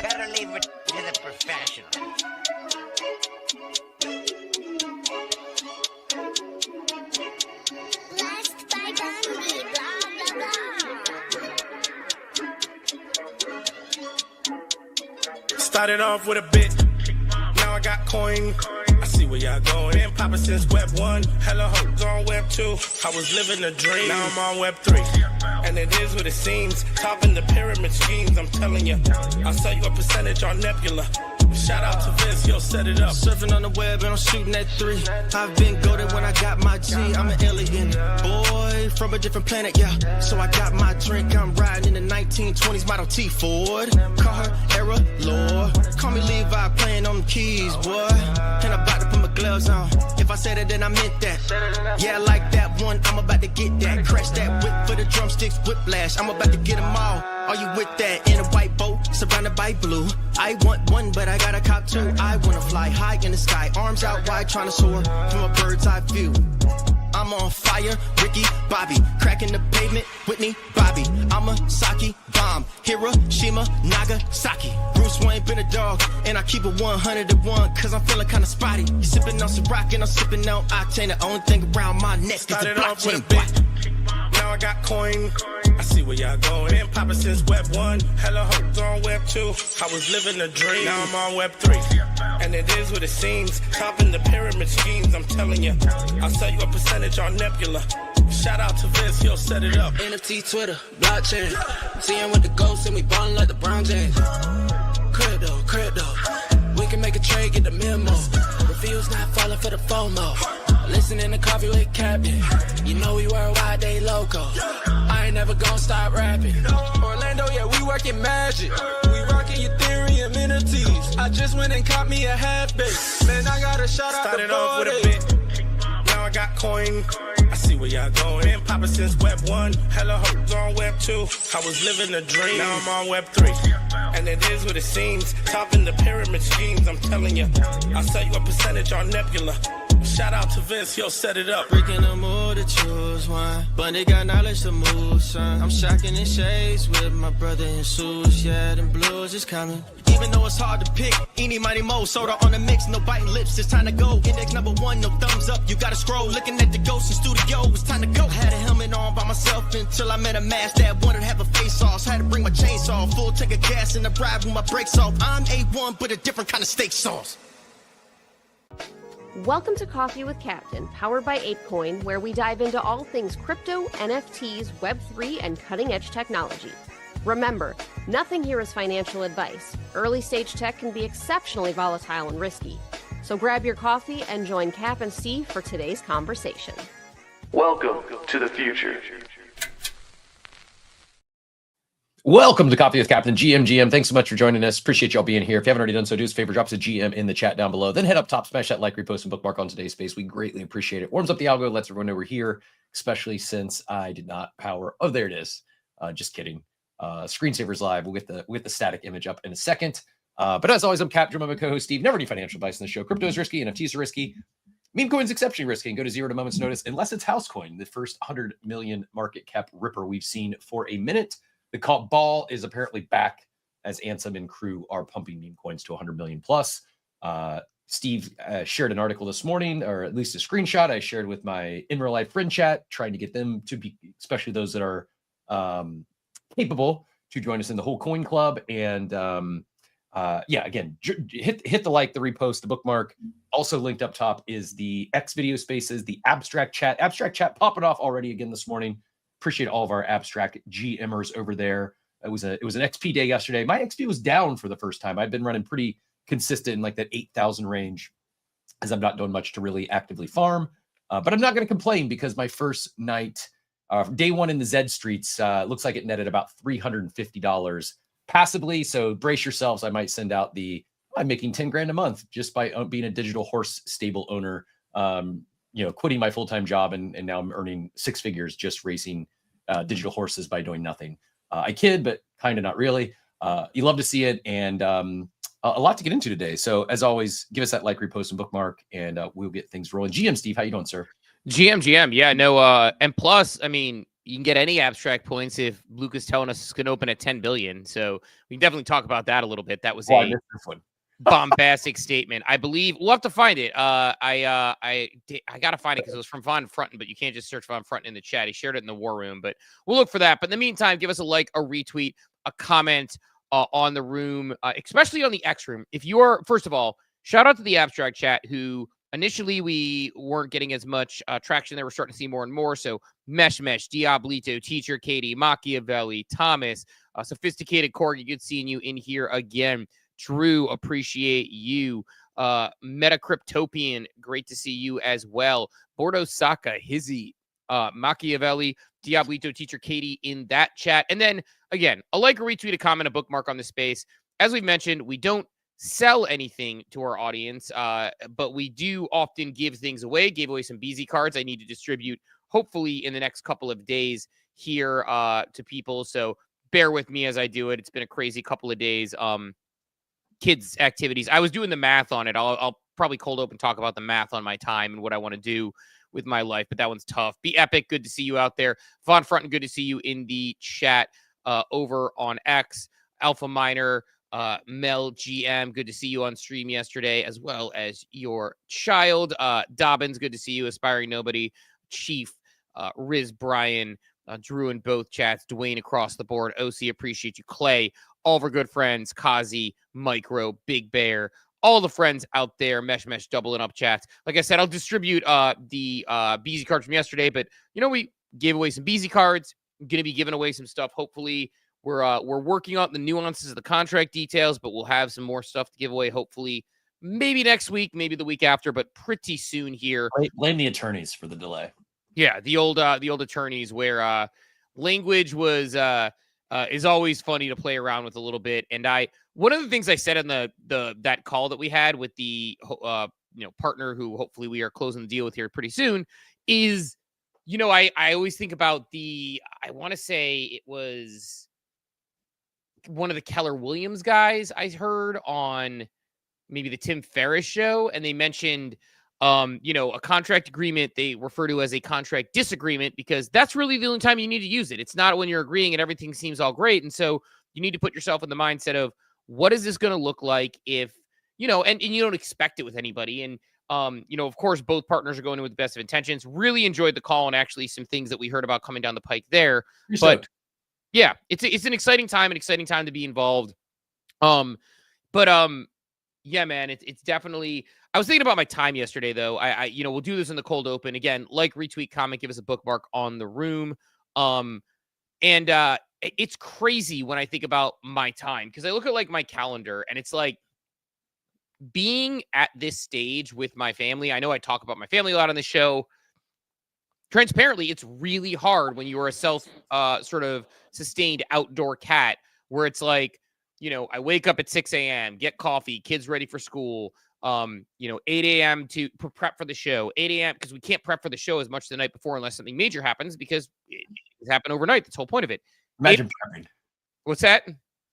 Better leave it to the professionals. Last by Bundy, blah, blah, blah. Started off with a bit, now I got coin. I see where y'all going. Been poppin' since Web 1, hella hoes on Web 2. I was living a dream, now I'm on Web 3. And it is what it seems, topping the pyramid schemes, I'm telling you. I'll sell you a percentage on Nebula. Shout out to Vince, yo, set it up. Surfing on the web and I'm shooting at 3. I've been goated when I got my G. I'm an alien boy from a different planet, yeah. So I got my drink, I'm riding in the 1920s Model T Ford. Call her Era Lord. Call me Levi, playing on the keys, boy. And I'm about to put my gloves on. If I said it, then I meant that. Yeah, I like that one, I'm about to get that. Crash that whip for the drumsticks, whiplash. I'm about to get them all. Are you with that? In a white boat, surrounded by blue. I want one, but I got a cop too. I wanna fly high in the sky, arms out wide, trying to soar from a bird's eye view. I'm on fire, Ricky, Bobby, cracking the pavement, Whitney, Bobby. I'm a Saki bomb, Hiroshima, Nagasaki. Bruce Wayne been a dog, and I keep it 101, cause I'm feeling kinda spotty. You sipping on some rock and I'm sipping on octane. The only thing around my neck is the Started off with a blockchain. bit, now I got coin. I see where y'all going. Been poppin' since Web 1, hella hoes on Web 2. I was living a dream, now I'm on Web 3. And it is what it seems, topping the pyramid schemes, I'm telling you. I'll sell you a percentage on Nebula. Shout out to Vince, he'll set it up. NFT, Twitter, blockchain. Seeing with the ghosts and we ballin' like the Brown James. Crypto. We can make a trade, get the memo. Reviews not falling for the FOMO. Listening to coffee with Captain. You know we worldwide, they loco. I ain't never gonna stop rapping. Orlando, yeah, we working magic. We rocking Ethereum entities. I just went and caught me a half base. Man, I got a shout out Started to off with a Bodie. bit, now I got coin. I see where y'all going. Been poppin' since Web 1, hella hoes on Web 2. I was living a dream, now I'm on Web 3. And it is what it seems, topping the pyramid schemes, I'm telling you. I'll sell you a percentage on Nebula. Shout out to Vince, he'll set it up. Breaking the mood to choose one, but they got knowledge to move, son. I'm shocking in shades with my brother in shoes. Yeah, them blues is coming. Even though it's hard to pick, eeny, miny, mo, soda on the mix, no biting lips, it's time to go. Index number 1, no thumbs up, you gotta scroll. Looking at the ghost in studio, it's time to go. Had a helmet on by myself until I met a mask that wanted to have a face off. Had to bring my chainsaw, full tank of gas in the ride with my brakes off. I'm A1, but a different kind of steak sauce. Welcome to Coffee with Captain, powered by ApeCoin, where we dive into all things crypto, NFTs, Web3, and cutting-edge technology. Remember, nothing here is financial advice. Early-stage tech can be exceptionally volatile and risky. So grab your coffee and join Cap and Steve for today's conversation. Welcome to the future. Welcome to Coffee with Captain. GM. Thanks so much for joining us. Appreciate y'all being here. If you haven't already done so, do us a favor, drop us a GM in the chat down below. Then head up top, smash that like, repost, and bookmark on today's space. We greatly appreciate it. Warms up the algo, lets everyone know we're here, especially since I did not power. Oh, there it is. Just kidding. Screensaver's live. We'll get the static image up in a second. But as always, I'm Cap, joined by my co-host Steve. Never any financial advice in the show. Crypto is risky, NFTs are risky. Meme coin's exceptionally risky and go to zero at a moment's notice unless it's house coin, the first 100 million market cap ripper we've seen for a minute. The ball is apparently back as Ansem and crew are pumping meme coins to 100 million plus. Steve shared an article this morning, or at least a screenshot I shared with my in real life friend chat, trying to get them to be, especially those that are capable, to join us in the whole coin club. And again, hit the like, the repost, the bookmark. Also linked up top is the X video spaces, the abstract chat popping off already again this morning. Appreciate all of our abstract GMers over there. It was an XP day yesterday. My XP was down for the first time. I've been running pretty consistent in like that 8,000 range, as I'm not doing much to really actively farm. But I'm not going to complain because my first night, day one in the Z streets, looks like it netted about $350 passively. So brace yourselves. I might send out I'm making 10 grand a month just by being a digital horse stable owner. Quitting my full-time job and now I'm earning six figures just racing digital horses by doing nothing. I kid, but kind of not really. You love to see it, and a lot to get into today. So as always, give us that like, repost, and bookmark, and we'll get things rolling. GM Steve, how you doing, sir? GM. Yeah, no. And plus, I mean, you can get any abstract points if Luke is telling us it's going to open at 10 billion. So we can definitely talk about that a little bit. That was I missed this one. bombastic statement. I believe we'll have to find it. I got to find it because it was from Von Frunten, but you can't just search Von Frunten in the chat. He shared it in the war room, but we'll look for that. But in the meantime, give us a like, a retweet, a comment on the room, especially on the X room. If you're, first of all, shout out to the abstract chat who initially we weren't getting as much traction. They were starting to see more and more. So Mesh, Diablito, Teacher Katie, Machiavelli, Thomas, Sophisticated Corgi, good seeing you in here again. Drew, appreciate you. Metacryptopian, great to see you as well. Bordo Saka, Hizzy, Machiavelli, Diablito, Teacher Katie in that chat. And then, again, a like, a retweet, a comment, a bookmark on the space. As we've mentioned, we don't sell anything to our audience, but we do often give things away. Gave away some BZ cards I need to distribute, hopefully, in the next couple of days here to people. So bear with me as I do it. It's been a crazy couple of days. Kids activities. I was doing the math on it. I'll probably cold open talk about the math on my time and what I want to do with my life, but that one's tough. Be Epic, good to see you out there. Von Frunten, good to see you in the chat over on X. Alpha Minor, Mel GM, good to see you on stream yesterday, as well as your child. Dobbins, good to see you. Aspiring Nobody, Chief, Riz Brian, Drew in both chats, Dwayne across the board, OC, appreciate you. Clay, all of our good friends, Kazi, Micro, Big Bear, all the friends out there, Mesh, doubling up chats. Like I said, I'll distribute the BZ cards from yesterday, but, we gave away some BZ cards. I'm going to be giving away some stuff. Hopefully, we're working on the nuances of the contract details, but we'll have some more stuff to give away, hopefully, maybe next week, maybe the week after, but pretty soon here. Blame the attorneys for the delay. Yeah, the old attorneys where language was is always funny to play around with a little bit. And one of the things I said in that call that we had with the partner who hopefully we are closing the deal with here pretty soon is, I always think about I want to say it was one of the Keller Williams guys I heard on maybe the Tim Ferriss show, and they mentioned a contract agreement they refer to as a contract disagreement because that's really the only time you need to use it. It's not when you're agreeing and everything seems all great. And so you need to put yourself in the mindset of what is this going to look like if, and you don't expect it with anybody. And, of course, both partners are going in with the best of intentions. Really enjoyed the call and actually some things that we heard about coming down the pike there. Yeah, it's an exciting time to be involved. Yeah, man, it's definitely. I was thinking about my time yesterday, though. I we'll do this in the cold open again. Like, retweet, comment, give us a bookmark on the room. It's crazy when I think about my time because I look at my calendar and it's like being at this stage with my family. I know I talk about my family a lot on the show. Transparently, it's really hard when you are a self sort of sustained outdoor cat where it's like, I wake up at 6 a.m., get coffee, kids ready for school, 8 a.m. to prep for the show, 8 a.m. because we can't prep for the show as much the night before unless something major happens because it happened overnight. That's the whole point of it. Imagine prepping. What's that?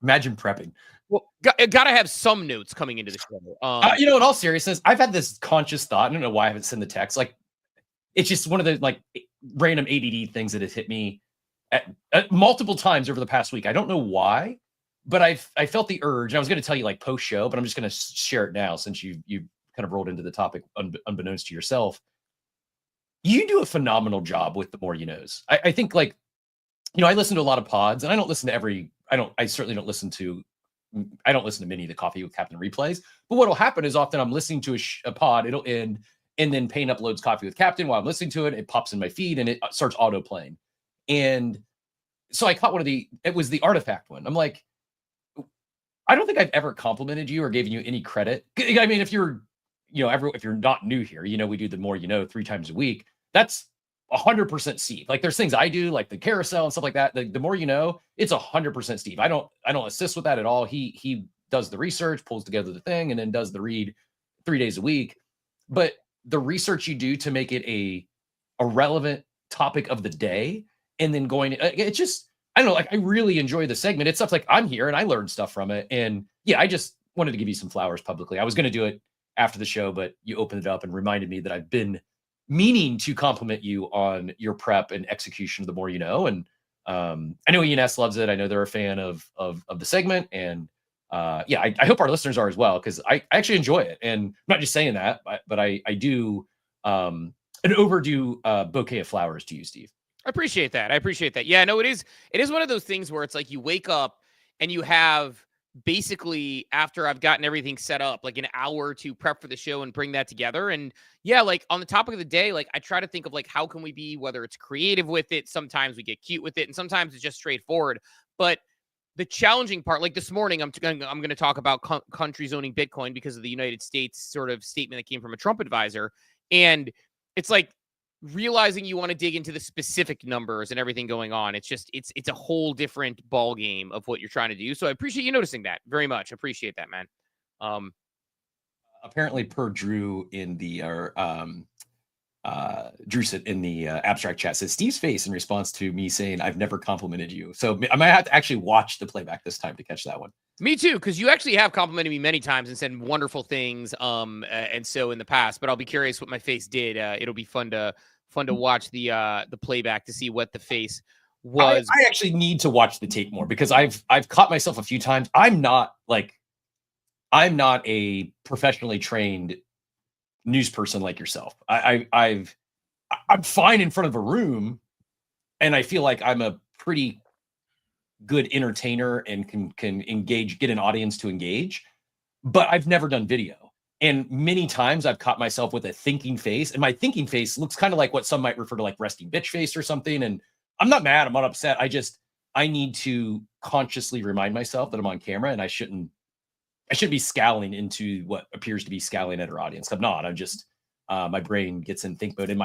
Imagine prepping. Well, got to have some notes coming into the show. In all seriousness, I've had this conscious thought. I don't know why I haven't sent the text. It's just one of the random ADD things that has hit me at multiple times over the past week. I don't know why. But I felt the urge, and I was going to tell you post show, but I'm just going to share it now since you kind of rolled into the topic unbeknownst to yourself. You do a phenomenal job with the more you knows. I think I listen to a lot of pods, and I don't listen to I certainly don't listen to many of the Coffee with Captain replays. But what'll happen is often I'm listening to a pod, it'll end, and then Payne uploads Coffee with Captain while I'm listening to it. It pops in my feed and it starts auto playing. And so I caught it was the artifact one. I'm like, I don't think I've ever complimented you or given you any credit. I mean, if you're, if you're not new here, we do the more 3 times a week. That's 100% Steve. There's things I do, like the carousel and stuff like that. The more it's 100% Steve. I don't assist with that at all. He does the research, pulls together the thing, and then does the read 3 days a week. But the research you do to make it a relevant topic of the day, and then it's just. I don't know, I really enjoy the segment. It's stuff I'm here and I learned stuff from it. And yeah, I just wanted to give you some flowers publicly. I was going to do it after the show, but you opened it up and reminded me that I've been meaning to compliment you on your prep and execution. The more you know, and I know ENS loves it. I know they're a fan of the segment, and yeah, I hope our listeners are as well, because I actually enjoy it. And I'm not just saying that, but I do an overdue bouquet of flowers to you, Steve. I appreciate that. I appreciate that. Yeah, no, it is one of those things where it's like you wake up and you have basically, after I've gotten everything set up, like an hour to prep for the show and bring that together. And yeah, like on the topic of the day, like I try to think of like, how can we be, whether it's creative with it, sometimes we get cute with it, and sometimes it's just straightforward. But the challenging part, like this morning, I'm going to talk about country zoning Bitcoin because of the United States sort of statement that came from a Trump advisor. And it's like, realizing you want to dig into the specific numbers and everything going on. It's just, it's a whole different ball game of what you're trying to do. So I appreciate you noticing that very much. I appreciate that, man. Apparently per Drew in the, Drew in the abstract chat says Steve's face in response to me saying, I've never complimented you. So I might have to actually watch the playback this time to catch that one. Me too, because you actually have complimented me many times and said wonderful things. And so in the past, but I'll be curious what my face did. It'll be fun to watch the playback to see what the face was. I actually need to watch the tape more, because I've caught myself a few times. I'm not a professionally trained news person like yourself. I'm fine in front of a room, and I feel like I'm a pretty good entertainer and can engage, get an audience to engage, but I've never done video. And many times I've caught myself with a thinking face, and my thinking face looks kind of like what some might refer to like resting bitch face or something. And I'm not mad, I'm not upset. I need to consciously remind myself that I'm on camera, and I shouldn't be scowling into what appears to be scowling at our audience. I'm not. I'm just my brain gets in think mode, and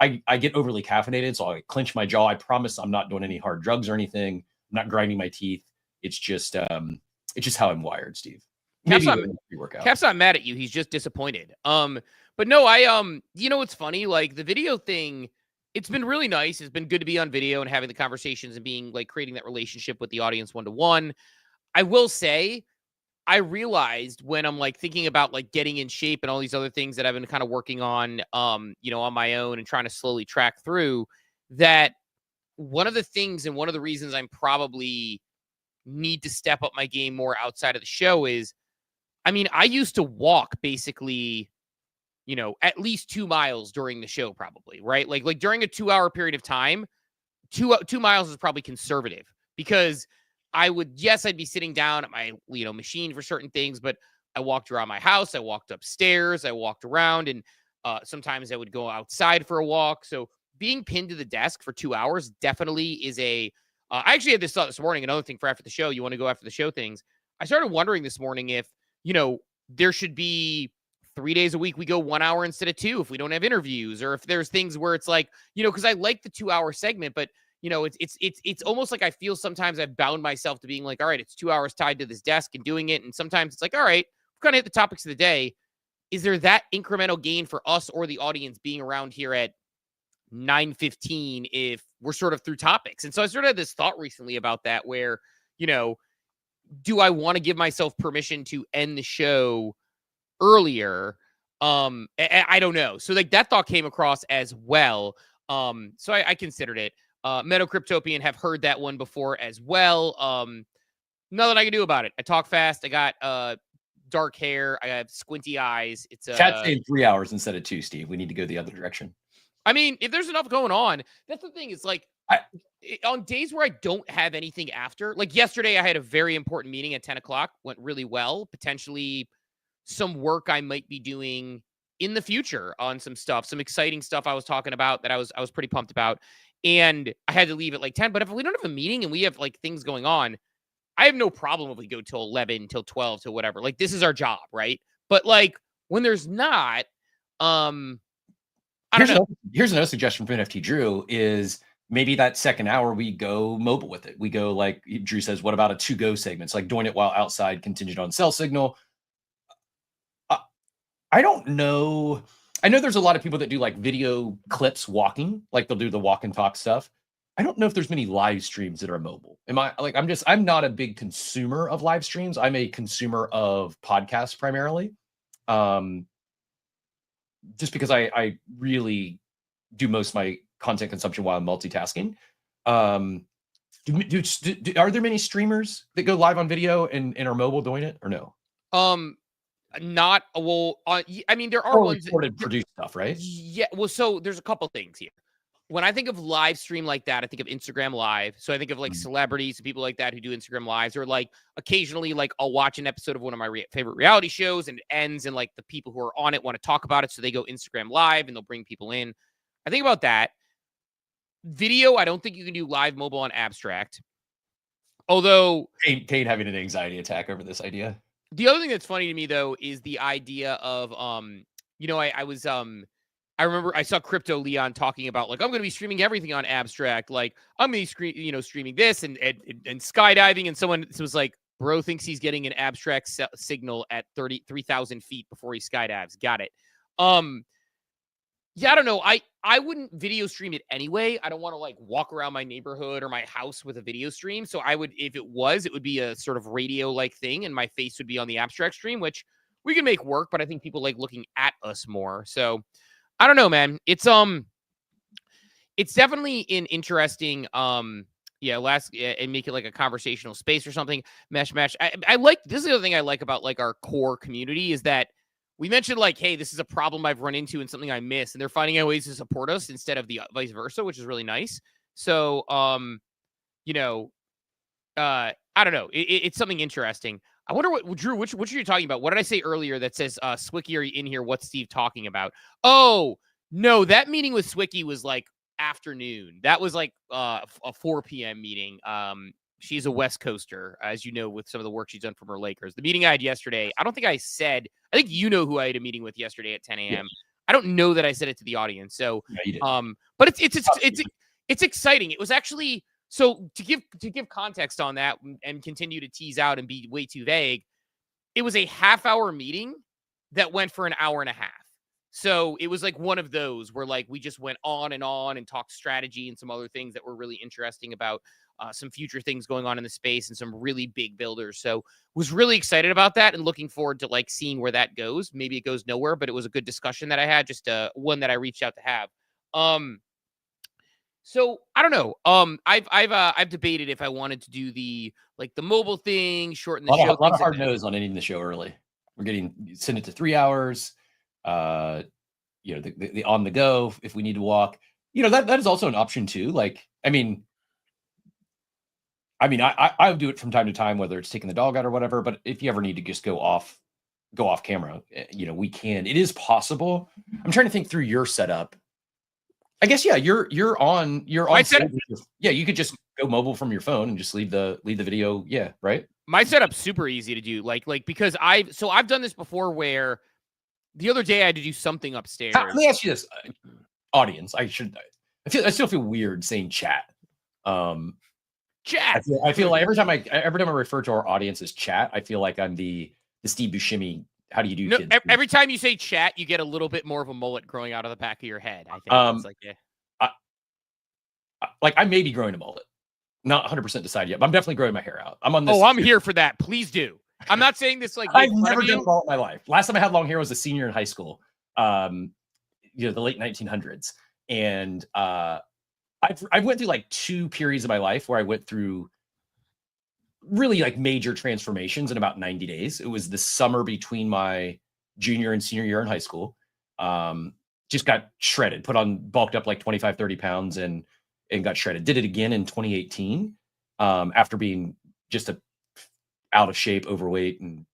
I get overly caffeinated, so I clench my jaw. I promise I'm not doing any hard drugs or anything. I'm not grinding my teeth. It's just how I'm wired, Steve. Cap's not mad at you. He's just disappointed. But no, you know, it's funny, like the video thing, it's been really nice. It's been good to be on video and having the conversations and being like creating that relationship with the audience one-to-one. I will say, I realized when I'm like thinking about like getting in shape and all these other things that I've been kind of working on, you know, on my own and trying to slowly track through, that one of the things and one of the reasons I'm probably need to step up my game more outside of the show is, I mean, I used to walk basically, you know, at least 2 miles during the show, probably, right? Like during a 2-hour period of time, 2 miles is probably conservative, because I'd be sitting down at my, you know, machine for certain things, but I walked around my house, I walked upstairs, I walked around, and sometimes I would go outside for a walk. So being pinned to the desk for 2 hours definitely is I actually had this thought this morning, another thing for after the show, you want to go after the show things. I started wondering this morning if, you know, there should be 3 days a week we go 1 hour instead of 2 if we don't have interviews, or if there's things where it's like, you know, because I like the 2-hour segment, but you know, it's almost like I feel sometimes I've bound myself to being like, all right, it's 2 hours tied to this desk and doing it. And sometimes it's like, all right, we've kind of hit the topics of the day. Is there that incremental gain for us or the audience being around here at 9:15 if we're sort of through topics? And so I sort of had this thought recently about that, where, you know, do I want to give myself permission to end the show earlier? I don't know. So like that thought came across as well. So I considered it. Meadow Cryptopian have heard that one before as well. Nothing I can do about it. I talk fast. I got dark hair. I have squinty eyes. It's chat's saying 3 hours instead of 2, Steve. We need to go the other direction. I mean, if there's enough going on, that's the thing. It's like on days where I don't have anything after, like yesterday, I had a very important meeting at 10 o'clock, went really well, potentially some work I might be doing in the future on some stuff, some exciting stuff I was talking about that I was pretty pumped about. And I had to leave at like 10, but if we don't have a meeting and we have like things going on, I have no problem if we go till 11, till 12, till whatever. Like this is our job, right? But like when there's not, Here's another suggestion from NFT Drew is maybe that second hour we go mobile with it. We go, like Drew says, what about a to-go segment? It's like doing it while outside, contingent on cell signal. I don't know. I know there's a lot of people that do like video clips walking, like they'll do the walk and talk stuff. I don't know if there's many live streams that are mobile. I'm not a big consumer of live streams. I'm a consumer of podcasts primarily. just because I really do most of my content consumption while I'm multitasking. Are there many streamers that go live on video and are mobile doing it, or no? Not well. I mean, there are ones that produce stuff, right? Yeah. Well, so there's a couple things here. When I think of live stream like that, I think of Instagram Live. So I think of like celebrities and people like that who do Instagram Lives, or like occasionally, like I'll watch an episode of one of my favorite reality shows and it ends, and like the people who are on it want to talk about it, so they go Instagram Live and they'll bring people in. I think about that. Video, I don't think you can do live mobile on Abstract. Although Kate having an anxiety attack over this idea. The other thing that's funny to me though is the idea of I remember I saw Crypto Leon talking about like, I'm going to be streaming everything on Abstract. Like I'm going to be streaming this and skydiving. And someone was like, bro thinks he's getting an Abstract signal at 33,000 feet before he skydives. Got it. Yeah, I don't know. I wouldn't video stream it anyway. I don't want to like walk around my neighborhood or my house with a video stream. So I would, if it would be a sort of radio like thing and my face would be on the Abstract stream, which we can make work, but I think people like looking at us more. So I don't know, man. It's definitely an interesting, and make it like a conversational space or something. Mesh. I like, this is the other thing I like about like our core community is that we mentioned like, hey, this is a problem I've run into and something I miss, and they're finding out ways to support us instead of the vice versa, which is really nice. So, I don't know. It's something interesting. I wonder what, Drew, which are you talking about? What did I say earlier that says, Swicky, are you in here? What's Steve talking about? Oh, no, that meeting with Swicky was like afternoon. That was like a 4 p.m. meeting. She's a West Coaster, as you know, with some of the work she's done from her Lakers. The meeting I had yesterday, I don't think I said, I think you know who I had a meeting with yesterday at 10 a.m. Yes. I don't know that I said it to the audience. So, but it's exciting. It was actually, so to give context on that and continue to tease out and be way too vague, it was a half-hour meeting that went for an hour and a half. So it was like one of those where like we just went on and talked strategy and some other things that were really interesting about some future things going on in the space and some really big builders. So was really excited about that and looking forward to like seeing where that goes. Maybe it goes nowhere, but it was a good discussion that I had, just one that I reached out to have. So I don't know. I've debated if I wanted to do the mobile thing, shorten the show. A lot of hard no's on ending the show early. We're send it to 3 hours. The on the go if we need to walk. That is also an option too. Like, I do it from time to time, whether it's taking the dog out or whatever. But if you ever need to just go off camera, we can. It is possible. I'm trying to think through your setup. I guess you're on. Yeah, you could just go mobile from your phone and just leave the video. Yeah, right. My setup's super easy to do. Like because I've done this before where the other day I had to do something upstairs. Let me ask you this, audience. I still feel weird saying chat. Chat. I feel like every time I refer to our audience as chat, I feel like I'm the Steve Buscemi. How do you do? Kids? Every time you say chat, you get a little bit more of a mullet growing out of the back of your head. I think it's like, yeah. I may be growing a mullet. Not 100% decided yet, but I'm definitely growing my hair out. I'm on this. Oh, I'm here for that. Please do. I'm not saying this like I've never done mullet in my life. Last time I had long hair was a senior in high school. The late 1900s, and I went through like 2 periods of my life where I went through really like major transformations in about 90 days. It was the summer between my junior and senior year in high school. Just got shredded, bulked up like 25, 30 pounds and got shredded. Did it again in 2018 after being just out of shape, overweight, and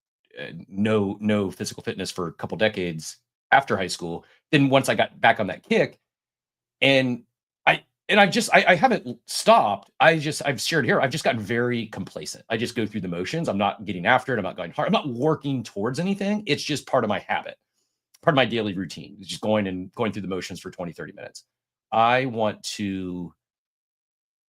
no physical fitness for a couple decades after high school. Then once I got back on that kick, and I haven't stopped. I've shared here. I've just gotten very complacent. I just go through the motions. I'm not getting after it. I'm not going hard. I'm not working towards anything. It's just part of my habit, part of my daily routine. It's just going through the motions for 20, 30 minutes. I want to,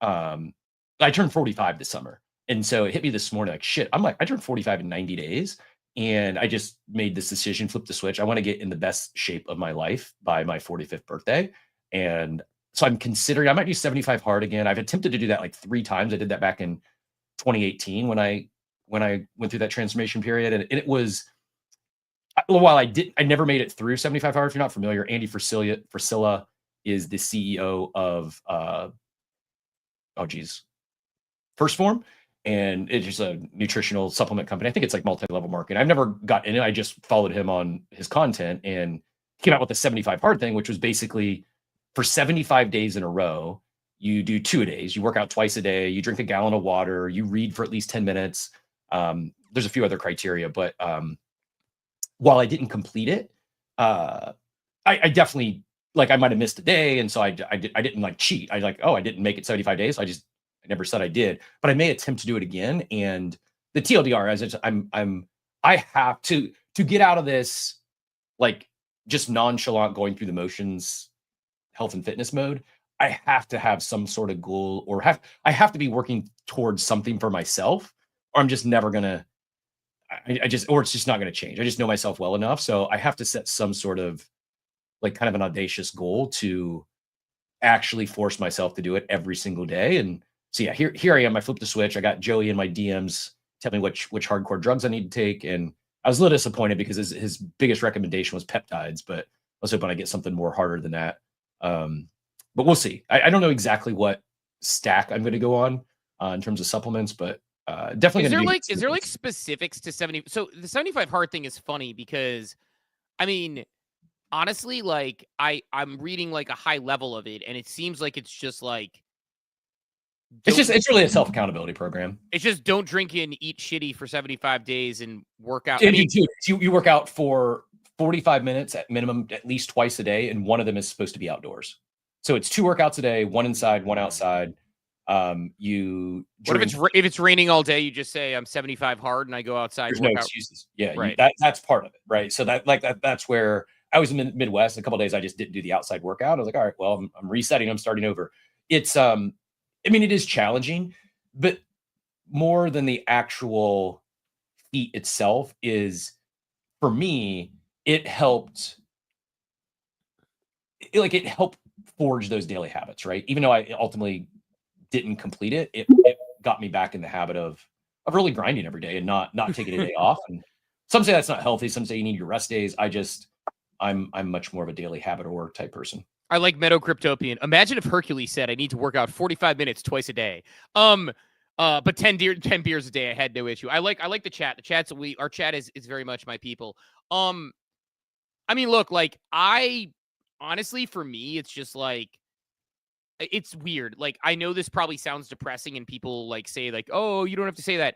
I turned 45 this summer. And so it hit me this morning, like, shit, I'm like, I turned 45 in 90 days. And I just made this decision, flipped the switch. I want to get in the best shape of my life by my 45th birthday. And so I'm considering, I might do 75 hard again. I've attempted to do that like 3 times. I did that back in 2018 when I went through that transformation period. And it was while I never made it through 75 hard. If you're not familiar, Andy Frisilla is the CEO of First Form, and it's just a nutritional supplement company. I think it's like multi-level marketing. I've never got in it. I just followed him on his content and came out with the 75 hard thing, which was basically for 75 days in a row, you do 2-a-days. You work out twice a day. You drink a gallon of water. You read for at least 10 minutes. There's a few other criteria, but while I didn't complete it, I definitely, like, I might have missed a day, and so I didn't like cheat. I didn't make it 75 days. I never said I did, but I may attempt to do it again. And the TLDR, as I have to get out of this, like, just nonchalant going through the motions, health and fitness mode. I have to have some sort of goal, or I have to be working towards something for myself, or I'm just never gonna. Or it's just not going to change. I just know myself well enough. So I have to set some sort of, like, kind of an audacious goal to actually force myself to do it every single day. And so, yeah, here I am. I flipped the switch. I got Joey in my DMs, tell me which hardcore drugs I need to take. And I was a little disappointed because his biggest recommendation was peptides, but I was hoping I get something more harder than that. But we'll see. I don't know exactly what stack I'm going to go on in terms of supplements, but definitely. Is there like specifics to 70? So the 75 hard thing is funny because, I mean, honestly, like I'm reading like a high level of it, and it seems like it's just like it's really a self accountability program. It's just don't drink and eat shitty for 75 days and work out. You work out for 45 minutes at minimum, at least twice a day, and one of them is supposed to be outdoors. So it's 2 workouts a day, one inside, one outside. What if it's raining all day? You just say I'm 75 hard and I go outside. There's no excuses. Yeah, right. That's part of it, right? So that's where I was in the Midwest. A couple of days I just didn't do the outside workout. I was like, all right, well, I'm resetting. I'm starting over. It's I mean, it is challenging, but more than the actual feat itself is, for me, it helped forge those daily habits, right? Even though I ultimately didn't complete it, it got me back in the habit of really grinding every day and not taking a day off. And some say that's not healthy. Some say you need your rest days. I'm much more of a daily habit or type person. I like Meadow Cryptopian. Imagine if Hercules said I need to work out 45 minutes twice a day. But 10 beers a day, I had no issue. I like the chat. Our chat is very much my people. I mean, look, like, I honestly, for me, it's just like, it's weird. Like, I know this probably sounds depressing and people like say like, oh, you don't have to say that.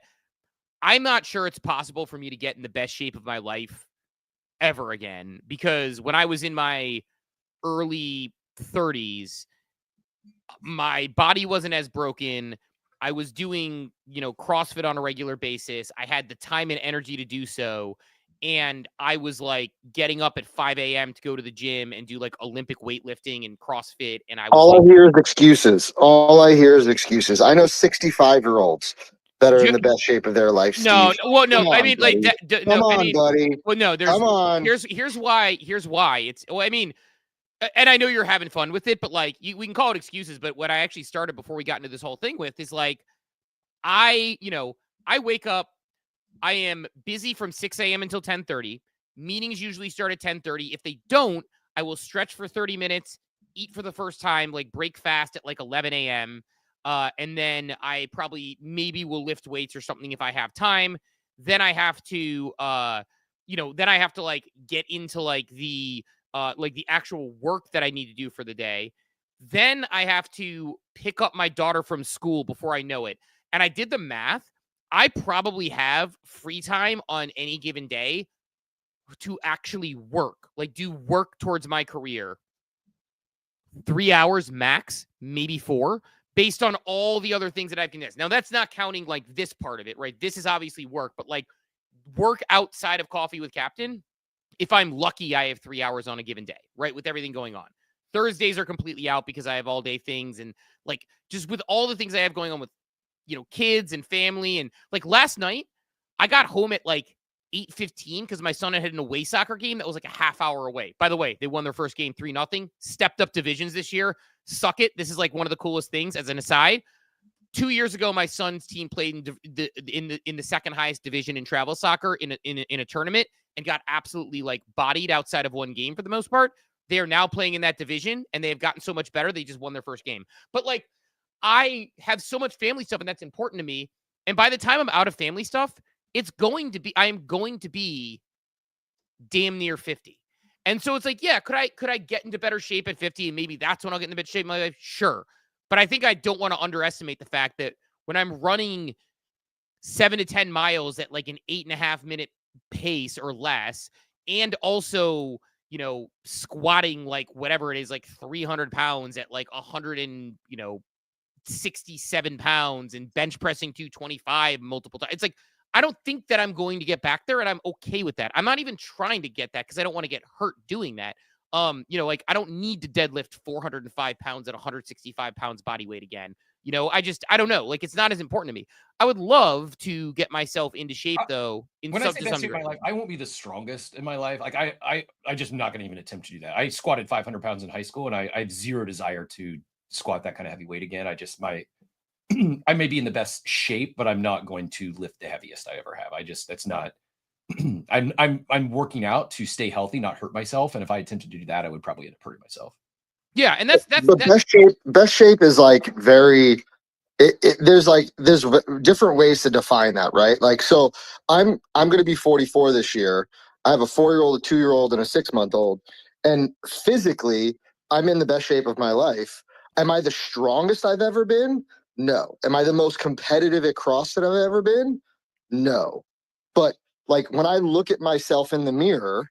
I'm not sure it's possible for me to get in the best shape of my life ever again, because when I was in my early 30s, my body wasn't as broken. I was doing, CrossFit on a regular basis. I had the time and energy to do so. And I was like getting up at 5 a.m. to go to the gym and do like Olympic weightlifting and CrossFit. And I hear is excuses. All I hear is excuses. I know 65-year-olds that are in the best shape of their life. No, Steve. well, no, Come I on, mean, buddy. like, Come on, buddy. Well, no, Come on. Here's why. It's, well, I mean, and I know you're having fun with it, but like, we can call it excuses. But what I actually started before we got into this whole thing with is like, I wake up. I am busy from 6 a.m. until 10:30. Meetings usually start at 10:30. If they don't, I will stretch for 30 minutes, eat for the first time, like break fast at like 11 a.m. And then I maybe will lift weights or something if I have time. Then I have to, like get into like the actual work that I need to do for the day. Then I have to pick up my daughter from school before I know it. And I did the math. I probably have free time on any given day to actually work, like do work towards my career. 3 hours max, maybe 4, based on all the other things that I've condensed. Now, that's not counting like this part of it, right? This is obviously work, but like work outside of Coffee with Captain, if I'm lucky, I have 3 hours on a given day, right? With everything going on. Thursdays are completely out because I have all day things. And like, just with all the things I have going on with, kids and family. And like last night, I got home at like 8:15 because my son had an away soccer game that was like a half hour away. By the way, they won their first game 3-0, stepped up divisions this year. Suck it. This is like one of the coolest things as an aside. 2 years ago, my son's team played in the second highest division in travel soccer in a tournament and got absolutely like bodied outside of one game for the most part. They are now playing in that division and they have gotten so much better. They just won their first game. But like, I have so much family stuff and that's important to me. And by the time I'm out of family stuff, I am going to be damn near 50. And so it's like, yeah, could I get into better shape at 50? And maybe that's when I'll get into better shape in my life? Sure. But I think I don't want to underestimate the fact that when I'm running 7 to 10 miles at like an 8.5 minute pace or less, and also, you know, squatting like whatever it is, like 300 pounds at like 167 pounds and bench pressing 225 multiple times. It's like, I don't think that I'm going to get back there, and I'm okay with that. I'm not even trying to get that because I don't want to get hurt doing that. You know, like I don't need to deadlift 405 pounds at 165 pounds body weight again. You know, I don't know. Like, it's not as important to me. I would love to get myself into shape though. When I say best shape in my life, I won't be the strongest in my life. Like I just not going to even attempt to do that. I squatted 500 pounds in high school, and I have zero desire to squat that kind of heavy weight again. I may be in the best shape, but I'm not going to lift the heaviest I ever have. That's not. I'm working out to stay healthy, not hurt myself. And if I attempted to do that, I would probably end up hurting myself. Yeah, and that's best shape is like very. There's different ways to define that, right? Like, so I'm going to be 44 this year. I have a 4-year-old, a 2-year-old, and a 6-month-old, and physically, I'm in the best shape of my life. Am I the strongest I've ever been? No. Am I the most competitive at CrossFit I've ever been? No. But like when I look at myself in the mirror,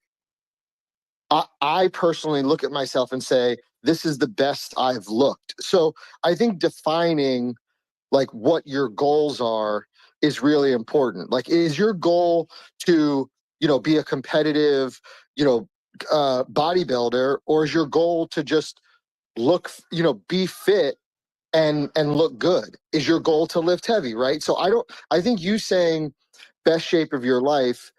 I personally look at myself and say, this is the best I've looked. So I think defining like what your goals are is really important. Like, is your goal to, you know, be a competitive, you know, bodybuilder, or is your goal to just look, you know, be fit and look good? Is your goal to lift heavy, right? So I think you saying best shape of your life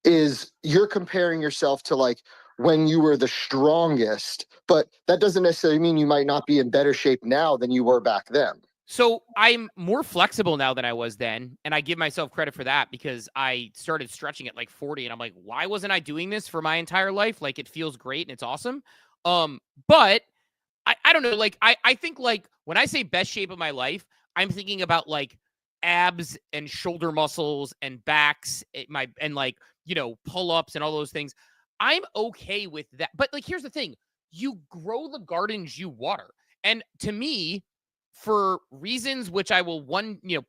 is you're comparing yourself to like when you were the strongest, but that doesn't necessarily mean you might not be in better shape now than you were back then. So I'm more flexible now than I was then. And I give myself credit for that because I started stretching at like 40 and I'm like, why wasn't I doing this for my entire life? Like, it feels great and it's awesome. But I don't know. Like, I think like when I say best shape of my life, I'm thinking about like abs and shoulder muscles and backs and like, you know, pull-ups and all those things. I'm okay with that. But like, here's the thing. You grow the gardens you water. And to me, for reasons which I will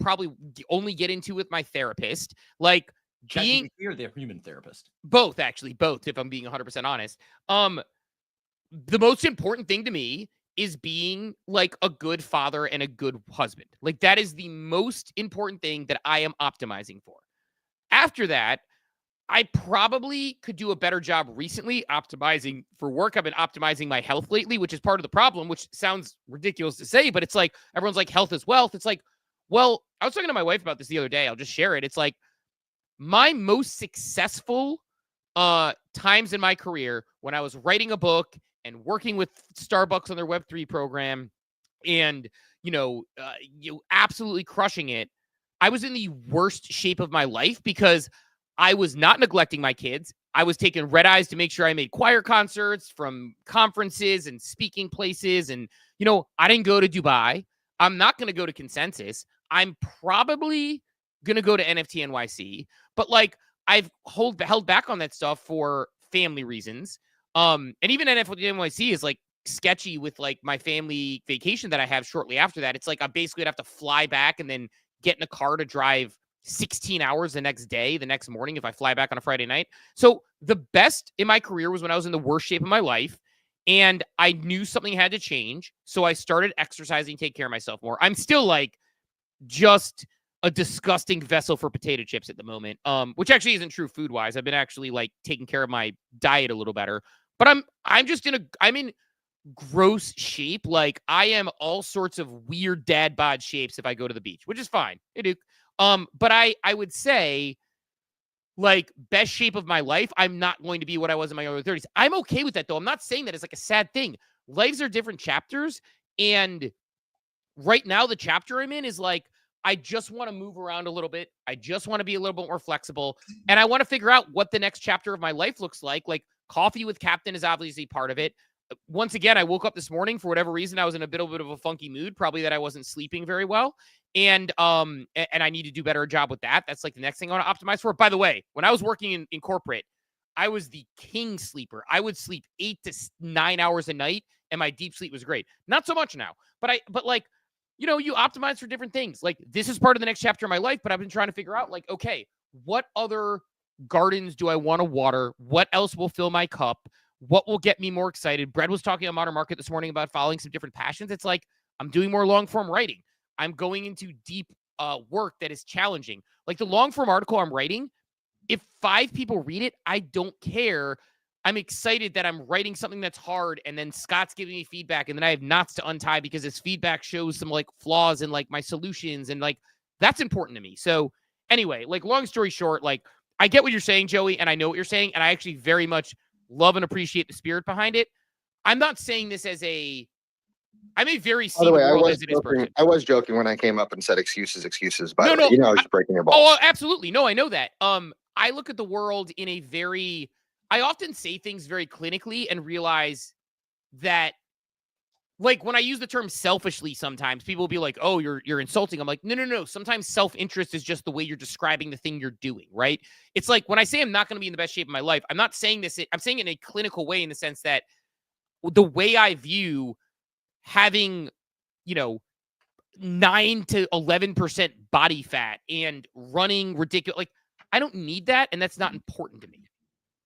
probably only get into with my therapist, like being you're the human therapist. Both, if I'm being 100% honest. The most important thing to me is being like a good father and a good husband. Like, that is the most important thing that I am optimizing for. After that, I probably could do a better job recently optimizing for work. I've been optimizing my health lately, which is part of the problem, which sounds ridiculous to say, but it's like, everyone's like, health is wealth. It's like, well, I was talking to my wife about this the other day. I'll just share it. It's like my most successful times in my career when I was writing a book and working with Starbucks on their Web3 program and, you absolutely crushing it. I was in the worst shape of my life because I was not neglecting my kids. I was taking red eyes to make sure I made choir concerts from conferences and speaking places. And, I didn't go to Dubai. I'm not going to go to Consensus. I'm probably going to go to NFT NYC. But like, I've held back on that stuff for family reasons. And even NFT NYC is like sketchy with like my family vacation that I have shortly after that. It's like I basically have to fly back and then get in a car to drive 16 hours the next morning if I fly back on a Friday night. So the best in my career was when I was in the worst shape of my life and I knew something had to change. So I started exercising, take care of myself more. I'm still like just a disgusting vessel for potato chips at the moment, which actually isn't true food wise. I've been actually like taking care of my diet a little better, but I'm in gross shape. Like I am all sorts of weird dad bod shapes if I go to the beach, which is fine. I do. But I would say like best shape of my life, I'm not going to be what I was in my early 30s. I'm okay with that though. I'm not saying that it's like a sad thing. Lives are different chapters. And right now the chapter I'm in is like, I just want to move around a little bit. I just want to be a little bit more flexible. And I want to figure out what the next chapter of my life looks like. Like coffee with Captain is obviously part of it. Once again, I woke up this morning for whatever reason. I was in a bit of a funky mood, probably that I wasn't sleeping very well. And I need to do better job with that. That's like the next thing I want to optimize for. By the way, when I was working in corporate, I was the king sleeper. I would sleep 8 to 9 hours a night, and my deep sleep was great. Not so much now, but like, you know, you optimize for different things. Like this is part of the next chapter of my life, but I've been trying to figure out like, okay, what other gardens do I want to water? What else will fill my cup? What will get me more excited? Brad was talking on Modern Market this morning about following some different passions. It's like, I'm doing more long form writing. I'm going into deep work that is challenging. Like the long form article I'm writing, if 5 people read it, I don't care. I'm excited that I'm writing something that's hard, and then Scott's giving me feedback, and then I have knots to untie because his feedback shows some like flaws in like my solutions, and like that's important to me. So anyway, like long story short, like I get what you're saying, Joey, and I know what you're saying, and I actually very much love and appreciate the spirit behind it. I'm not saying this as I'm a very By the way, world as it is person. I was joking when I came up and said excuses, but no, you know, I was just breaking your balls. Oh, absolutely. No, I know that. I look at the world in I often say things very clinically and realize that, like, when I use the term selfishly, sometimes people will be like, oh, you're insulting. I'm like, no. Sometimes self-interest is just the way you're describing the thing you're doing, right? It's like when I say I'm not going to be in the best shape of my life, I'm not saying this. I'm saying it in a clinical way in the sense that the way I view having, 9 to 11% body fat and running ridiculous, like, I don't need that, and that's not important to me.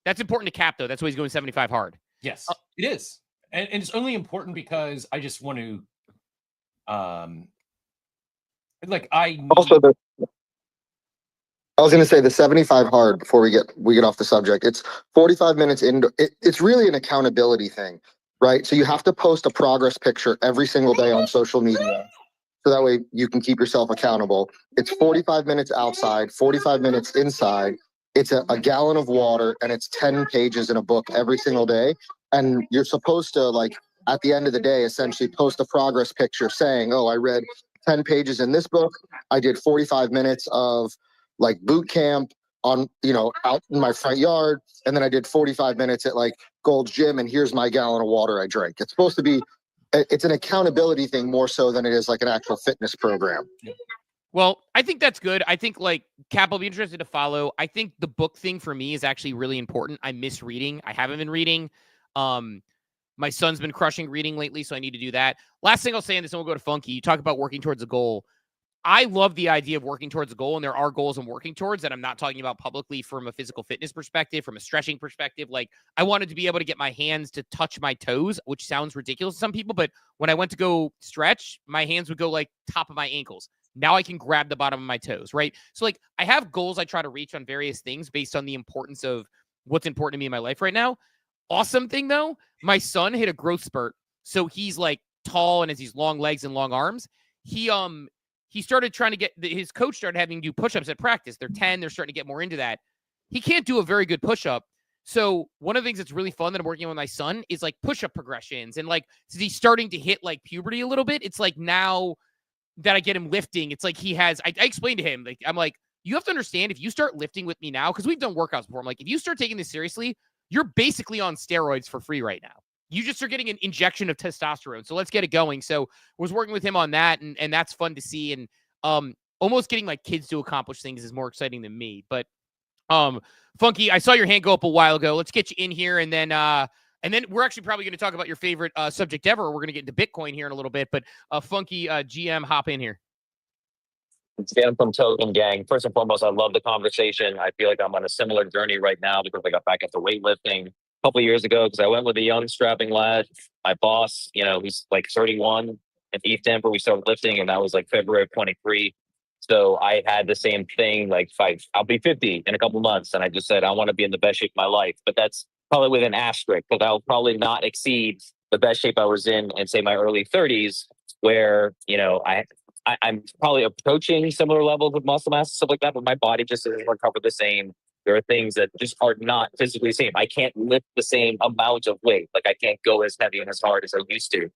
That's important to Cap, though. That's why he's going 75 hard. Yes, it is. And it's only important because I just want to, I was going to say the 75 hard before we get off the subject. It's 45 minutes in. It's really an accountability thing, right? So you have to post a progress picture every single day on social media. So that way you can keep yourself accountable. It's 45 minutes outside, 45 minutes inside. It's a gallon of water, and it's 10 pages in a book every single day. And you're supposed to, like, at the end of the day, essentially post a progress picture saying, oh, I read 10 pages in this book. I did 45 minutes of like boot camp on, out in my front yard. And then I did 45 minutes at like Gold's Gym, and here's my gallon of water I drank. It's supposed to be, it's an accountability thing more so than it is like an actual fitness program. Well, I think that's good. I think, like, Cap, I'll be interested to follow. I think the book thing for me is actually really important. I miss reading. I haven't been reading. My son's been crushing reading lately, so I need to do that. Last thing I'll say on this, and we'll go to Funky. You talk about working towards a goal. I love the idea of working towards a goal, and there are goals I'm working towards that I'm not talking about publicly from a physical fitness perspective, from a stretching perspective. Like, I wanted to be able to get my hands to touch my toes, which sounds ridiculous to some people, but when I went to go stretch, my hands would go like top of my ankles. Now I can grab the bottom of my toes, right? So, like, I have goals I try to reach on various things based on the importance of what's important to me in my life right now. Awesome thing, though, my son hit a growth spurt. So he's like tall and has these long legs and long arms. He started trying to his coach started having him do push-ups at practice. They're 10. They're starting to get more into that. He can't do a very good push-up. So one of the things that's really fun that I'm working on with my son is like push-up progressions. And like, since he's starting to hit like puberty a little bit, it's like now that I get him lifting, it's like I explained to him, like, I'm like, you have to understand, if you start lifting with me now, because we've done workouts before, I'm like, if you start taking this seriously, you're basically on steroids for free right now. You just are getting an injection of testosterone. So let's get it going. So was working with him on that, and that's fun to see. And almost getting my kids to accomplish things is more exciting than me. But Funky, I saw your hand go up a while ago. Let's get you in here, and then we're actually probably going to talk about your favorite subject ever. We're going to get into Bitcoin here in a little bit. But Funky, GM, hop in here. It's Dan from Token Gang. First and foremost, I love the conversation. I feel like I'm on a similar journey right now because I got back into weightlifting a couple of years ago because I went with a young strapping lad. My boss, he's like 31 in East Denver. We started lifting, and that was like February of 23. So I had the same thing, like I'll be 50 in a couple of months. And I just said, I want to be in the best shape of my life. But that's probably with an asterisk, because I'll probably not exceed the best shape I was in say my early 30s, where, I'm probably approaching similar levels of muscle mass and stuff like that, but my body just doesn't recover the same. There are things that just are not physically the same. I can't lift the same amount of weight. Like, I can't go as heavy and as hard as I used to.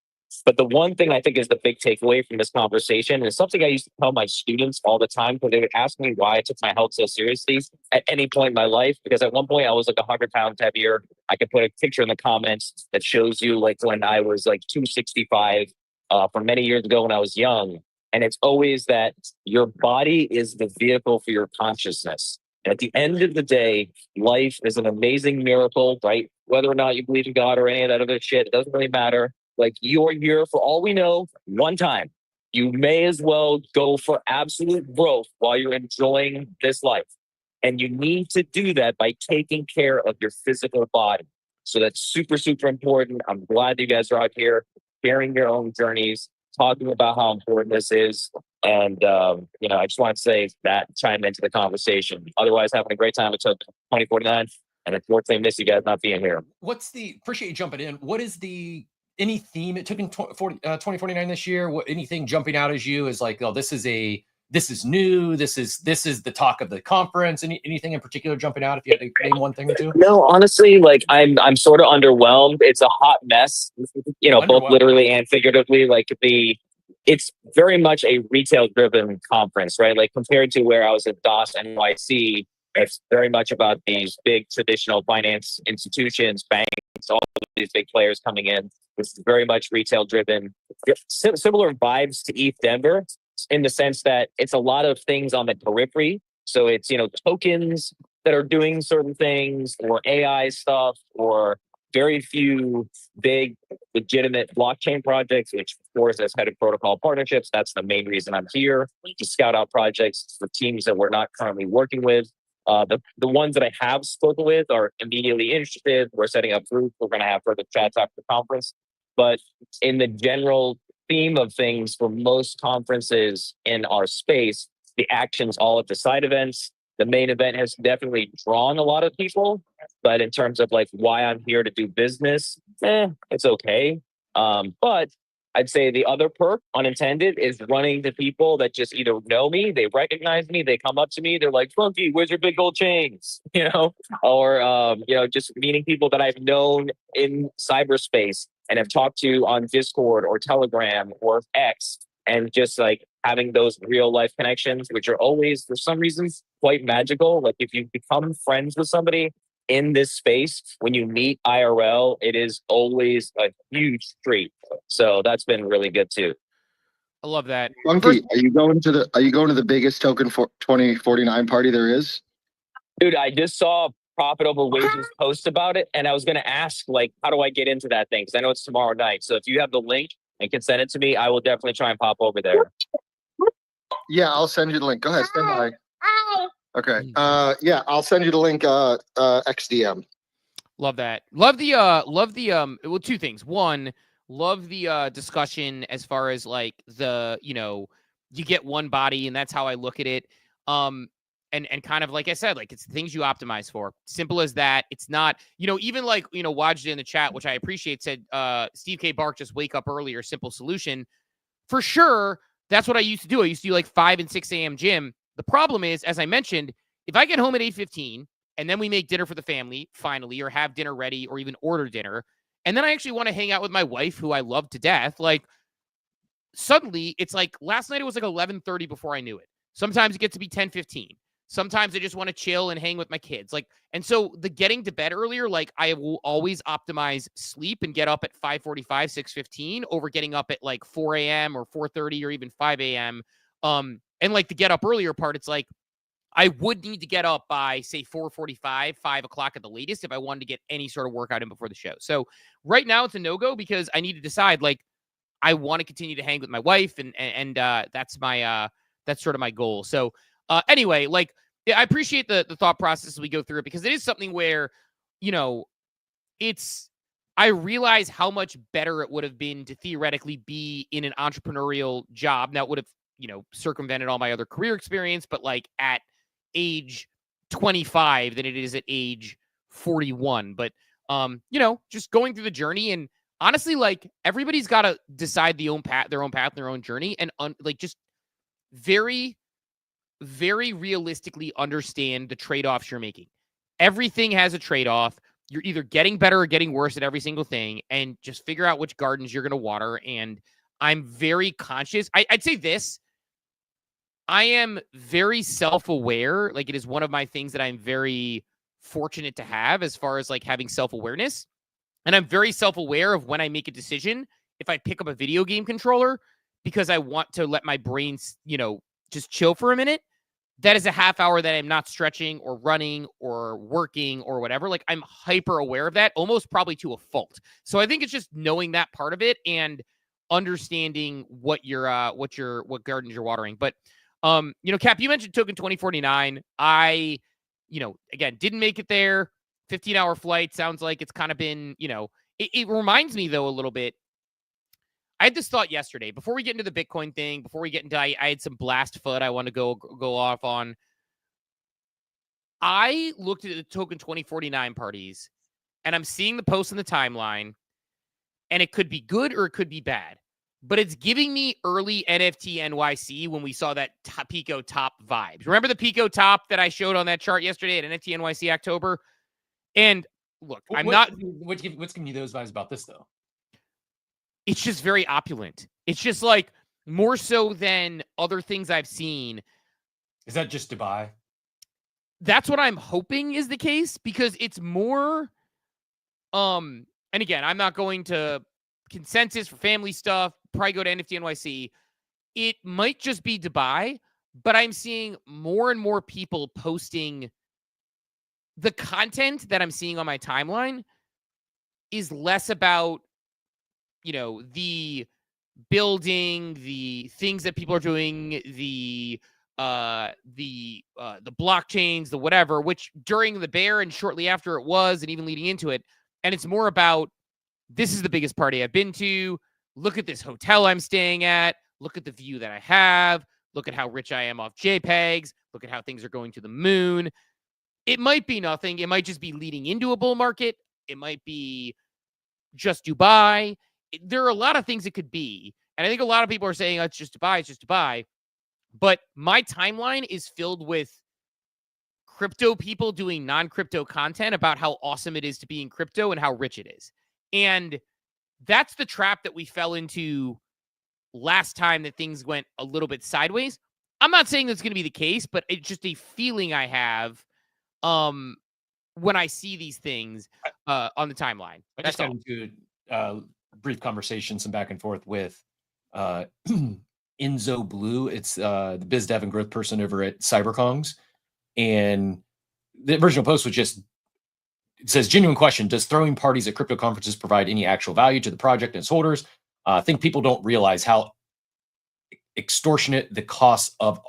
But the one thing I think is the big takeaway from this conversation is something I used to tell my students all the time, because they would ask me why I took my health so seriously at any point in my life. Because at one point I was like 100 pounds heavier. I could put a picture in the comments that shows you like when I was like 265 from many years ago when I was young. And it's always that your body is the vehicle for your consciousness. And at the end of the day, life is an amazing miracle, right? Whether or not you believe in God or any of that other shit, it doesn't really matter. Like, you're here for all we know one time. You may as well go for absolute growth while you're enjoying this life. And you need to do that by taking care of your physical body. So that's super, super important. I'm glad you guys are out here sharing your own journeys, talking about how important this is. And, I just want to say that, chime into the conversation. Otherwise, having a great time at 2049. And unfortunately, miss you guys not being here. Appreciate you jumping in. What is any theme it took in 2049 this year? Anything jumping out as you is like, oh, this is new. This is the talk of the conference. Anything in particular jumping out if you had to name one thing or two? No, honestly, like I'm sort of underwhelmed. It's a hot mess, both literally and figuratively. It's very much a retail driven conference, right? Like, compared to where I was at DOS NYC, it's very much about these big traditional finance institutions, banks, all of these big players coming in. It's very much retail driven. Similar vibes to ETH Denver, in the sense that it's a lot of things on the periphery. So it's, tokens that are doing certain things, or AI stuff, or very few big legitimate blockchain projects, which of course, as head of protocol partnerships, that's the main reason I'm here, to scout out projects for teams that we're not currently working with. The ones that I have spoken with are immediately interested. We're setting up groups. We're going to have further chats after the conference. But in the general theme of things, for most conferences in our space, the action's all at the side events. The main event has definitely drawn a lot of people, but in terms of like why I'm here to do business, it's okay. But I'd say the other perk, unintended, is running to people that just either know me, they recognize me, they come up to me, they're like, "Funky, where's your big gold chains?" Or just meeting people that I've known in cyberspace and have talked to on Discord or Telegram or X, and just like having those real life connections, which are always, for some reasons, quite magical. Like, if you become friends with somebody in this space, when you meet IRL, it is always a huge treat. So that's been really good too. I love that. Funky, are you going to the biggest token for 2049 party there is? Dude, I just saw Profit Over Wages post about it, and I was going to ask, like, how do I get into that thing? Because I know it's tomorrow night. So if you have the link and can send it to me, I will definitely try and pop over there. Yeah, I'll send you the link. Go ahead, stand by. Okay. Yeah, I'll send you the link. XDM. Love that. Love the well, two things. One, love the discussion as far as like the, you get one body, and that's how I look at it. And kind of like I said, like, it's things you optimize for. Simple as that. It's not, even like, Wajda in the chat, which I appreciate, said Steve K. Bark, just wake up earlier, simple solution. For sure, that's what I used to do. I used to do like 5 and 6 a.m. gym. The problem is, as I mentioned, if I get home at 8:15 and then we make dinner for the family finally, or have dinner ready, or even order dinner, and then I actually want to hang out with my wife, who I love to death, like, suddenly it's like last night it was like 11:30 before I knew it. Sometimes it gets to be 10:15. Sometimes I just want to chill and hang with my kids. Like, and so the getting to bed earlier, like, I will always optimize sleep and get up at 5:45, 6:15 over getting up at like 4 a.m. or 4:30 or even 5 a.m. And like the get up earlier part, it's like I would need to get up by, say, 4:45, 5 o'clock at the latest if I wanted to get any sort of workout in before the show. So right now it's a no-go, because I need to decide, like, I want to continue to hang with my wife, and that's sort of my goal. So anyway, like, I appreciate the thought process as we go through it, because it is something where, I realize how much better it would have been to theoretically be in an entrepreneurial job. Now, it would have, circumvented all my other career experience, but like at age 25 than it is at age 41. But, just going through the journey, and honestly, like, everybody's got to decide their own path, their own journey, and like, just very, very realistically understand the trade-offs you're making. Everything has a trade-off. you're either getting better or getting worse at every single thing, and just figure out which gardens you're going to water. And I'm very conscious. I'd say this. I am very self-aware. Like, it is one of my things that I'm very fortunate to have as far as like having self-awareness. And I'm very self-aware of when I make a decision, if I pick up a video game controller, because I want to let my brain, just chill for a minute. That is a half hour that I'm not stretching or running or working or whatever. Like, I'm hyper aware of that, almost probably to a fault. So I think it's just knowing that part of it and understanding what gardens you're watering. But Cap, you mentioned Token 2049. I, again, didn't make it there. 15-hour flight. Sounds like it's kind of been, it reminds me though a little bit. I had this thought yesterday before we get into the Bitcoin thing, before we get into, I had some blast foot I want to go off on. I looked at the Token 2049 parties, and I'm seeing the posts in the timeline, and it could be good or it could be bad, but it's giving me early NFT NYC when we saw that Pico top vibes. Remember the Pico top that I showed on that chart yesterday at NFT NYC October? And look, What's giving you those vibes about this though? It's just very opulent. It's just like more so than other things I've seen. Is that just Dubai? That's what I'm hoping is the case, because it's more, and again, I'm not going to consensus for family stuff, probably go to NFT NYC. It might just be Dubai, but I'm seeing more and more people posting the content that I'm seeing on my timeline is less about, the building, the things that people are doing, the blockchains, the whatever, which during the bear and shortly after it was, and even leading into it. And it's more about, this is the biggest party I've been to. Look at this hotel I'm staying at. Look at the view that I have. Look at how rich I am off JPEGs. Look at how things are going to the moon. It might be nothing. It might just be leading into a bull market. It might be just Dubai. There are a lot of things it could be. And I think a lot of people are saying, oh, it's just Dubai, it's just Dubai. But my timeline is filled with crypto people doing non-crypto content about how awesome it is to be in crypto and how rich it is. And that's the trap that we fell into last time that things went a little bit sideways. I'm not saying that's going to be the case, but it's just a feeling I have when I see these things on the timeline. I just got into brief conversation, some back and forth with Enzo Blue. It's the biz dev and growth person over at CyberKongs. And the original post was just, it says, genuine question, does throwing parties at crypto conferences provide any actual value to the project and its holders? I think people don't realize how extortionate the costs of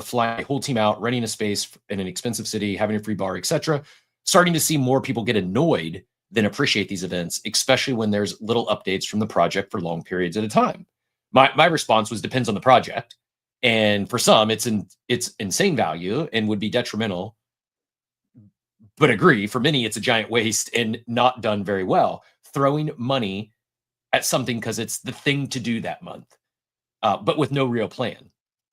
flying a whole team out, renting a space in an expensive city, having a free bar, etc. Starting to see more people get annoyed than appreciate these events, especially when there's little updates from the project for long periods at a time. My response was, depends on the project. And for some, it's insane value and would be detrimental. But agree, for many, it's a giant waste and not done very well. Throwing money at something because it's the thing to do that month, but with no real plan.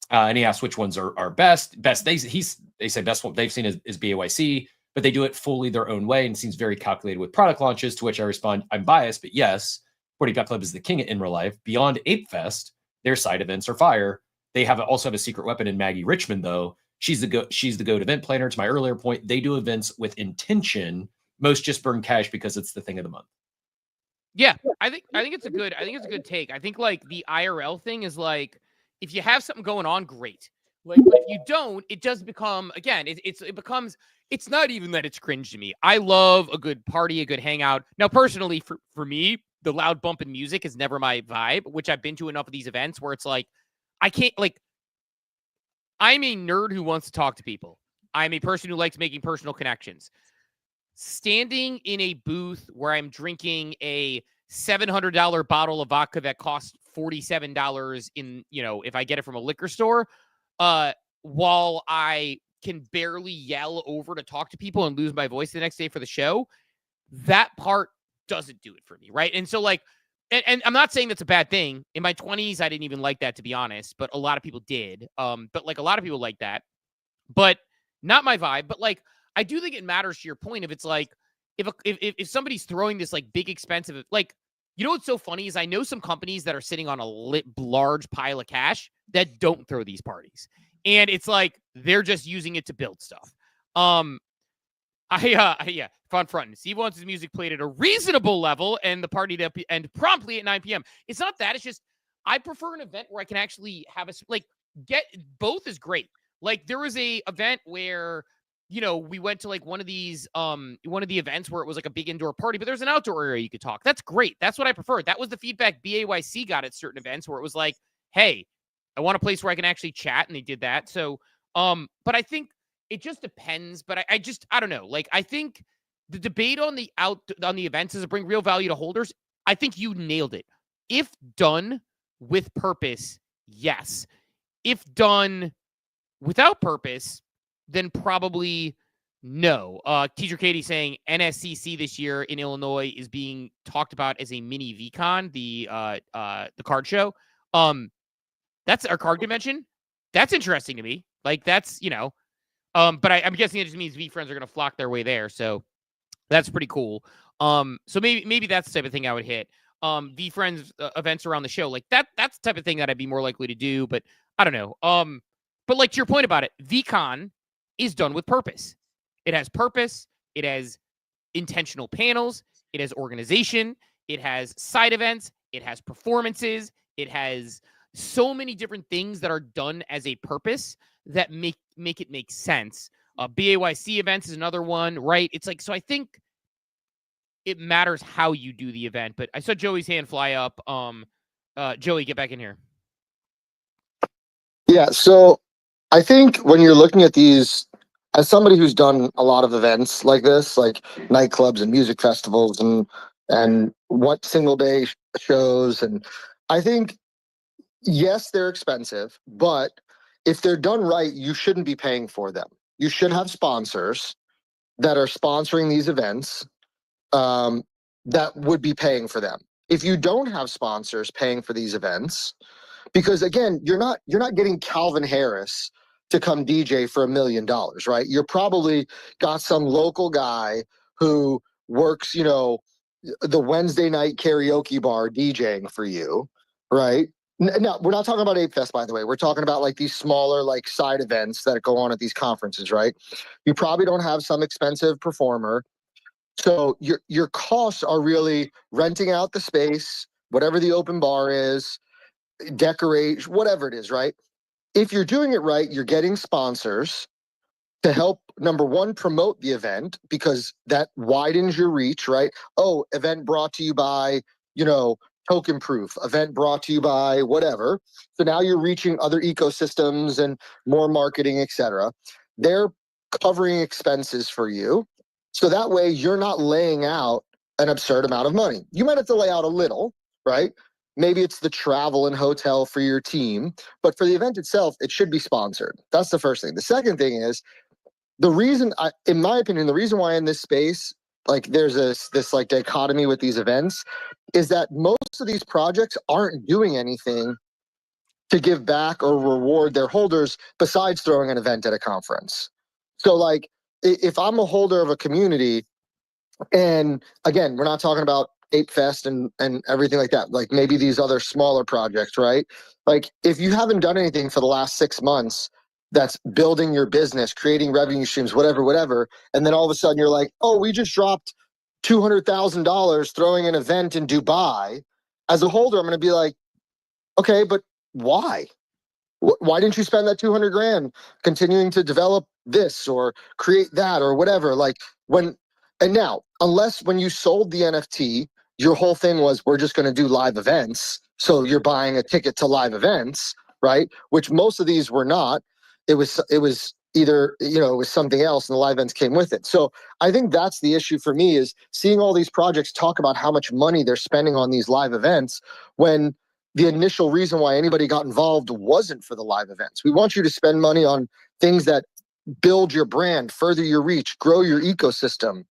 And he asked which ones are best. They say best one they've seen is BAYC, but they do it fully their own way and seems very calculated with product launches, to which I respond, I'm biased, but yes, 40 Pet Club is the king in real life. Beyond Ape Fest, their side events are fire. They also have a secret weapon in Maggie Richmond, though. She's the GOAT event planner. To my earlier point, they do events with intention. Most just burn cash because it's the thing of the month. Yeah, I think it's a good take. I think like the IRL thing is like, if you have something going on, great. Like, but if you don't, it does become, again, it's not even that it's cringe to me. I love a good party, a good hangout. Now, personally, for me, the loud bumping music is never my vibe, which I've been to enough of these events where it's like, I can't, like, I'm a nerd who wants to talk to people. I'm a person who likes making personal connections. Standing in a booth where I'm drinking a $700 bottle of vodka that costs $47 in, if I get it from a liquor store, while I can barely yell over to talk to people and lose my voice the next day for the show, that part doesn't do it for me, right? And so, like, and I'm not saying that's a bad thing. In my 20s, I didn't even like that, to be honest, but a lot of people did. But like a lot of people like that, but not my vibe. But like, I do think it matters to your point if it's like, if somebody's throwing this like big expensive, like, you know what's so funny is I know some companies that are sitting on a large pile of cash that don't throw these parties, and it's like they're just using it to build stuff. Yeah, fronting. Steve wants his music played at a reasonable level and the party to end promptly at 9 p.m. It's not that. It's just I prefer an event where I can actually have get both is great. Like there was a event where, you know, we went to like one of the events where it was like a big indoor party, but there's an outdoor area you could talk. That's great. That's what I prefer. That was the feedback BAYC got at certain events where it was like, hey, I want a place where I can actually chat, and they did that. So, but I think it just depends. But I don't know. Like I think the debate on the events is to bring real value to holders. I think you nailed it. If done with purpose, yes. If done without purpose, then probably no. Teacher Katie saying NSCC this year in Illinois is being talked about as a mini VCon, the card show. That's our card convention. That's interesting to me. Like that's, you know, but I'm guessing it just means V friends are going to flock their way there. So that's pretty cool. So maybe that's the type of thing I would hit. V friends events around the show, like that's the type of thing that I'd be more likely to do. But I don't know. But like to your point about it, VCon is done with purpose. It has purpose. It has intentional panels. It has organization. It has side events. It has performances. It has so many different things that are done as a purpose that make it make sense. BAYC events is another one, right? It's like, so I think it matters how you do the event, but I saw Joey's hand fly up. Joey, get back in here. Yeah. So I think when you're looking at these, as somebody who's done a lot of events like this, like nightclubs and music festivals and what single day shows, and I think, yes, they're expensive, but if they're done right, you shouldn't be paying for them. You should have sponsors that are sponsoring these events that would be paying for them. If you don't have sponsors paying for these events, because again, you're not getting Calvin Harris to come DJ for $1 million, right? You're probably got some local guy who works, you know, the Wednesday night karaoke bar DJing for you, right? No, we're not talking about Ape Fest, by the way. We're talking about like these smaller like side events that go on at these conferences, right? You probably don't have some expensive performer. So your costs are really renting out the space, whatever the open bar is, decorate, whatever it is, right? If you're doing it right, you're getting sponsors to help, number one, promote the event, because that widens your reach, right? Oh, event brought to you by, you know, Token Proof, event brought to you by whatever. So now you're reaching other ecosystems and more marketing, etc. They're covering expenses for you. So that way you're not laying out an absurd amount of money. You might have to lay out a little, right? Maybe it's the travel and hotel for your team, but for the event itself, it should be sponsored. That's the first thing. The second thing is, the reason, in my opinion, the reason why in this space, like there's this like dichotomy with these events, is that most of these projects aren't doing anything to give back or reward their holders besides throwing an event at a conference. So like, if I'm a holder of a community, and again, we're not talking about Ape Fest and everything like that, like maybe these other smaller projects, right? Like if you haven't done anything for the last 6 months that's building your business, creating revenue streams, whatever, and then all of a sudden you're like, oh, we just dropped $200,000 throwing an event in Dubai. As a holder, I'm going to be like, okay, but why? Why didn't you spend that 200 grand continuing to develop this or create that or whatever? Like and now, unless when you sold the NFT, your whole thing was, we're just going to do live events. So you're buying a ticket to live events, right? Which most of these were not. It was either, you know, it was something else and the live events came with it. So I think that's the issue for me, is seeing all these projects talk about how much money they're spending on these live events when the initial reason why anybody got involved wasn't for the live events. We want you to spend money on things that build your brand, further your reach, grow your ecosystem,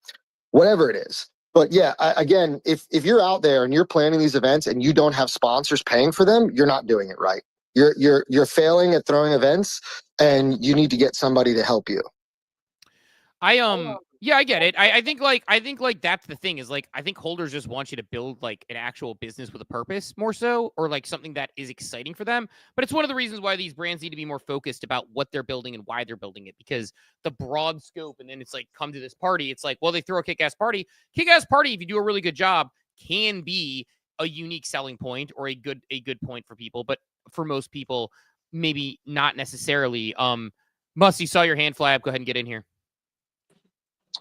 whatever it is. But yeah, again, if you're out there and you're planning these events and you don't have sponsors paying for them, you're not doing it right. You're failing at throwing events, and you need to get somebody to help you. I Yeah, I get it. I think like that's the thing is like I think holders just want you to build like an actual business with a purpose more so, or like something that is exciting for them. But it's one of the reasons why these brands need to be more focused about what they're building and why they're building it, because the broad scope and then it's like come to this party. It's like, well, they throw a kick-ass party. Kick-ass party, if you do a really good job, can be a unique selling point or a good point for people. But for most people, maybe not necessarily. Musty, saw your hand fly up. Go ahead and get in here.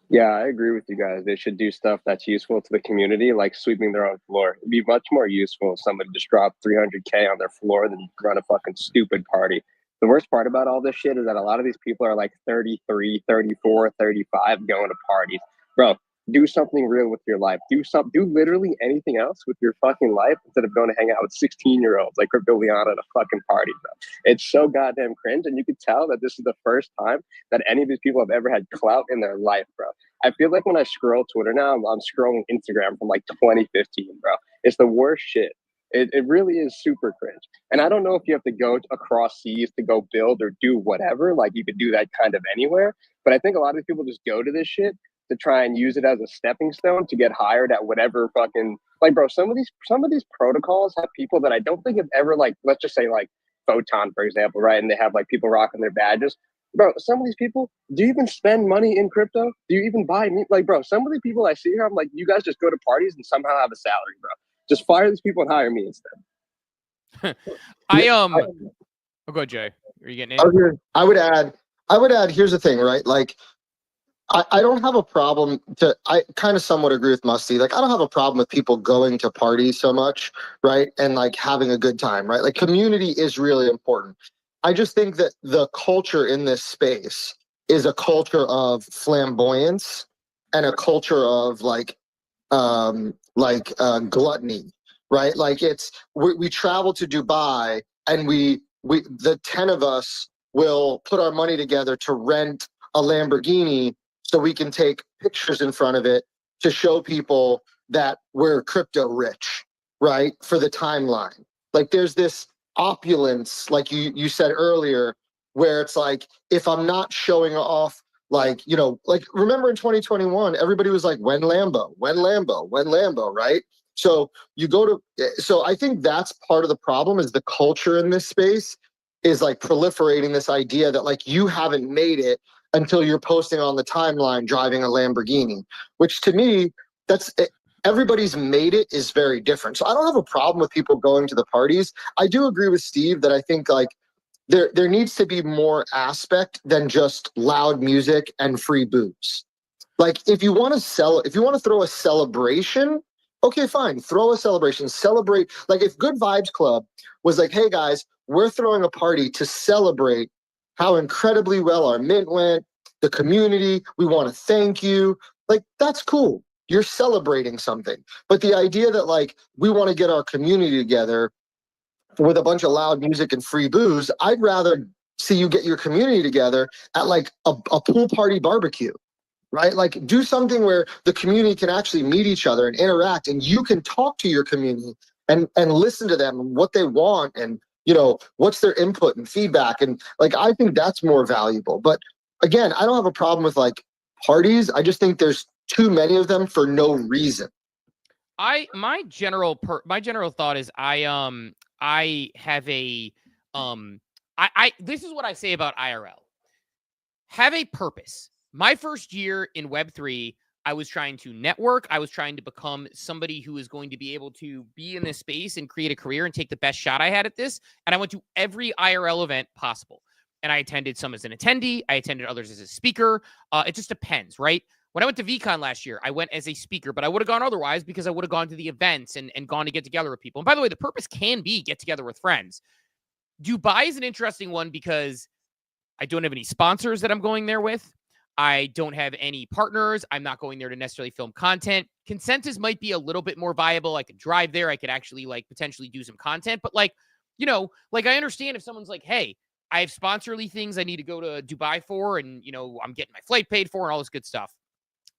Yeah, I agree with you guys. They should do stuff that's useful to the community, like sweeping their own floor. It'd be much more useful if somebody just dropped 300K on their floor than run a fucking stupid party. The worst part about all this shit is that a lot of these people are like 33, 34, 35 going to parties. Bro, do something real with your life. Do literally anything else with your fucking life instead of going to hang out with 16-year-olds like Crypto Leon at a fucking party, bro. It's so goddamn cringe, and you can tell that this is the first time that any of these people have ever had clout in their life, bro. I feel like when I scroll Twitter now, I'm scrolling Instagram from like 2015, bro. It's the worst shit. It really is super cringe. And I don't know if you have to go across seas to go build or do whatever. Like you could do that kind of anywhere. But I think a lot of these people just go to this shit to try and use it as a stepping stone to get hired at whatever fucking, like, bro, some of these protocols have people that I don't think have ever, like, let's just say like Photon, for example, right? And they have like people rocking their badges. Bro, some of these people, do you even spend money in crypto? Do you even buy meat? Like, bro, some of the people I see here, I'm like, you guys just go to parties and somehow have a salary, bro. Just fire these people and hire me instead. Oh, go ahead, Jay. Are you getting in? I would add, here's the thing, right? Like, I don't have a problem I kind of somewhat agree with Musty. Like, I don't have a problem with people going to parties so much, right? And like having a good time, right? Like community is really important. I just think that the culture in this space is a culture of flamboyance and a culture of gluttony, right? Like we travel to Dubai and we the 10 of us will put our money together to rent a Lamborghini so we can take pictures in front of it to show people that we're crypto rich, right? For the timeline. Like there's this opulence, like you said earlier, where it's like, if I'm not showing off, like, you know, like remember in 2021, everybody was like, when Lambo, right? So so I think that's part of the problem is the culture in this space is like proliferating this idea that like you haven't made it until you're posting on the timeline driving a Lamborghini, which to me, everybody's made it is very different. So I don't have a problem with people going to the parties. I do agree with Steve that I think like there needs to be more aspect than just loud music and free booze. Like if you want to throw a celebration, okay, fine, throw a celebration, celebrate. Like if Good Vibes Club was like, hey guys, we're throwing a party to celebrate how incredibly well our mint went, the community, we want to thank you. Like that's cool. You're celebrating something. But the idea that like we want to get our community together with a bunch of loud music and free booze, I'd rather see you get your community together at like a pool party barbecue, right? Like do something where the community can actually meet each other and interact and you can talk to your community and listen to them and what they want and, you know, what's their input and feedback. And like, I think that's more valuable. But again, I don't have a problem with like parties. I just think there's too many of them for no reason. My general thought is I have a this is what I say about IRL. Have a purpose. My first year in Web3, I was trying to network. I was trying to become somebody who is going to be able to be in this space and create a career and take the best shot I had at this. And I went to every IRL event possible. And I attended some as an attendee. I attended others as a speaker. It just depends, right? When I went to VCon last year, I went as a speaker, but I would have gone otherwise because I would have gone to the events and gone to get together with people. And by the way, the purpose can be get together with friends. Dubai is an interesting one because I don't have any sponsors that I'm going there with. I don't have any partners. I'm not going there to necessarily film content. Consensus might be a little bit more viable. I could drive there. I could actually like potentially do some content. But like, you know, like I understand if someone's like, hey, I have sponsorly things I need to go to Dubai for. And, you know, I'm getting my flight paid for and all this good stuff.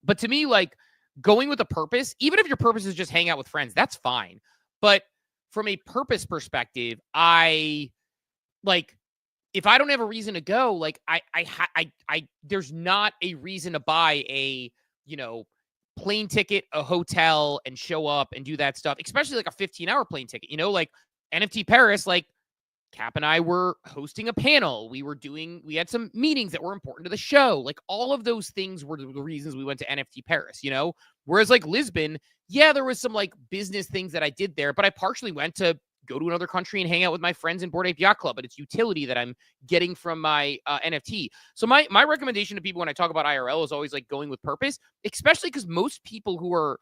But to me, like going with a purpose, even if your purpose is just hang out with friends, that's fine. But from a purpose perspective, I like if I don't have a reason to go, like there's not a reason to buy a, plane ticket, a hotel, and show up and do that stuff, especially like a 15-hour plane ticket, like NFT Paris, like Cap and I were hosting a panel. We had some meetings that were important to the show. Like all of those things were the reasons we went to NFT Paris, whereas like Lisbon, yeah, there was some like business things that I did there, but I partially went to go to another country and hang out with my friends in Bored Ape Yacht Club, but it's utility that I'm getting from my NFT. So my recommendation to people when I talk about IRL is always like going with purpose, especially because most people who are,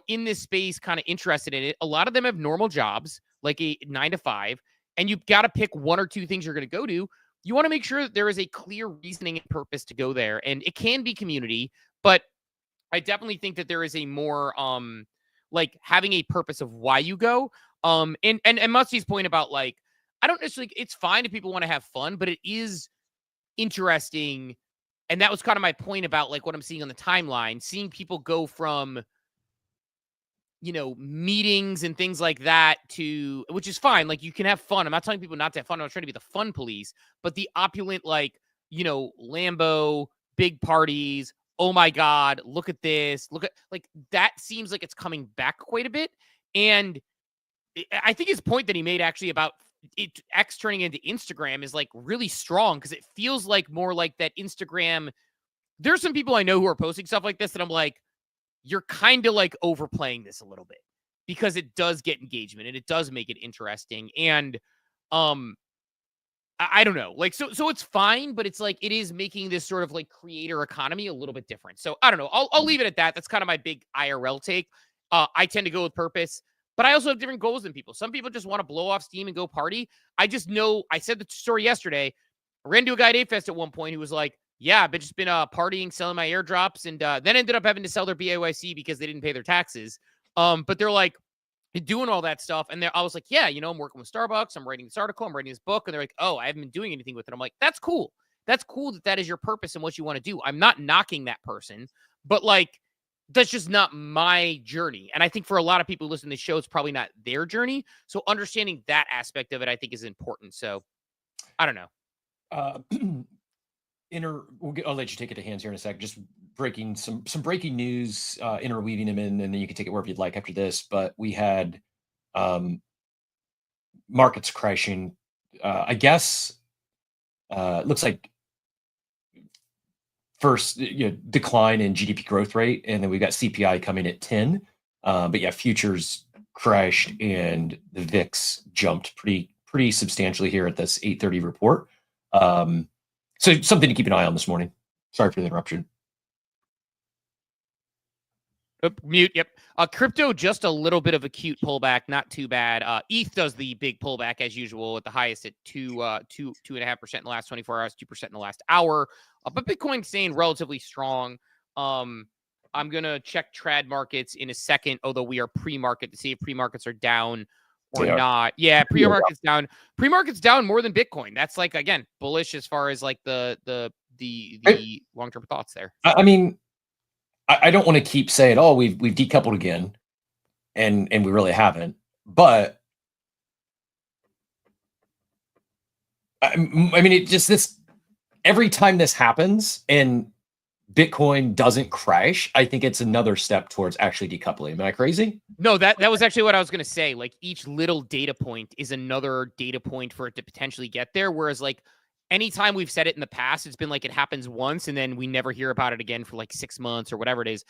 in this space kind of interested in it, a lot of them have normal jobs, like a 9 to 5, and you've got to pick one or two things you're going to go to. You want to make sure that there is a clear reasoning and purpose to go there. And it can be community, but I definitely think that there is a more, like having a purpose of why you go. And Musty's point about like, I don't necessarily, it's fine if people want to have fun, but it is interesting. And that was kind of my point about like what I'm seeing on the timeline, seeing people go from, meetings and things like that to, which is fine. Like you can have fun. I'm not telling people not to have fun. I'm not trying to be the fun police, but the opulent, like, Lambo, big parties. Oh my God, look at this. Look at like, that seems like it's coming back quite a bit. And I think his point that he made actually about X turning into Instagram is like really strong because it feels like more like that Instagram. There's some people I know who are posting stuff like this that I'm like, you're kind of like overplaying this a little bit because it does get engagement and it does make it interesting. And I don't know, like, so it's fine, but it's like, it is making this sort of like creator economy a little bit different. So I don't know. I'll leave it at that. That's kind of my big IRL take. I tend to go with purpose, but I also have different goals than people. Some people just want to blow off steam and go party. I just know, I said the story yesterday. I ran to a guy at ApeFest at one point who was like, yeah, I've just been partying, selling my airdrops, and then ended up having to sell their BAYC because they didn't pay their taxes. But they're like doing all that stuff. And I was like, yeah, I'm working with Starbucks. I'm writing this article. I'm writing this book. And they're like, oh, I haven't been doing anything with it. I'm like, that's cool. That's cool that is your purpose and what you want to do. I'm not knocking that person, but like, that's just not my journey. And I think for a lot of people listening to the show, it's probably not their journey. So understanding that aspect of it, I think is important. So I don't know. I'll let you take it to hands here in a sec. Just breaking some breaking news, interweaving them in, and then you can take it wherever you'd like after this. But we had markets crashing. I guess looks like first decline in GDP growth rate, and then we got CPI coming at 10. But yeah, futures crashed and the VIX jumped pretty substantially here at this 8:30 report. So something to keep an eye on this morning. Sorry for the interruption. Mute. Yep. Crypto, just a little bit of a cute pullback, not too bad. ETH does the big pullback as usual at the highest at 2.5% in the last 24 hours, 2% in the last hour. But Bitcoin staying relatively strong. I'm gonna check trad markets in a second, although we are pre-market to see if pre-markets are down or not. Yeah, pre-market's down. Pre-market's down more than Bitcoin. That's like, again, bullish as far as like the long-term thoughts there. I mean, I don't want to keep saying, oh, we've decoupled again, and we really haven't. But I mean, it just this every time this happens and Bitcoin doesn't crash, I think it's another step towards actually decoupling. Am I crazy? No, that was actually what I was going to say. Like each little data point is another data point for it to potentially get there. Whereas like anytime we've said it in the past, it's been like it happens once and then we never hear about it again for like 6 months or whatever it is.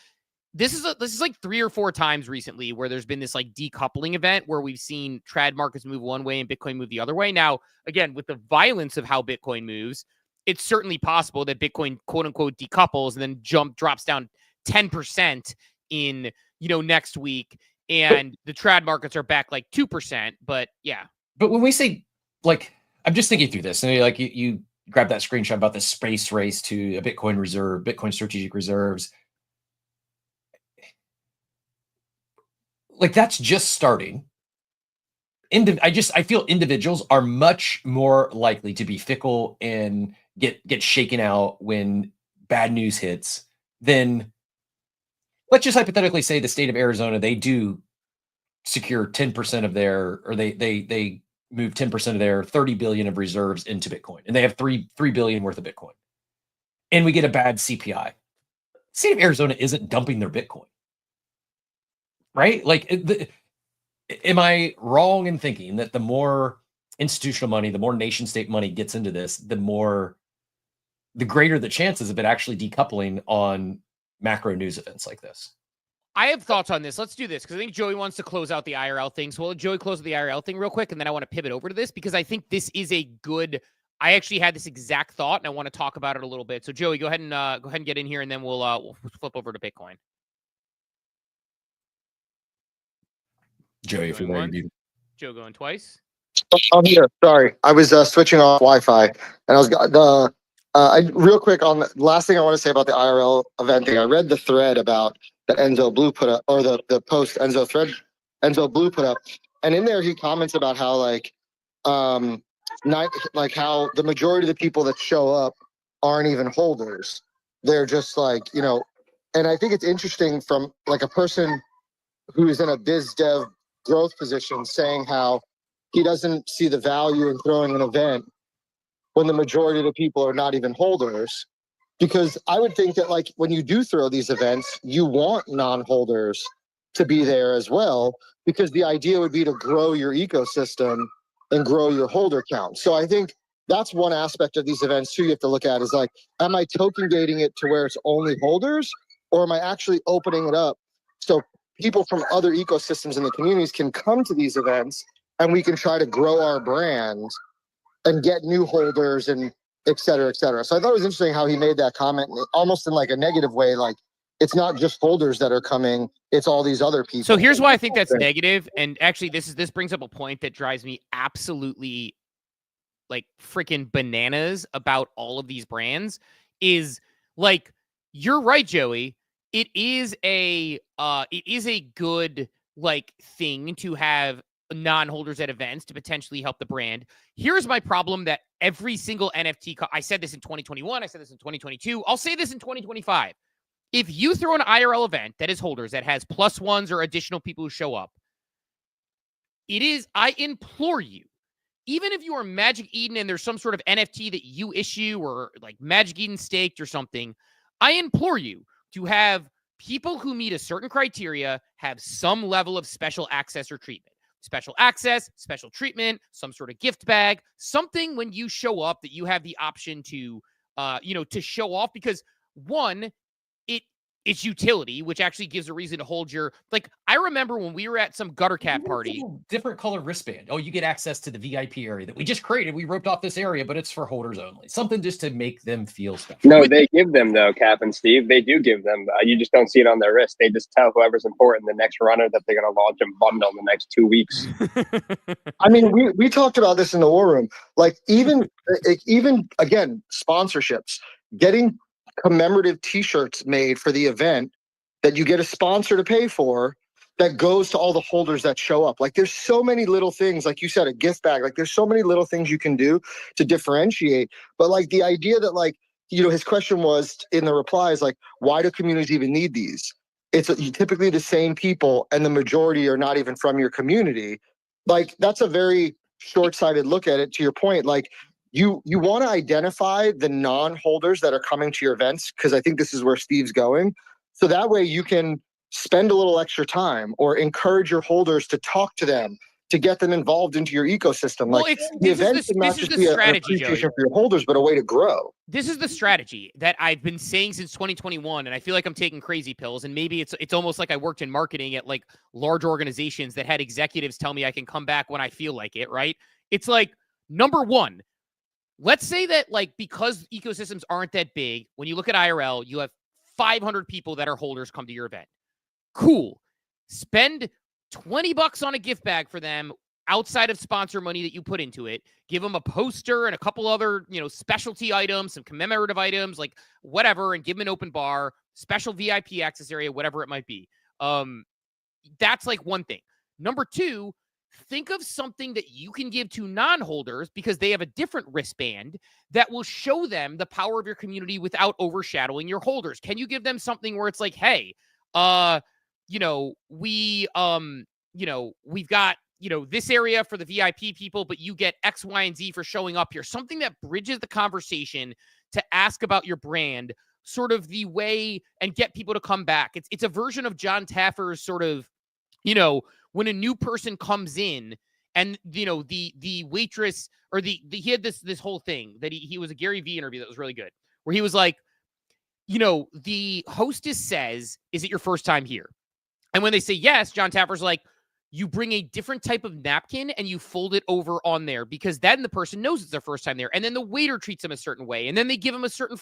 This is like 3 or 4 times recently where there's been this like decoupling event where we've seen trad markets move one way and Bitcoin move the other way. Now, again, with the violence of how Bitcoin moves, it's certainly possible that Bitcoin quote unquote decouples and then drops down 10% in, next week. And the trad markets are back like 2%. But yeah. But when we say, like, I'm just thinking through this, and like you grab that screenshot about the space race to a Bitcoin reserve, Bitcoin strategic reserves. Like that's just starting. I feel individuals are much more likely to be fickle and get shaken out when bad news hits than, let's just hypothetically say the state of Arizona, they do secure 10% of their, or they move 10% of their 30 billion of reserves into Bitcoin, and they have 3 billion worth of Bitcoin, and we get a bad CPI. The state of Arizona isn't dumping their Bitcoin, right? Like, am I wrong in thinking that the more institutional money, the more nation state money gets into this, the greater the chances of it actually decoupling on macro news events like this? I have thoughts on this. Let's do this because I think Joey wants to close out the IRL thing. So we'll let Joey close the IRL thing real quick, and then I want to pivot over to this because I think this is a good. I actually had this exact thought, and I want to talk about it a little bit. So Joey, go ahead and get in here, and then we'll flip over to Bitcoin. Joey, if you're ready, dude. Joe going twice. I'm here. Sorry, I was switching off Wi-Fi, and I was real quick on the last thing I want to say about the IRL event thing. I read the thread about that Enzo Blue put up, or the post Enzo Blue put up, and in there he comments about how how the majority of the people that show up aren't even holders. They're just and I think it's interesting from a person who is in a biz dev growth position saying how he doesn't see the value in throwing an event when the majority of the people are not even holders. Because I would think that when you do throw these events, you want non-holders to be there as well, because the idea would be to grow your ecosystem and grow your holder count. So I think that's one aspect of these events too you have to look at is am I token gating it to where it's only holders, or am I actually opening it up so people from other ecosystems in the communities can come to these events and we can try to grow our brand and get new holders and et cetera, et cetera. So I thought it was interesting how he made that comment almost in a negative way. It's not just holders that are coming, it's all these other people. So here's why I think that's negative. And actually this brings up a point that drives me absolutely freaking bananas about all of these brands is you're right, Joey. It is a good thing to have non-holders at events to potentially help the brand. Here's my problem that every single NFT, I said this in 2021, I said this in 2022, I'll say this in 2025. If you throw an IRL event that is holders, that has +1s or additional people who show up, I implore you, even if you are Magic Eden and there's some sort of NFT that you issue or Magic Eden staked or something, I implore you to have people who meet a certain criteria have some level of special access or treatment. Special access, special treatment, some sort of gift bag, something when you show up that you have the option to, to show off, because one, it's utility, which actually gives a reason to hold your, I remember when we were at some gutter cat party. Different color wristband. Oh, you get access to the VIP area that we just created. We roped off this area, but it's for holders only. Something just to make them feel special. No, they give them though, Cap and Steve. They do give them. You just don't see it on their wrist. They just tell whoever's important the next runner that they're going to launch a bundle in the next 2 weeks. I mean, we talked about this in the war room. Even again, sponsorships, getting commemorative T-shirts made for the event that you get a sponsor to pay for that goes to all the holders that show up. There's so many little things, like you said, a gift bag. There's so many little things you can do to differentiate. But the idea that his question was in the replies, why do communities even need these? It's typically the same people, and the majority are not even from your community. That's a very short-sighted look at it. To your point, You want to identify the non-holders that are coming to your events, because I think this is where Steve's going. So that way you can spend a little extra time or encourage your holders to talk to them, to get them involved into your ecosystem. The event should not just be an appreciation for your holders, but a way to grow. This is the strategy that I've been saying since 2021, and I feel like I'm taking crazy pills. And maybe it's almost like I worked in marketing at large organizations that had executives tell me I can come back when I feel like it, right? It's number one, let's say that because ecosystems aren't that big, when you look at IRL, you have 500 people that are holders come to your event. Cool. Spend $20 on a gift bag for them outside of sponsor money that you put into it. Give them a poster and a couple other, specialty items, some commemorative items, whatever, and give them an open bar, special VIP access area, whatever it might be. That's one thing. Number two, think of something that you can give to non-holders because they have a different wristband that will show them the power of your community without overshadowing your holders. Can you give them something where it's hey, we've got this area for the VIP people, but you get X, Y, and Z for showing up here. Something that bridges the conversation to ask about your brand, sort of the way, and get people to come back. It's a version of John Taffer's sort of, when a new person comes in and, the waitress or he had this whole thing that he was a Gary Vee interview that was really good, where he was like, the hostess says, "Is it your first time here?" And when they say yes, John Taffer's like, you bring a different type of napkin and you fold it over on there, because then the person knows it's their first time there. And then the waiter treats them a certain way. And then they give them a certain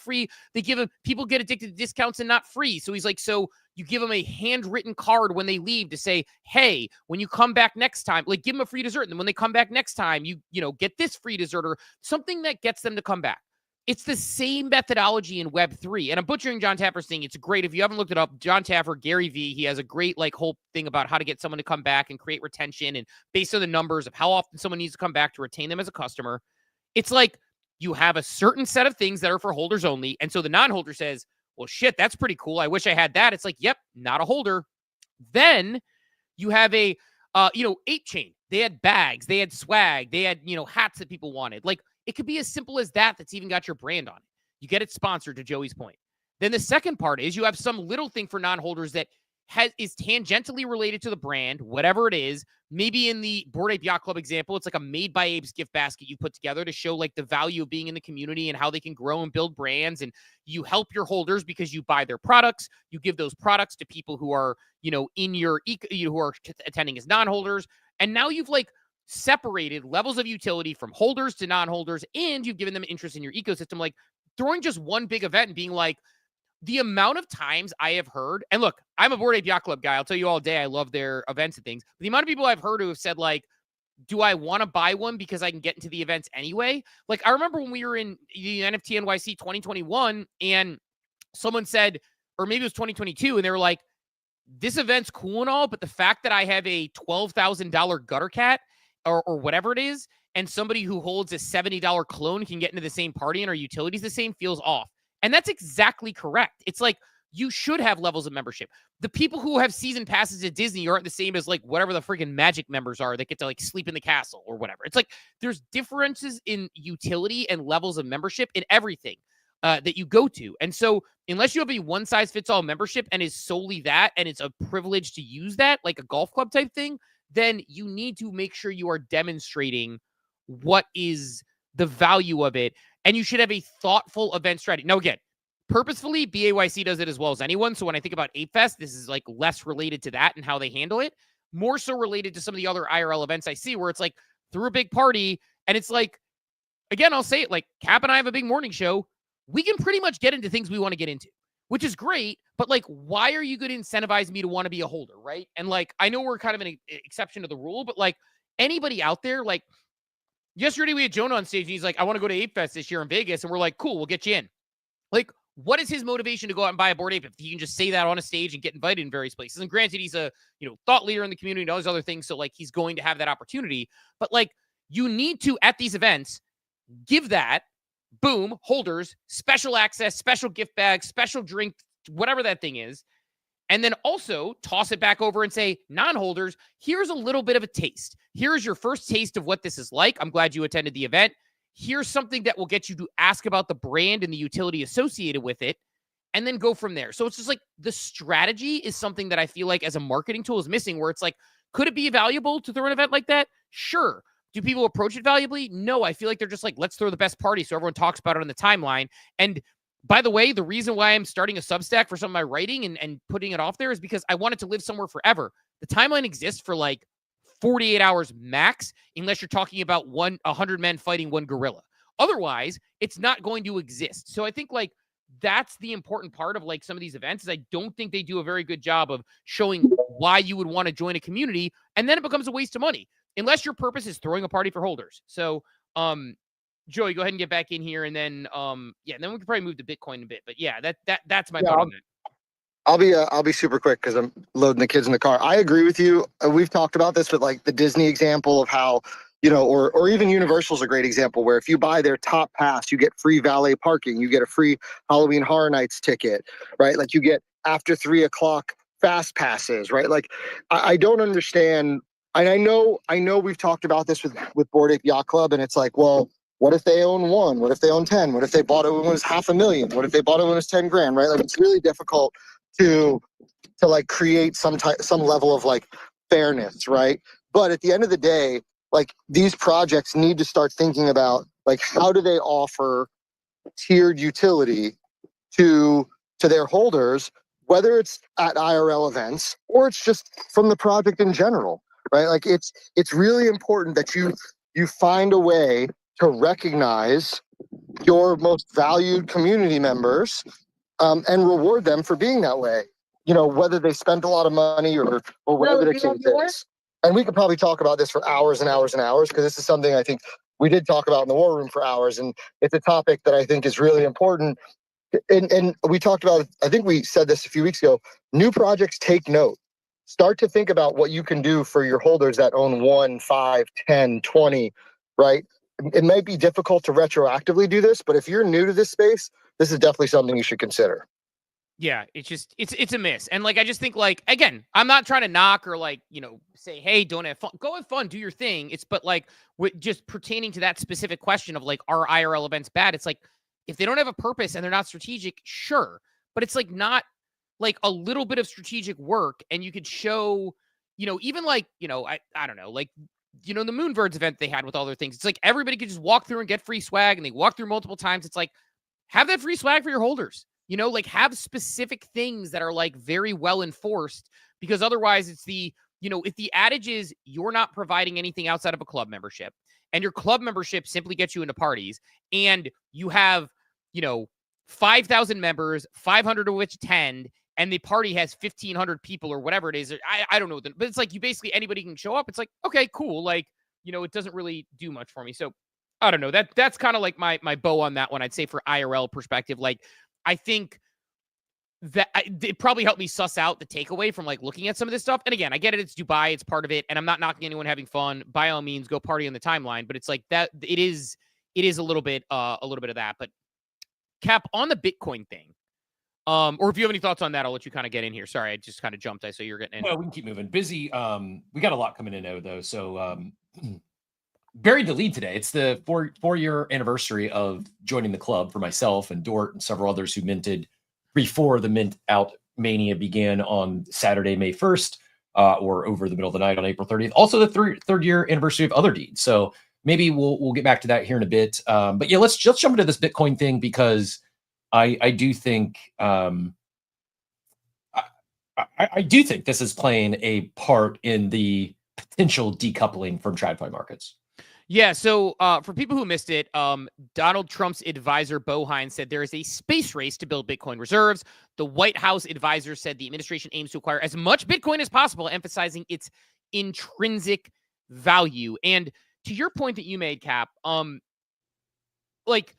people get addicted to discounts and not free. So he's like, so you give them a handwritten card when they leave to say, hey, when you come back next time, like give them a free dessert. And then when they come back next time, you get this free dessert or something that gets them to come back. It's the same methodology in Web3. And I'm butchering John Taffer's thing. It's great. If you haven't looked it up, John Taffer, Gary Vee, he has a great whole thing about how to get someone to come back and create retention, and based on the numbers of how often someone needs to come back to retain them as a customer. It's like you have a certain set of things that are for holders only. And so the non-holder says, well, shit, that's pretty cool. I wish I had that. It's like, yep, not a holder. Then you have a, 8chain. They had bags, they had swag, they had, hats that people wanted. Like, it could be as simple as that that's even got your brand on it. You get it sponsored, to Joey's point. Then the second part is you have some little thing for non-holders that is tangentially related to the brand, whatever it is. Maybe in the Bored Ape Yacht Club example, it's like a Made by Apes gift basket you put together to show the value of being in the community and how they can grow and build brands. And you help your holders because you buy their products. You give those products to people who are, in your who are attending as non-holders. And now you've separated levels of utility from holders to non-holders, and you've given them interest in your ecosystem. Like, throwing just one big event and being like, the amount of times I have heard, and look, I'm a Bored Ape Yacht Club guy. I'll tell you all day, I love their events and things. But the amount of people I've heard who have said, do I want to buy one because I can get into the events anyway? I remember when we were in the NFT NYC 2021 and someone said, or maybe it was 2022, and they were like, this event's cool and all, but the fact that I have a $12,000 gutter cat or whatever it is, and somebody who holds a $70 clone can get into the same party and our utility's the same, feels off. And that's exactly correct. It's like, you should have levels of membership. The people who have season passes at Disney aren't the same as whatever the freaking Magic members are that get to sleep in the castle or whatever. It's there's differences in utility and levels of membership in everything that you go to. And so unless you have a one size fits all membership and is solely that, and it's a privilege to use that, like a golf club type thing, then you need to make sure you are demonstrating what is the value of it. And you should have a thoughtful event strategy. Now, again, purposefully, BAYC does it as well as anyone. So when I think about Ape Fest, this is less related to that and how they handle it, more so related to some of the other IRL events I see where it's through a big party. And it's again, I'll say it, Cap and I have a big morning show. We can pretty much get into things we want to get into, which is great. But why are you going to incentivize me to want to be a holder, right? And I know we're kind of an exception to the rule, but anybody out there, yesterday we had Jonah on stage and he's like, I want to go to Ape Fest this year in Vegas. And we're like, cool, we'll get you in. What is his motivation to go out and buy a Bored Ape if he can just say that on a stage and get invited in various places? And granted, he's a thought leader in the community and all these other things, so he's going to have that opportunity. But you need to, at these events, give that, boom, holders, special access, special gift bags, special drink, whatever that thing is. And then also toss it back over and say, non-holders, here's a little bit of a taste. Here's your first taste of what this is like. I'm glad you attended the event. Here's something that will get you to ask about the brand and the utility associated with it, and then go from there. So it's just the strategy is something that I feel as a marketing tool is missing, where it's could it be valuable to throw an event like that? Sure. Do people approach it valuably? No, I feel they're just let's throw the best party so everyone talks about it on the timeline. And by the way, the reason why I'm starting a Substack for some of my writing and putting it off there is because I want it to live somewhere forever. The timeline exists for 48 hours max, unless you're talking about 100 men fighting one gorilla. Otherwise, it's not going to exist. So I think that's the important part of some of these events is I don't think they do a very good job of showing why you would want to join a community. And then it becomes a waste of money unless your purpose is throwing a party for holders. So, Joey, go ahead and get back in here. And then, and then we can probably move to Bitcoin a bit, but that's my thought on that. I'll be super quick because I'm loading the kids in the car. I agree with you. We've talked about this with the Disney example of how, or even Universal's a great example where if you buy their top pass, you get free valet parking, you get a free Halloween Horror Nights ticket, right? You get after 3 o'clock fast passes, right? I don't understand and I know we've talked about this with Bored Ape Yacht Club, and it's like, well, what if they own 1? What if they own 10? What if they bought it when it was $500,000? What if they bought it when it was 10 grand? Right? Like, it's really difficult to like create some level of like fairness, right? But at the end of the day, like, these projects need to start thinking about, like, how do they offer tiered utility to their holders, whether it's at IRL events or it's just from the project in general, right? Like, it's really important that you find a way to recognize your most valued community members, and reward them for being that way. Whether they spent a lot of money or whatever the case is. And we could probably talk about this for hours and hours and hours, because this is something I think we did talk about in the war room for hours, and it's a topic that I think is really important. And we talked about, I think we said this a few weeks ago, new projects take note. Start to think about what you can do for your holders that own 1, 5, 10, 20, right? It might be difficult to retroactively do this, but if you're new to this space, this is definitely something you should consider. Yeah, it's a miss. And like, I just think, like, again, I'm not trying to knock or like, say, hey, don't have fun, go have fun, do your thing. But like, just pertaining to that specific question of like, are IRL events bad? It's like, if they don't have a purpose and they're not strategic, sure. But it's like not like a little bit of strategic work. And you could show, even like, I don't know, like, the Moonbirds event they had with all their things. It's like everybody could just walk through and get free swag, and they walk through multiple times. It's like, have that free swag for your holders. Like, have specific things that are like very well enforced, because otherwise it's if the adage is you're not providing anything outside of a club membership, and your club membership simply gets you into parties, and you have, 5,000 members, 500 of which attend, and the party has 1,500 people or whatever it is. I don't know. But it's like, you basically, anybody can show up. It's like, okay, cool. Like, it doesn't really do much for me. So I don't know. That's kind of like my bow on that one. I'd say for IRL perspective, like, I think that it probably helped me suss out the takeaway from like looking at some of this stuff. And again, I get it. It's Dubai. It's part of it. And I'm not knocking anyone having fun. By all means, go party on the timeline. But it's like that. It is a little bit of that. But Cap, on the Bitcoin thing, or if you have any thoughts on that, I'll let you kind of get in here. Sorry, I just kind of jumped. I saw you're getting in. No, we can keep moving. Busy. We got a lot coming in though. So buried the lead today. It's the four-year anniversary of joining the club for myself and Dort and several others who minted before the mint out mania began on Saturday, May 1st, or over the middle of the night on April 30th. Also the third year anniversary of other deeds. So maybe we'll get back to that here in a bit. But yeah, let's jump into this Bitcoin thing, because I do think I do think this is playing a part in the potential decoupling from TradFi markets. Yeah, so for people who missed it, Donald Trump's advisor, Bo Hines, said there is a space race to build Bitcoin reserves. The White House advisor said the administration aims to acquire as much Bitcoin as possible, emphasizing its intrinsic value. And to your point that you made, Cap, like,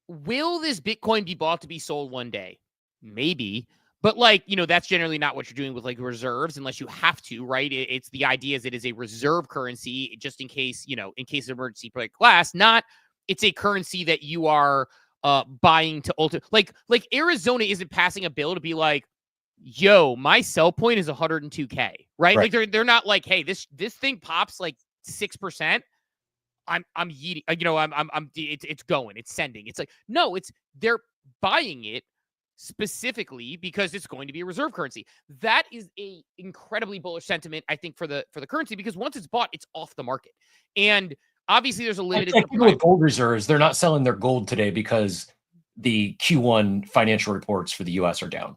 will this Bitcoin be bought to be sold one day? Maybe. But like, that's generally not what you're doing with like reserves, unless you have to, right? It's the idea is it is a reserve currency just in case, in case of emergency break glass, not it's a currency that you are buying to alter. Like Arizona isn't passing a bill to be like, yo, my sell point is 102K, right? Like they're not like, hey, this thing pops like 6%. I'm yeeting, it's going, it's sending. It's like, no, they're buying it specifically because it's going to be a reserve currency. That is a incredibly bullish sentiment, I think, for the currency, because once it's bought, it's off the market. And obviously there's a limited people with gold reserves. They're not selling their gold today because the Q1 financial reports for the US are down.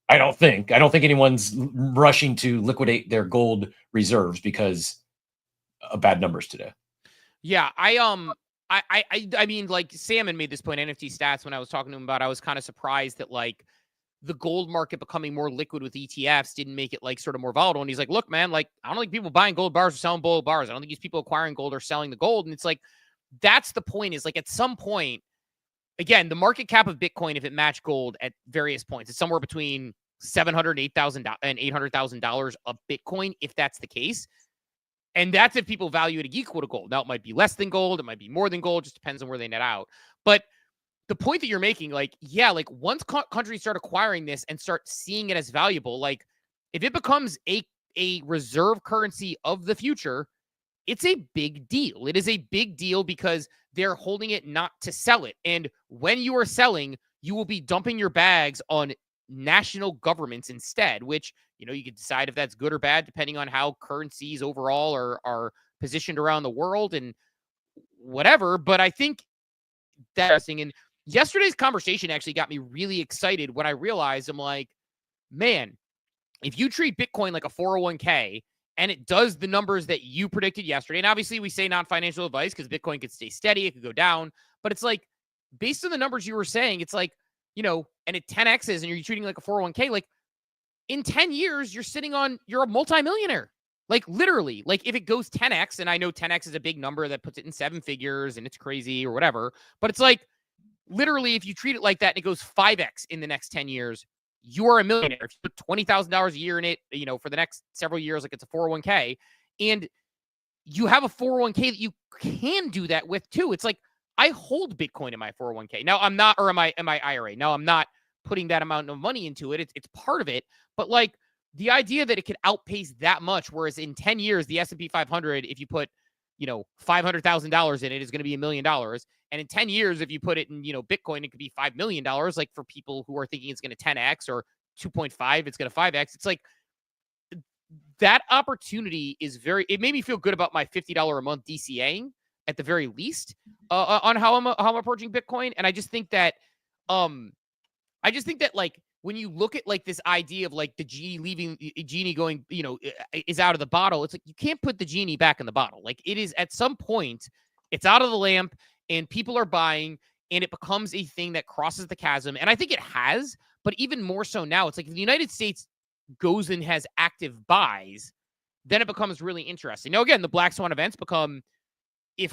I don't think anyone's rushing to liquidate their gold reserves because of bad numbers today. Yeah, I mean, like, Salmon made this point, NFT Stats, when I was talking to him about, I was kind of surprised that like the gold market becoming more liquid with ETFs didn't make it like sort of more volatile. And he's like, look, man, like, I don't think people buying gold bars or selling gold bars. I don't think these people acquiring gold are selling the gold. And it's like, that's the point, is like, at some point, again, the market cap of Bitcoin, if it matched gold at various points, it's somewhere between $708,000 and $800,000 of Bitcoin, if that's the case. And that's if people value it equal to gold. Now, it might be less than gold. It might be more than gold. Just depends on where they net out. But the point that you're making, like, yeah, like, once countries start acquiring this and start seeing it as valuable, like, if it becomes a a reserve currency of the future, it's a big deal. It is a big deal because they're holding it not to sell it. And when you are selling, you will be dumping your bags on national governments instead, which, you know, you can decide if that's good or bad, depending on how currencies overall are positioned around the world and whatever. But I think that's interesting. And yesterday's conversation actually got me really excited when I realized, I'm like, man, if you treat Bitcoin like a 401k and it does the numbers that you predicted yesterday, and obviously we say not financial advice because Bitcoin could stay steady, it could go down, but it's like, based on the numbers you were saying, it's like, you know, and it 10x's and you're treating it like a 401k, like in 10 years, you're a multimillionaire. Like literally, like if it goes 10x, and I know 10x is a big number that puts it in 7 figures and it's crazy or whatever, but it's like literally if you treat it like that and it goes 5x in the next 10 years, you are a millionaire. If you put $20,000 a year in it, you know, for the next several years, like it's a 401k, and you have a 401k that you can do that with too. It's like, I hold Bitcoin in my 401k. Now I'm not, or am I IRA? Now I'm not putting that amount of money into it. It's part of it, but like the idea that it could outpace that much, whereas in 10 years, the S&P 500, if you put, you know, $500,000 in it, is going to be $1 million. And in 10 years, if you put it in, you know, Bitcoin, it could be $5 million. Like for people who are thinking it's going to 10x or 2.5, it's going to 5x. It's like that opportunity is it made me feel good about my $50 a month DCAing at the very least on how I'm approaching Bitcoin. And I just think that, like, when you look at like this idea of like the genie going, you know, is out of the bottle, it's like you can't put the genie back in the bottle. Like it is at some point, it's out of the lamp and people are buying and it becomes a thing that crosses the chasm. And I think it has, but even more so now, it's like if the United States goes and has active buys, then it becomes really interesting. Now, again, the black swan events become, it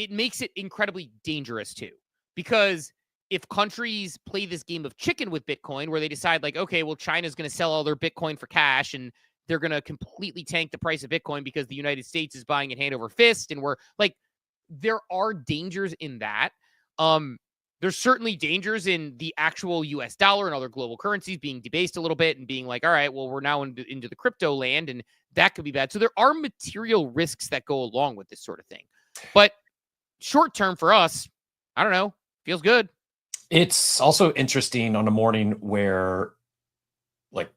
makes it incredibly dangerous too, because if countries play this game of chicken with Bitcoin where they decide like, okay, well, China's going to sell all their Bitcoin for cash and they're going to completely tank the price of Bitcoin because the United States is buying it hand over fist. And we're like, there are dangers in that. There's certainly dangers in the actual US dollar and other global currencies being debased a little bit and being like, all right, well, we're now into the crypto land and that could be bad. So there are material risks that go along with this sort of thing. But short term for us, I don't know, feels good. It's also interesting on a morning where like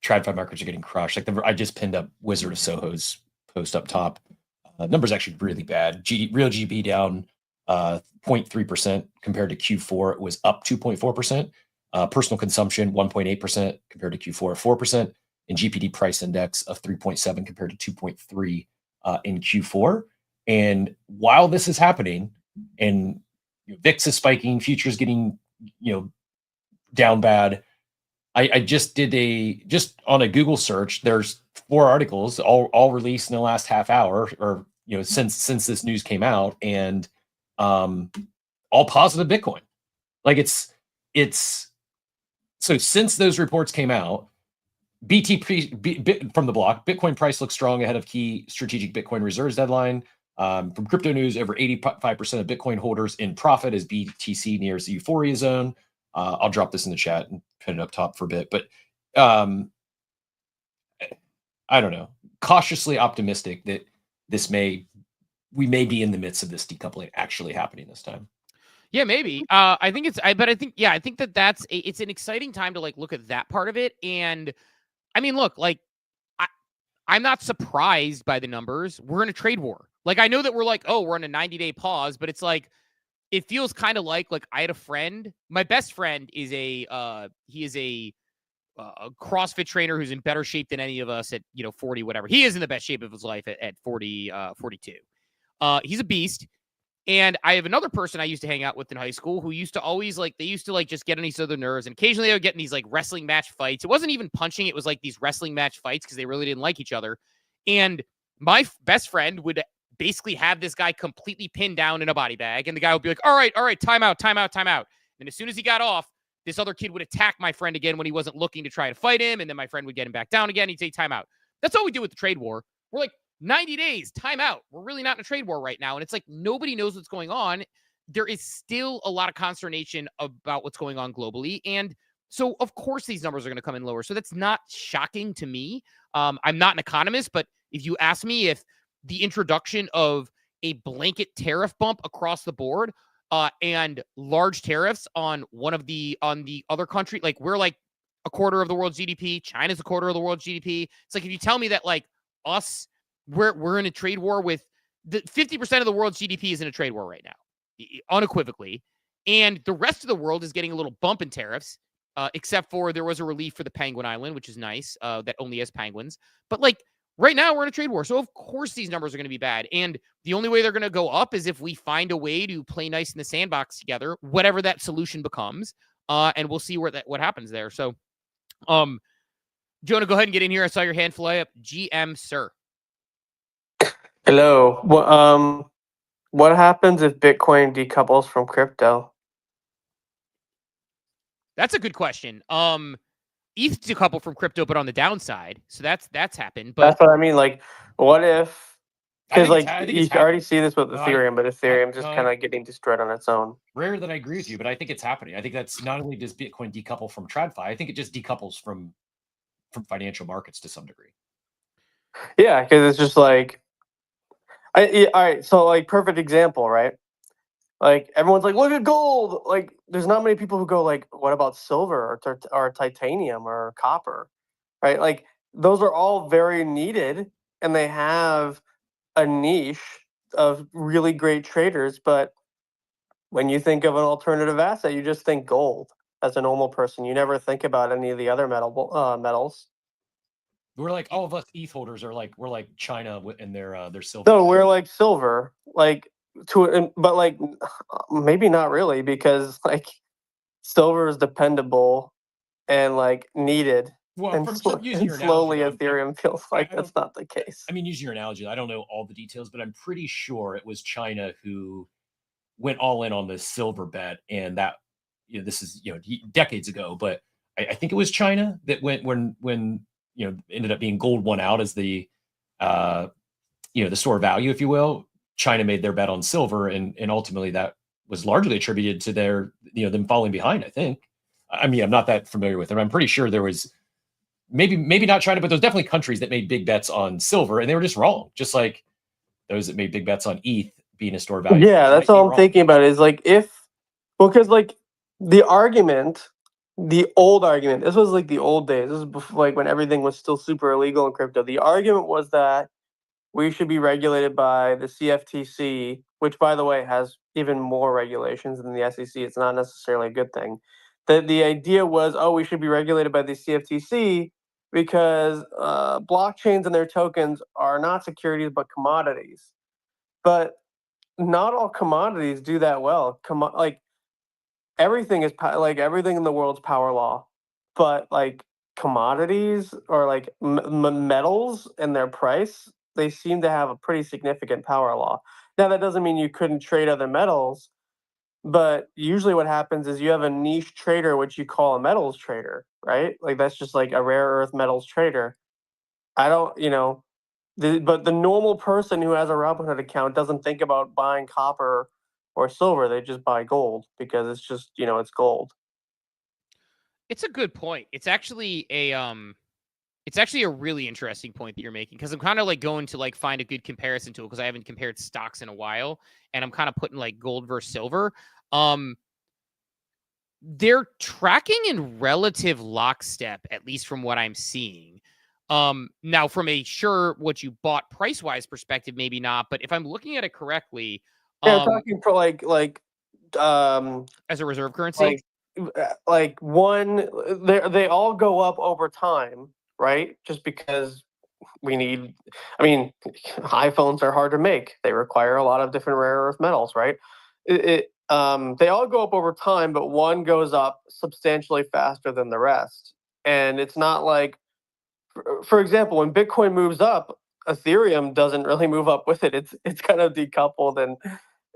TradFi markets are getting crushed. Like I just pinned up Wizard of Soho's post up top. Numbers actually really bad. Real GDP down 0.3% compared to Q4. It was up 2.4%. Personal consumption 1.8% compared to Q4 of 4%, and GPD price index of 3.7 compared to 2.3 in Q4. And while this is happening, and VIX is spiking, futures getting, you know, down bad. I just did just on a Google search. There's 4 articles all released in the last half hour, or you know, since this news came out, and all positive Bitcoin. Like it's so since those reports came out, BTP from the block, Bitcoin price looks strong ahead of key strategic Bitcoin reserves deadline. From crypto news, over 85% of Bitcoin holders in profit as BTC nears the euphoria zone. I'll drop this in the chat and put it up top for a bit, but I don't know, cautiously optimistic that we may be in the midst of this decoupling actually happening this time. Yeah, maybe. I think it's an exciting time to like look at that part of it. And I mean, look, like I'm not surprised by the numbers. We're in a trade war. Like, I know that we're like, oh, we're on a 90-day pause, but it's like, it feels kind of like I had a friend. My best friend is a CrossFit trainer who's in better shape than any of us at, you know, 40, whatever. He is in the best shape of his life at 42. He's a beast. And I have another person I used to hang out with in high school who used to always just get on each other's nerves. And occasionally they would get in these like wrestling match fights. It wasn't even punching. It was like these wrestling match fights because they really didn't like each other. And my best friend would basically have this guy completely pinned down in a body bag. And the guy would be like, all right, time out. And as soon as he got off, this other kid would attack my friend again when he wasn't looking to try to fight him. And then my friend would get him back down again. He'd say time out. That's all we do with the trade war. We're like, 90 days, time out. We're really not in a trade war right now. And it's like, nobody knows what's going on. There is still a lot of consternation about what's going on globally. And So of course these numbers are going to come in lower. So that's not shocking to me. I'm not an economist, but if you ask me if the introduction of a blanket tariff bump across the board and large tariffs on the other country, like we're like a quarter of the world's GDP, China's a quarter of the world's GDP. It's like if you tell me that like us, we're in a trade war with the 50% of the world's GDP is in a trade war right now, unequivocally, and the rest of the world is getting a little bump in tariffs. Except for there was a relief for the Penguin Island, which is nice, that only has penguins. But like right now, we're in a trade war. So of course these numbers are going to be bad. And the only way they're going to go up is if we find a way to play nice in the sandbox together, whatever that solution becomes. And we'll see what happens there. So, Jonah, go ahead and get in here. I saw your hand fly up. GM, sir. Hello. What happens if Bitcoin decouples from crypto? That's a good question. ETH decoupled from crypto, but on the downside. So that's happened. But that's what I mean. Like, what if? Because like you already see this with Ethereum, but Ethereum just kind of getting destroyed on its own. Rare that I agree with you, but I think it's happening. I think that's not only does Bitcoin decouple from TradFi, I think it just decouples from financial markets to some degree. Yeah, because it's just like, all right. So like, perfect example, right? Like everyone's like, look at gold. Like, there's not many people who go like, what about silver or titanium or copper, right? Like, those are all very needed, and they have a niche of really great traders. But when you think of an alternative asset, you just think gold as a normal person. You never think about any of the other metals. We're like all of us ETH holders are like we're like China and their silver. No, we're like silver, like. But like maybe not really, because like silver is dependable and like needed. Well, and slowly Ethereum feels like that's not the case. I mean, using your analogy, I don't know all the details, but I'm pretty sure it was China who went all in on the silver bet, and that this is decades ago, but I think it was China that went when ended up being gold won out as the the store of value, if you will. China made their bet on silver, and ultimately that was largely attributed to their them falling behind. I think. I mean, I'm not that familiar with them. I'm pretty sure there was maybe not China, but there's definitely countries that made big bets on silver, and they were just wrong. Just like those that made big bets on ETH being a store of value. Yeah, that's all I'm thinking about. Is like because like the old argument. This was like the old days. This is before, like when everything was still super illegal in crypto. The argument was that we should be regulated by the CFTC, which, by the way, has even more regulations than the SEC. It's not necessarily a good thing. The idea was, we should be regulated by the CFTC because blockchains and their tokens are not securities but commodities. But not all commodities do that well. Like everything is everything in the world's power law, but like commodities or like metals and their price, they seem to have a pretty significant power law. Now, that doesn't mean you couldn't trade other metals, but usually what happens is you have a niche trader, which you call a metals trader, right? Like that's just like a rare earth metals trader. I don't, but the normal person who has a Robinhood account doesn't think about buying copper or silver. They just buy gold because it's just, it's gold. It's a good point. It's actually a really interesting point that you're making, because I'm kind of like going to like find a good comparison tool because I haven't compared stocks in a while, and I'm kind of putting like gold versus silver. They're tracking in relative lockstep, at least from what I'm seeing. Now from a what you bought price wise perspective, maybe not, but if I'm looking at it correctly, I'm talking for like as a reserve currency, like one, they all go up over time. Right? Just because iPhones are hard to make. They require a lot of different rare earth metals, right? They all go up over time, but one goes up substantially faster than the rest. And it's not like, for example, when Bitcoin moves up, Ethereum doesn't really move up with it. It's kind of decoupled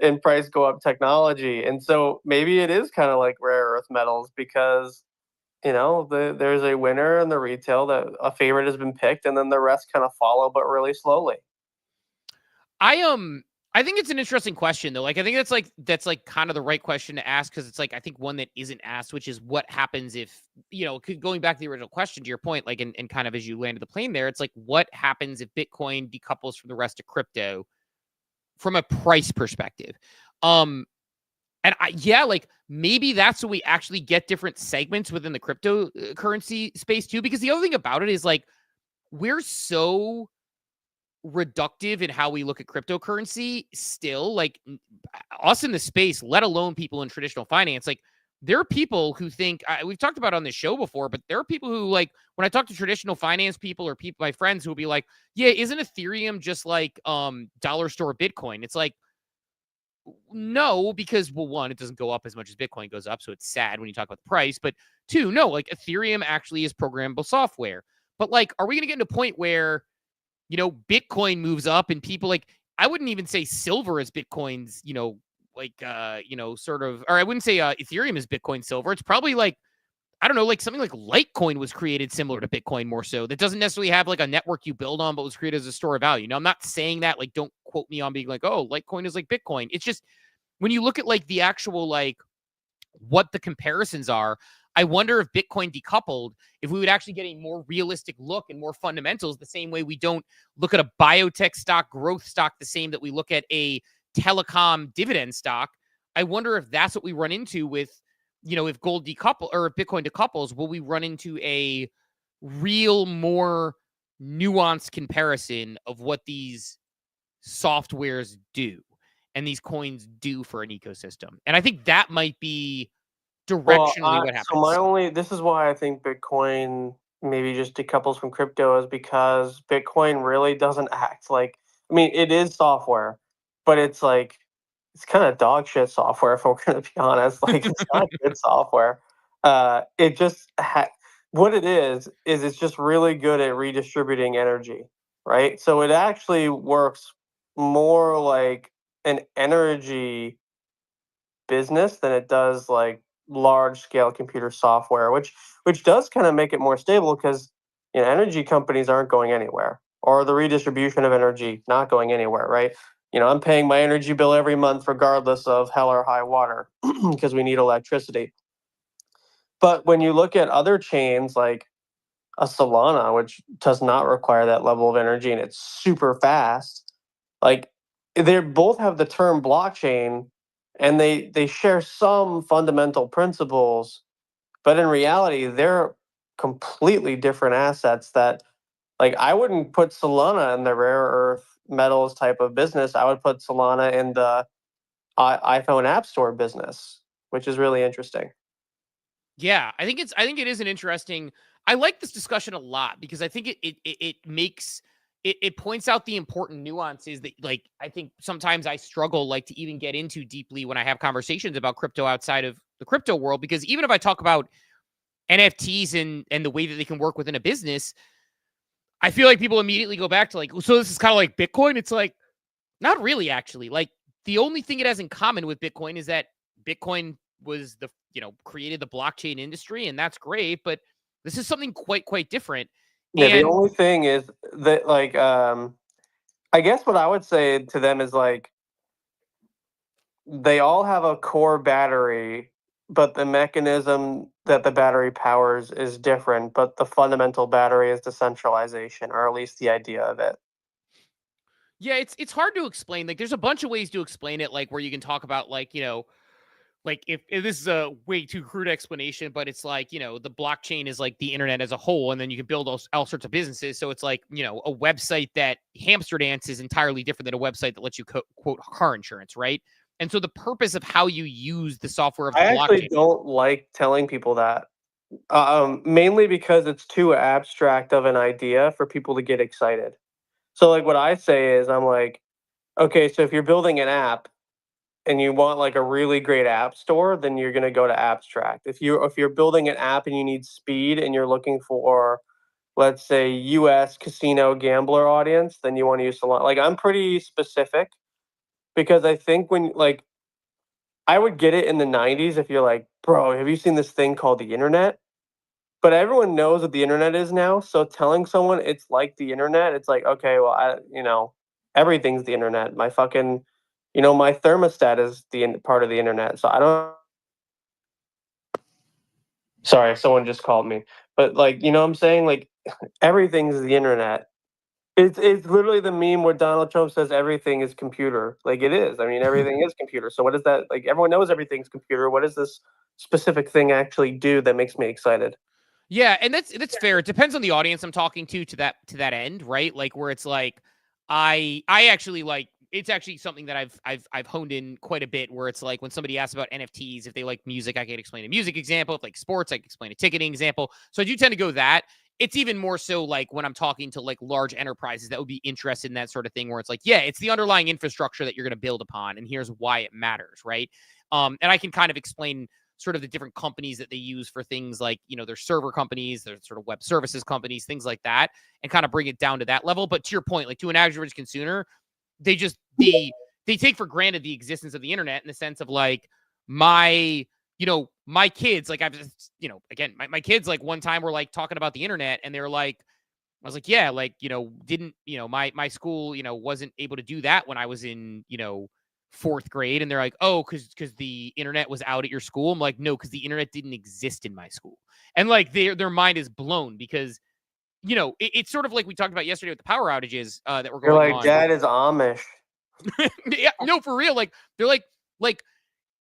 and price go up technology. And so maybe it is kind of like rare earth metals because there's a winner in the retail that a favorite has been picked, and then the rest kind of follow, but really slowly. I I think it's an interesting question though. Like I think that's like kind of the right question to ask, because it's like I think one that isn't asked, which is what happens if, going back to the original question, to your point, like and kind of as you landed the plane there, it's like what happens if Bitcoin decouples from the rest of crypto from a price perspective. And like maybe that's when we actually get different segments within the cryptocurrency space too, because the other thing about it is like we're so reductive in how we look at cryptocurrency still, like us in the space, let alone people in traditional finance. Like there are people who think we've talked about on this show before, but there are people who, like, when I talk to traditional finance people or people, my friends, who will be like, yeah, isn't Ethereum just like dollar store Bitcoin? It's like, no, because, well, one, it doesn't go up as much as Bitcoin goes up, so it's sad when you talk about the price. But two, no, like Ethereum actually is programmable software. But like, are we going to get to a point where Bitcoin moves up and people, like, I wouldn't even say silver is Bitcoin's, sort of, or I wouldn't say Ethereum is Bitcoin silver. It's probably like, I don't know, like something like Litecoin was created similar to Bitcoin more so. That doesn't necessarily have like a network you build on, but was created as a store of value. Now, I'm not saying that, like, don't quote me on being like, oh, Litecoin is like Bitcoin. It's just when you look at like the actual, like, what the comparisons are, I wonder if Bitcoin decoupled, if we would actually get a more realistic look and more fundamentals, the same way we don't look at a biotech stock, growth stock, the same that we look at a telecom dividend stock. I wonder if that's what we run into with, if gold decouple or if Bitcoin decouples, will we run into a real, more nuanced comparison of what these softwares do and these coins do for an ecosystem? And I think that might be directionally what happens. So this is why I think Bitcoin maybe just decouples from crypto, is because Bitcoin really doesn't act like, I mean, it is software, but it's like, it's kind of dog shit software, if we're going to be honest. Like, it's not good software. It just, what it is it's just really good at redistributing energy, right? So it actually works more like an energy business than it does like large scale computer software, which does kind of make it more stable, because energy companies aren't going anywhere, or the redistribution of energy not going anywhere, right? I'm paying my energy bill every month regardless of hell or high water, because we need electricity. But when you look at other chains like a Solana, which does not require that level of energy and it's super fast, like, they both have the term blockchain, and they share some fundamental principles, but in reality, they're completely different assets that, like, I wouldn't put Solana in the rare earth metals type of business. I would put Solana in the iPhone App Store business, which is really interesting. Yeah, I think it is an interesting. I like this discussion a lot because I think it makes it points out the important nuances that, like, I think sometimes I struggle, like, to even get into deeply when I have conversations about crypto outside of the crypto world, because even if I talk about NFTs and the way that they can work within a business, I feel like people immediately go back to, like, so this is kind of like Bitcoin. It's like, not really, actually. Like, the only thing it has in common with Bitcoin is that Bitcoin was created the blockchain industry, and that's great, but this is something quite different. Yeah, the only thing is that, like, I guess what I would say to them is, like, they all have a core battery, but the mechanism that the battery powers is different, but the fundamental battery is decentralization, or at least the idea of it. Yeah, it's hard to explain. Like, there's a bunch of ways to explain it, like, where you can talk about, like, like, if this is a way too crude explanation, but it's like, the blockchain is like the internet as a whole, and then you can build all sorts of businesses. So it's like, a website that hamster dance is entirely different than a website that lets you quote car insurance, right? And so the purpose of how you use the software of the blockchain. I actually don't like telling people that, mainly because it's too abstract of an idea for people to get excited. So, like, what I say is, I'm like, okay, so if you're building an app and you want, like, a really great app store, then you're going to go to abstract. If you're building an app and you need speed and you're looking for, let's say, US casino gambler audience, then you want to use Solana. Like, I'm pretty specific, because I think when, like, I would get it in the 90s if you're like, bro, have you seen this thing called the internet? But everyone knows what the internet is now. So telling someone it's like the internet, it's like, okay, well, everything's the internet. My fucking my thermostat is part of the internet. So I don't. Sorry, someone just called me. But like, what I'm saying? Like, everything's the internet. It's literally the meme where Donald Trump says everything is computer. Like, it is. I mean, everything is computer. So what is that? Like, everyone knows everything's computer. What does this specific thing actually do that makes me excited? Yeah, and that's fair. It depends on the audience I'm talking to that end, right? Like where it's like I actually like it's actually something that I've honed in quite a bit where it's like when somebody asks about NFTs, if they like music, I can explain a music example. If like sports, I can explain a ticketing example. So I do tend to go that. It's even more so like when I'm talking to like large enterprises that would be interested in that sort of thing where it's like, yeah, it's the underlying infrastructure that you're going to build upon and here's why it matters, right? And I can kind of explain sort of the different companies that they use for things like, their server companies, their sort of web services companies, things like that, and kind of bring it down to that level. But to your point, like to an average consumer, they take for granted the existence of the internet in the sense of like my kids, like I've just, again, my kids like one time were like talking about the internet and they're like, I was like, yeah, like, didn't, my school, wasn't able to do that when I was in, fourth grade. And they're like, oh, because the internet was out at your school. I'm like, no, because the internet didn't exist in my school. And like their mind is blown because, it's sort of like we talked about yesterday with the power outages that were going on. You're like, Dad is Amish. Yeah, no, for real. Like they're like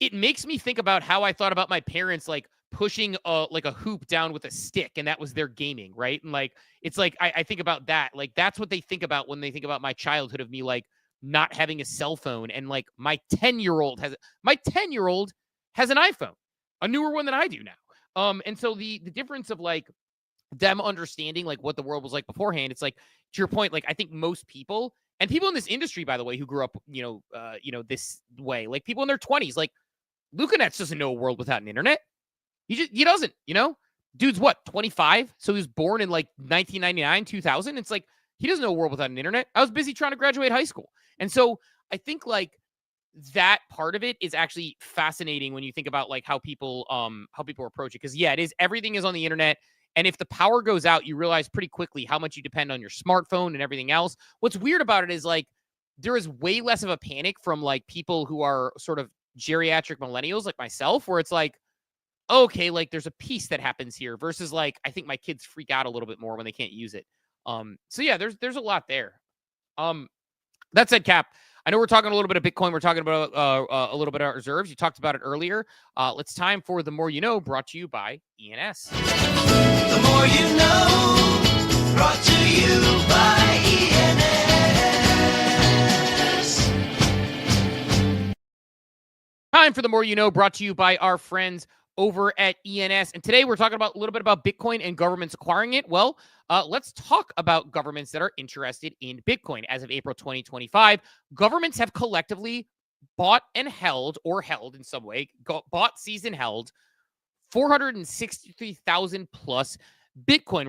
it makes me think about how I thought about my parents, like pushing like a hoop down with a stick, and that was their gaming, right? And like it's like I think about that. Like that's what they think about when they think about my childhood of me like not having a cell phone. And like my 10-year-old has an iPhone, a newer one than I do now. And so the difference of like them understanding like what the world was like beforehand, it's like to your point, like I think most people and people in this industry, by the way, who grew up, this way, like people in their 20s, like Luca Nets doesn't know a world without an internet. He doesn't, dude's what, 25? So he was born in like 1999, 2000. It's like, he doesn't know a world without an internet. I was busy trying to graduate high school. And so I think like that part of it is actually fascinating when you think about like how people approach it. Cause yeah, everything is on the internet. And if the power goes out, you realize pretty quickly how much you depend on your smartphone and everything else. What's weird about it is like, there is way less of a panic from like people who are sort of geriatric millennials like myself, where it's like, okay, like there's a piece that happens here versus like, I think my kids freak out a little bit more when they can't use it. So yeah, there's a lot there. That said, Cap, I know we're talking a little bit of Bitcoin. We're talking about a little bit of reserves. You talked about it earlier. It's time for The More You Know, brought to you by ENS. The More You Know, brought to you by ENS. Time for The More You Know, brought to you by our friends over at ENS. And today we're talking about a little bit about Bitcoin and governments acquiring it. Well, let's talk about governments that are interested in Bitcoin. As of April 2025, governments have collectively bought and held, or held in some way, bought, seized, and held 463,000 plus Bitcoin,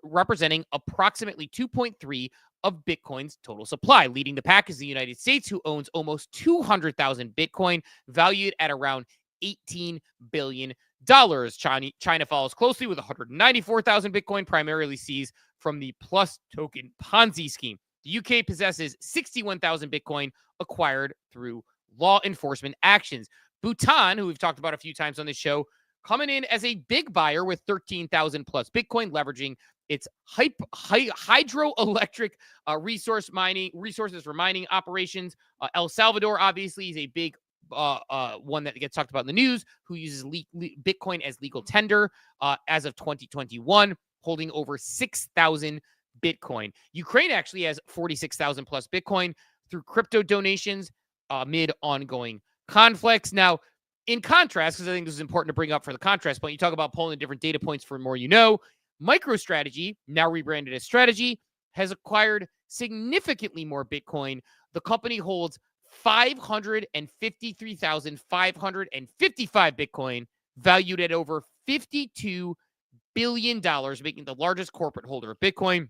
representing approximately 2.3 of Bitcoin's total supply. Leading the pack is the United States, who owns almost 200,000 Bitcoin, valued at around $18 billion. China follows closely with 194,000 Bitcoin, primarily seized from the Plus token Ponzi scheme. The UK possesses 61,000 Bitcoin acquired through law enforcement actions. Bhutan, who we've talked about a few times on this show, coming in as a big buyer with 13,000 plus Bitcoin, leveraging its hydroelectric resources for mining operations. El Salvador, obviously, is a big one that gets talked about in the news, who uses Bitcoin as legal tender as of 2021, holding over 6,000 Bitcoin. Ukraine actually has 46,000 plus Bitcoin through crypto donations amid ongoing conflicts. Now, in contrast, because I think this is important to bring up for the contrast point, you talk about pulling the different data points for More You Know. MicroStrategy, now rebranded as Strategy, has acquired significantly more Bitcoin. The company holds 553,555 Bitcoin, valued at over $52 billion, making the largest corporate holder of Bitcoin.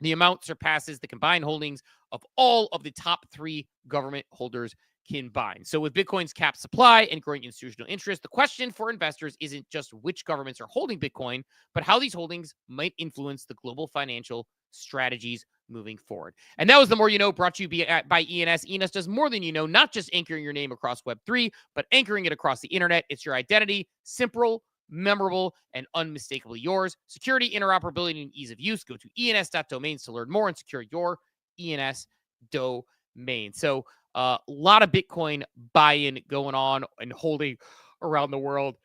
The amount surpasses the combined holdings of all of the top 3 government holders combined. So with Bitcoin's capped supply and growing institutional interest, the question for investors isn't just which governments are holding Bitcoin, but how these holdings might influence the global financial strategies moving forward. And that was The More You Know, brought to you by ENS. ENS does more than you know, not just anchoring your name across Web3, but anchoring it across the internet. It's your identity, simple, memorable, and unmistakably yours. Security, interoperability, and ease of use. Go to ens.domains to learn more and secure your ENS domain. So a lot of Bitcoin buy-in going on and holding around the world.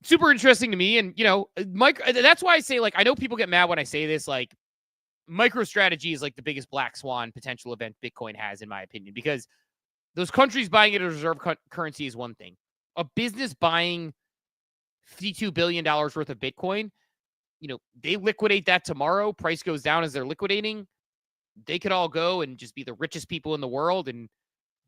Super interesting to me. And, you know, Mike, that's why I say, like, I know people get mad when I say this, like, MicroStrategy is like the biggest black swan potential event Bitcoin has, in my opinion, because those countries buying it as reserve currency is one thing. A business buying $52 billion worth of Bitcoin, you know, they liquidate that tomorrow. Price goes down as they're liquidating. They could all go and just be the richest people in the world and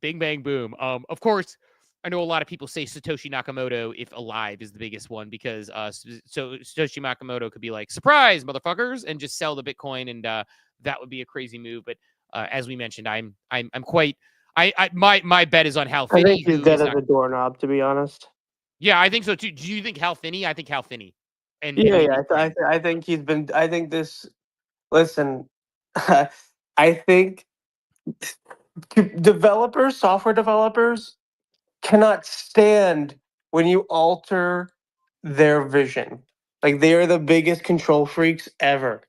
bing, bang, boom. Of course, I know a lot of people say Satoshi Nakamoto, if alive, is the biggest one because so Satoshi Nakamoto could be like, surprise, motherfuckers, and just sell the Bitcoin, and that would be a crazy move. But as we mentioned, I'm quite my bet is on Hal Finney. I think he's dead as a doorknob, to be honest. Yeah, I think so too. Do you think Hal Finney? I think Hal Finney. And Yeah. I think he's been. I think this. Listen, I think software developers, cannot stand when you alter their vision. Like, they are the biggest control freaks ever.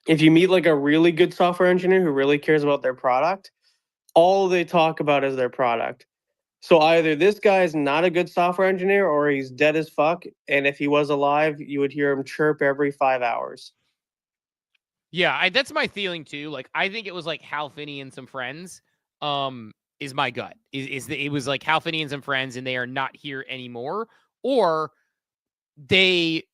If you meet like a really good software engineer who really cares about their product, all they talk about is their product. So either this guy is not a good software engineer or he's dead as fuck. And if he was alive, you would hear him chirp every 5 hours. Yeah, that's my feeling too. Like, I think it was like Hal Finney and some friends. Is my gut. It was like Hal Finney and some friends, and they are not here anymore, or they,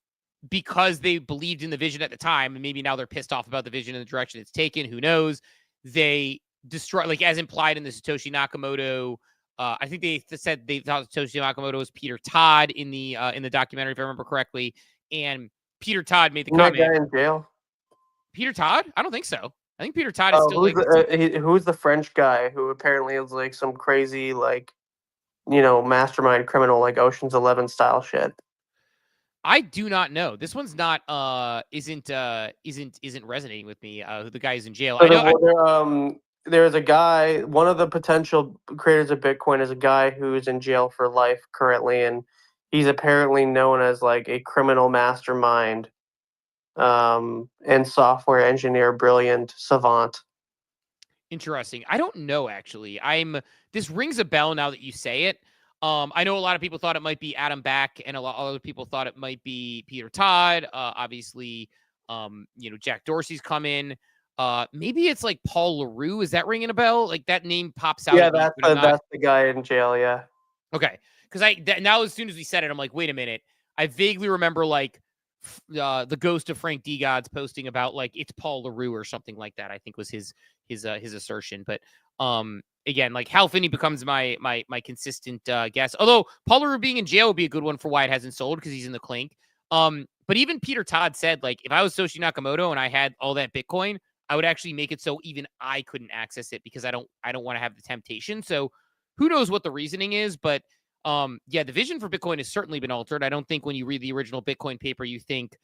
because they believed in the vision at the time, and maybe now they're pissed off about the vision and the direction it's taken. Who knows? They destroy, like as implied in the Satoshi Nakamoto. I think they said they thought Satoshi Nakamoto was Peter Todd in the documentary, if I remember correctly. And Peter Todd made the comment. That guy in jail? Peter Todd? I don't think so. I think Peter Todd is still who's the French guy who apparently is like some crazy, like, you know, mastermind criminal, like Ocean's 11 style shit. I do not know. This one's not isn't resonating with me. The guy is in jail. So I know. There's a guy. One of the potential creators of Bitcoin is a guy who's in jail for life currently, and he's apparently known as like a criminal mastermind. And software engineer, brilliant savant. Interesting. I don't know, actually. This rings a bell now that you say it. I know a lot of people thought it might be Adam Back, and a lot of other people thought it might be Peter Todd. Obviously, you know, Jack Dorsey's come in. Maybe it's like Paul LaRue. Is that ringing a bell? Like, that name pops out. Yeah, that's the guy in jail. Yeah. Okay. Because now as soon as we said it, I'm like, wait a minute. I vaguely remember like the ghost of Frank D. Gods posting about like it's Paul LaRue or something like that. I think was his assertion. But again, like Hal Finney becomes my consistent guess. Although Paul LaRue being in jail would be a good one for why it hasn't sold, because he's in the clink. But even Peter Todd said, like, if I was Satoshi Nakamoto and I had all that Bitcoin, I would actually make it so even I couldn't access it because I don't want to have the temptation. So who knows what the reasoning is, but yeah, the vision for Bitcoin has certainly been altered. I don't think when you read the original Bitcoin paper, you think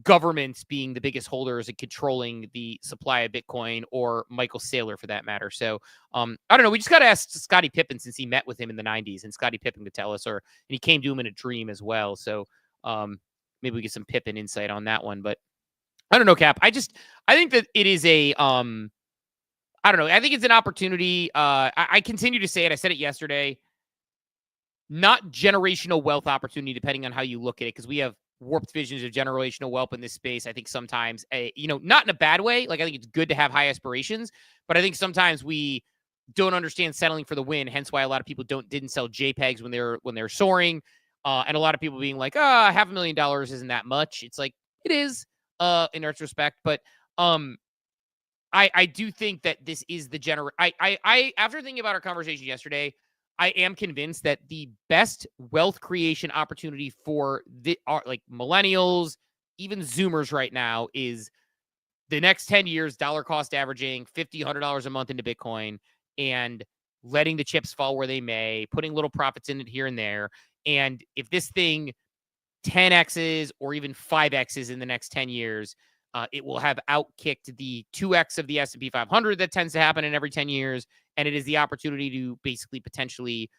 governments being the biggest holders and controlling the supply of Bitcoin, or Michael Saylor for that matter. So I don't know. We just got to ask Scottie Pippen, since he met with him in the 90s, and Scottie Pippen could tell us, and he came to him in a dream as well. So maybe we get some Pippen insight on that one. But I don't know, Cap. I think that it is a I don't know. I think it's an opportunity. I continue to say it. I said it yesterday. Not generational wealth opportunity, depending on how you look at it, because we have warped visions of generational wealth in this space. I think sometimes, you know, not in a bad way. Like, I think it's good to have high aspirations, but I think sometimes we don't understand settling for the win. Hence why a lot of people didn't sell JPEGs when they're soaring, and a lot of people being like, $500,000 isn't that much. It's like, it is in retrospect, but I do think that this is the I after thinking about our conversation yesterday, I am convinced that the best wealth creation opportunity for like millennials, even Zoomers right now, is the next 10 years, dollar cost averaging $50, $100 a month into Bitcoin and letting the chips fall where they may, putting little profits in it here and there. And if this thing 10x's or even 5x's in the next 10 years, It will have outkicked the 2x of the S&P 500 that tends to happen in every 10 years. And it is the opportunity to basically potentially,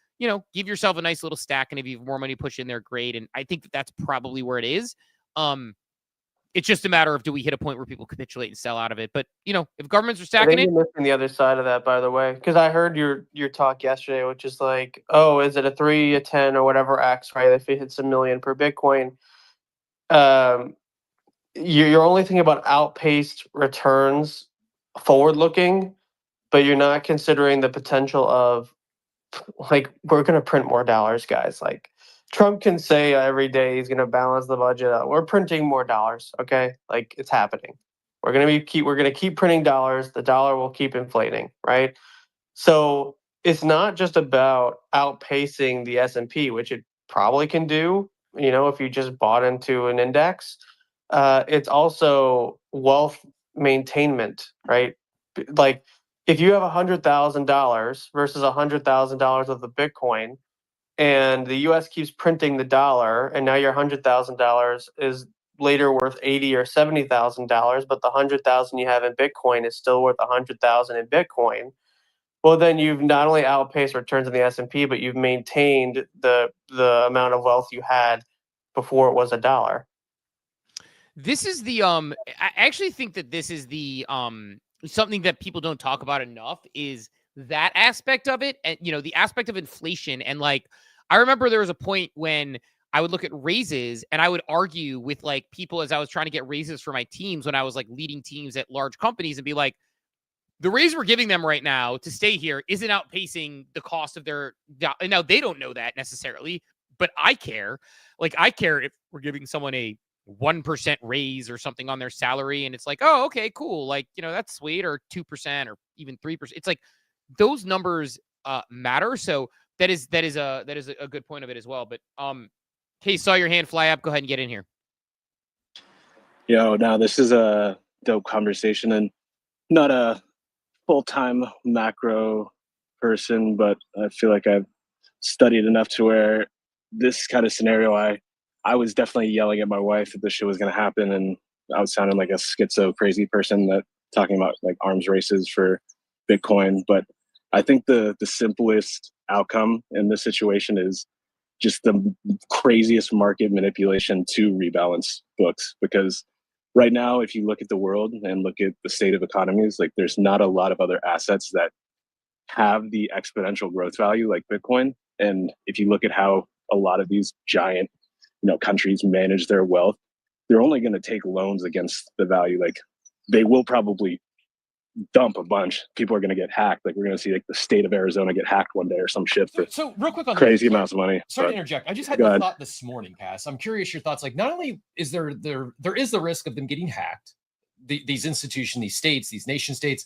give yourself a nice little stack. And if you have more money, push in there, great. And I think that that's probably where it is. It's just a matter of, do we hit a point where people capitulate and sell out of it? But, if governments are I stacking think it. you're missing the other side of that, by the way, because I heard your talk yesterday, which is like, oh, is it a 3, a 10, or whatever X, right? If it hits $1 million per Bitcoin, you're only thinking about outpaced returns forward looking, but you're not considering the potential of, like, we're going to print more dollars, guys. Like, Trump can say every day he's going to balance the budget out. We're printing more dollars, okay? Like, it's happening. We're going to keep printing dollars. The dollar will keep inflating, right? So it's not just about outpacing the S&P, which it probably can do, if you just bought into an index. It's also wealth maintainment, right? Like, if you have $100,000 versus $100,000 of the Bitcoin, and the U.S. keeps printing the dollar, and now your $100,000 is later worth $80,000 or $70,000, but the $100,000 you have in Bitcoin is still worth $100,000 in Bitcoin. Well, then you've not only outpaced returns in the S&P, but you've maintained the amount of wealth you had before it was a dollar. This is the I actually think that this is the something that people don't talk about enough is that aspect of it, and the aspect of inflation. And like, I remember there was a point when I would look at raises and I would argue with like people as I was trying to get raises for my teams when I was like leading teams at large companies, and be like, the raise we're giving them right now to stay here isn't outpacing the cost of their. Now they don't know that necessarily, but I care. Like, I care if we're giving someone a 1% raise or something on their salary, and it's like, oh, okay, cool, like, that's sweet, or 2% or even 3%. It's like those numbers matter. So that is a good point of it as well. But Kay, saw your hand fly up. Go ahead and get in here. Yo, now this is a dope conversation, and not a full-time macro person, but I feel like I've studied enough to where this kind of scenario, I was definitely yelling at my wife that this shit was going to happen, and I was sounding like a schizo crazy person that talking about like arms races for Bitcoin. But I think the simplest outcome in this situation is just the craziest market manipulation to rebalance books, because right now, if you look at the world and look at the state of economies, like, there's not a lot of other assets that have the exponential growth value like Bitcoin. And if you look at how a lot of these giant, countries manage their wealth, they're only going to take loans against the value. Like, they will probably dump a bunch. People are going to get hacked. Like, we're going to see like the state of Arizona get hacked one day or some shit for So real quick on crazy amounts of money. Sorry to But interject. I just had go the ahead. thought this morning, Cass. I'm curious your thoughts. Like, not only is there is the risk of them getting hacked, these institutions, these states, these nation states.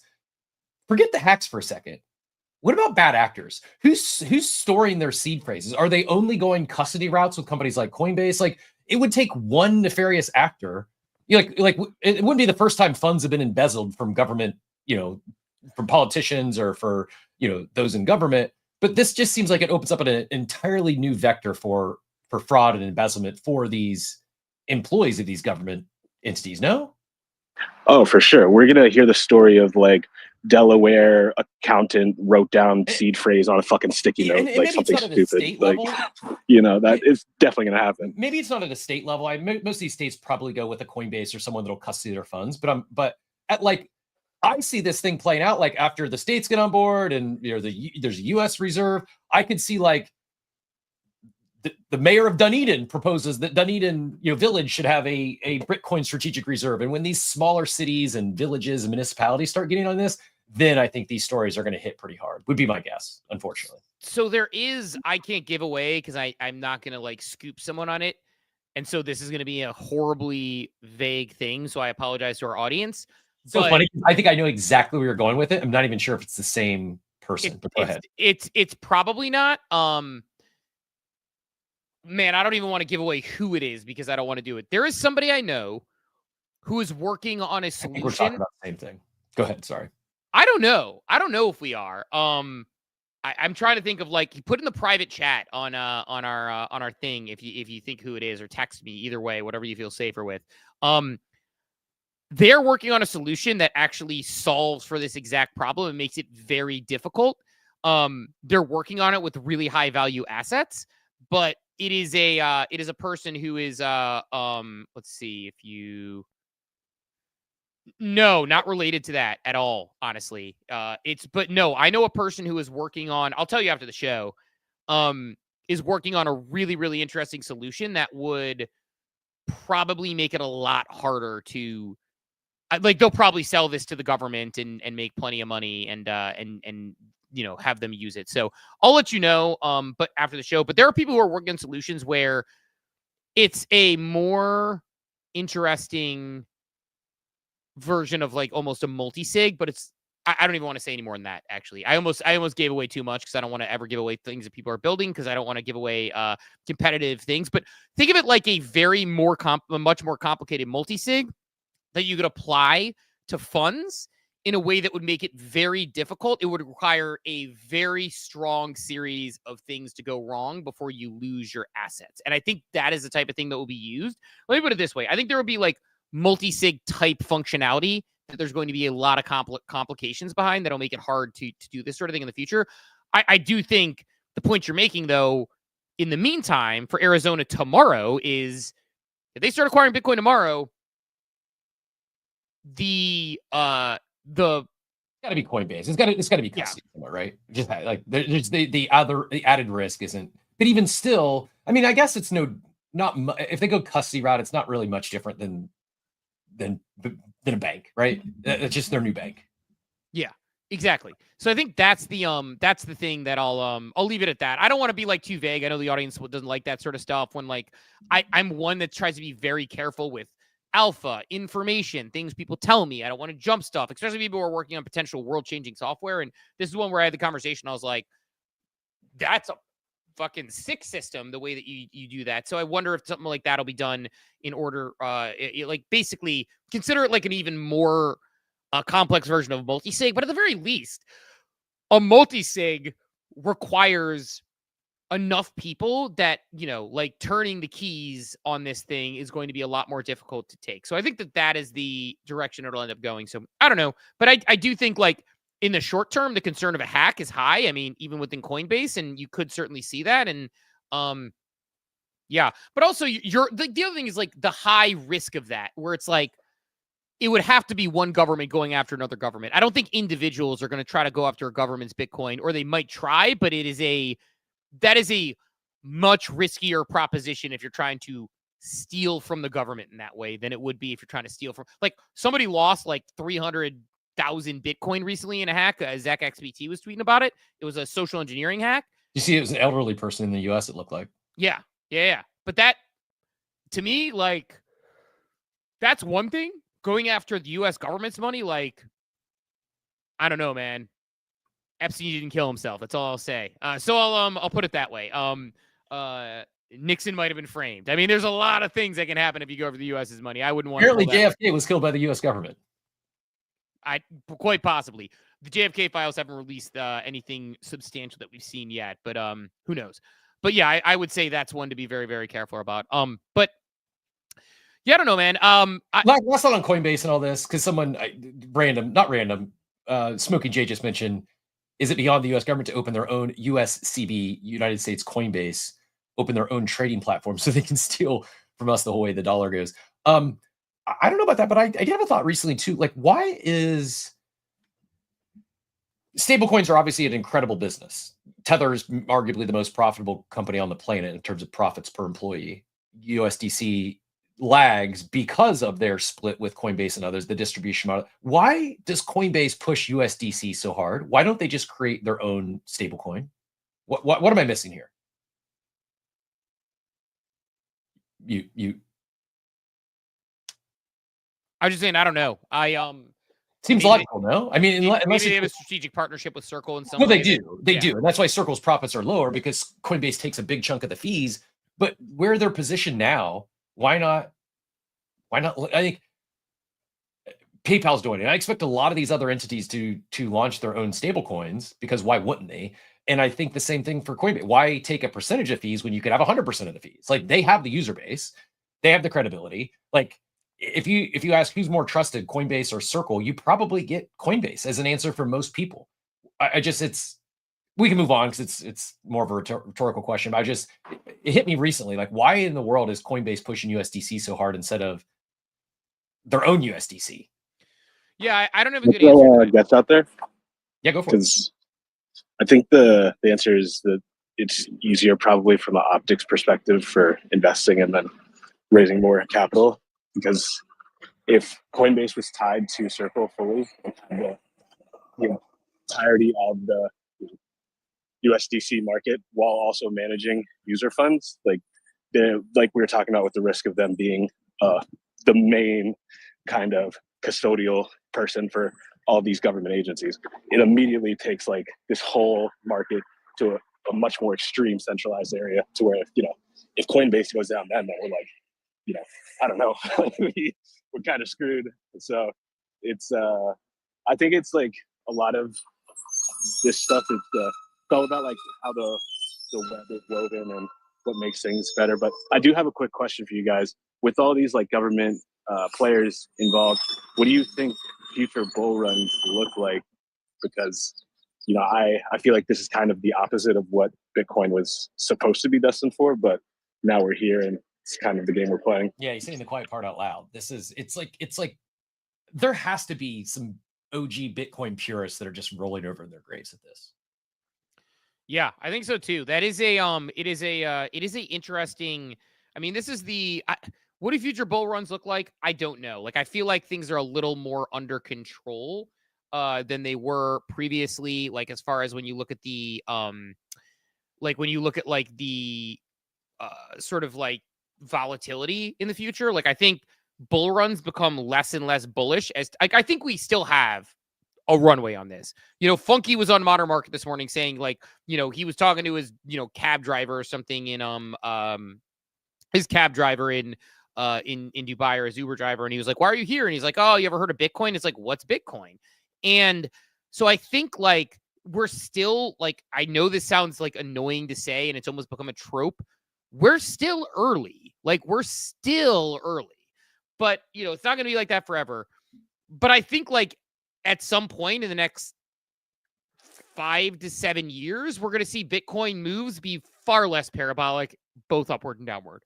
Forget the hacks for a second. What about bad actors? Who's storing their seed phrases? Are they only going custody routes with companies like Coinbase? Like, it would take one nefarious actor. Like it wouldn't be the first time funds have been embezzled from government, from politicians or for those in government. But this just seems like it opens up an entirely new vector for fraud and embezzlement for these employees of these government entities. No? Oh, for sure. We're going to hear the story of like Delaware accountant wrote down seed phrase on a fucking sticky note, like something stupid. Like, that is definitely going to happen. Maybe it's not at a state level. Most of these states probably go with a Coinbase or someone that'll custody their funds. But at like, I see this thing playing out like after the states get on board and there's a U.S. reserve. I could see like the mayor of Dunedin proposes that Dunedin village should have a Bitcoin strategic reserve. And when these smaller cities and villages and municipalities start getting on this, then I think these stories are going to hit pretty hard. Would be my guess, unfortunately. So there is, I can't give away because I'm not going to like scoop someone on it. And so this is going to be a horribly vague thing. So I apologize to our audience. So funny. I think I know exactly where you're going with it. I'm not even sure if it's the same person, but go ahead. It's probably not. Man, I don't even want to give away who it is because I don't want to do it. There is somebody I know who is working on a solution. We're talking about the same thing. Go ahead. Sorry. I don't know if we are. I'm trying to think of like, you put in the private chat on our thing if you think who it is, or text me, either way, whatever you feel safer with. they're working on a solution that actually solves for this exact problem and makes it very difficult. They're working on it with really high value assets, but it is a person who is let's see if you no, not related to that at all, honestly. But no, I know a person who is working on, I'll tell you after the show, is working on a really, really interesting solution that would probably make it a lot harder to, like, they'll probably sell this to the government and make plenty of money and have them use it. So I'll let you know, but after the show. But there are people who are working on solutions where it's a more interesting version of like almost a multi-sig, but I don't even want to say any more than that. Actually, I almost gave away too much because I don't want to ever give away things that people are building because I don't want to give away competitive things. But think of it like a much more complicated multi-sig that you could apply to funds in a way that would make it very difficult. It would require a very strong series of things to go wrong before you lose your assets. And I think that is the type of thing that will be used. Let me put it this way. I think there will be like multi-sig type functionality that there's going to be a lot of complications behind that'll make it hard to do this sort of thing in the future. I do think the point you're making, though, in the meantime, for Arizona tomorrow is if they start acquiring Bitcoin tomorrow, the got to be Coinbase. It's got to be custody somewhere, right? Just like there's the added risk isn't. But even still, I mean, I guess it's if they go custody route, it's not really much different than a bank, right? It's just their new bank. Yeah, exactly. So I think that's the thing that I'll leave it at that. I don't want to be like too vague. I know the audience doesn't like that sort of stuff when like I'm one that tries to be very careful with alpha information, things people tell me. I don't want to jump stuff, especially people who are working on potential world-changing software. And this is one where I had the conversation. I was like, that's a fucking sick system, the way that you do that. So I wonder if something like that'll be done in order, like basically consider it like an even more complex version of multi-sig. But at the very least, a multi-sig requires enough people that, like turning the keys on this thing is going to be a lot more difficult to take. So I think that is the direction it'll end up going. So I don't know, but I do think like in the short term, the concern of a hack is high. I mean, even within Coinbase, and you could certainly see that. And yeah, but also the other thing is like the high risk of that, where it's like it would have to be one government going after another government. I don't think individuals are going to try to go after a government's Bitcoin, or they might try, but that is a much riskier proposition if you're trying to steal from the government in that way than it would be if you're trying to steal from, like, somebody lost like 300,000 Bitcoin recently in a hack. Zach XBT was tweeting about it. It was a social engineering hack. You see, it was an elderly person in the US, it looked like. Yeah. But that, to me, like, that's one thing. Going after the US government's money, like, I don't know, man. Epstein didn't kill himself. That's all I'll say. So I'll put it that way. Nixon might have been framed. I mean, there's a lot of things that can happen if you go over the U.S.'s money. I wouldn't want. Apparently, JFK was killed by the U.S. government. Quite possibly. The JFK files haven't released anything substantial that we've seen yet, but who knows? But yeah, I would say that's one to be very, very careful about. But yeah, I don't know, man. Last thought on Coinbase and all this, because someone not random, Smoky J just mentioned. Is it beyond the U.S. government to open their own USCB, United States Coinbase, open their own trading platform so they can steal from us the whole way the dollar goes? I don't know about that, but I did have a thought recently too. Like, why is stablecoins are obviously an incredible business. Tether is arguably the most profitable company on the planet in terms of profits per employee. USDC lags because of their split with Coinbase and others, the distribution model. Why does Coinbase push USDC so hard? Why don't they just create their own stablecoin? What am I missing here? You I'm just saying, I don't know. Seems logical, no? I mean, unless they have a strategic partnership with Circle and some. Well, they do. They do. And that's why Circle's profits are lower, because Coinbase takes a big chunk of the fees. But where they're positioned now, why not? I think PayPal's doing it. I expect a lot of these other entities to launch their own stable coins, because why wouldn't they? And I think the same thing for Coinbase. Why take a percentage of fees when you could have 100% of the fees? Like, they have the user base, they have the credibility. Like, if you ask who's more trusted, Coinbase or Circle, you probably get Coinbase as an answer for most people. We can move on because it's more of a rhetorical question. But it hit me recently. Like, why in the world is Coinbase pushing USDC so hard instead of their own USDC? Yeah, I don't have a good answer. Guess out there. Yeah, go for it. Because I think the answer is that it's easier probably from an optics perspective for investing and then raising more capital. Because if Coinbase was tied to Circle fully and had the entirety of the USDC market while also managing user funds, like we were talking about with the risk of them being the main kind of custodial person for all these government agencies, it immediately takes like this whole market to a much more extreme centralized area to where if Coinbase goes down, then we're like, I don't know, we're kind of screwed. So it's I think it's like a lot of this stuff is all about like how the web is woven and what makes things better. But I do have a quick question for you guys. With all these like government players involved, what do you think future bull runs look like? Because I feel like this is kind of the opposite of what Bitcoin was supposed to be destined for, but now we're here and it's kind of the game we're playing. Yeah, you're saying the quiet part out loud. It's like there has to be some OG Bitcoin purists that are just rolling over in their graves at this. Yeah, I think so too. That is it is a interesting. I mean, this is what do future bull runs look like? I don't know. Like, I feel like things are a little more under control than they were previously. Like, as far as when you look at the sort of like volatility in the future. Like, I think bull runs become less and less bullish as I think we still have a runway on this. Funky was on Modern Market this morning saying like, he was talking to his, cab driver or something in his cab driver in Dubai, or his Uber driver, and he was like, "Why are you here?" And he's like, "Oh, you ever heard of Bitcoin?" It's like, "What's Bitcoin?" And so I think like we're still like, I know this sounds like annoying to say, and it's almost become a trope. We're still early. Like, we're still early. But, it's not going to be like that forever. But I think like at some point in the next 5 to 7 years, we're going to see Bitcoin moves be far less parabolic, both upward and downward.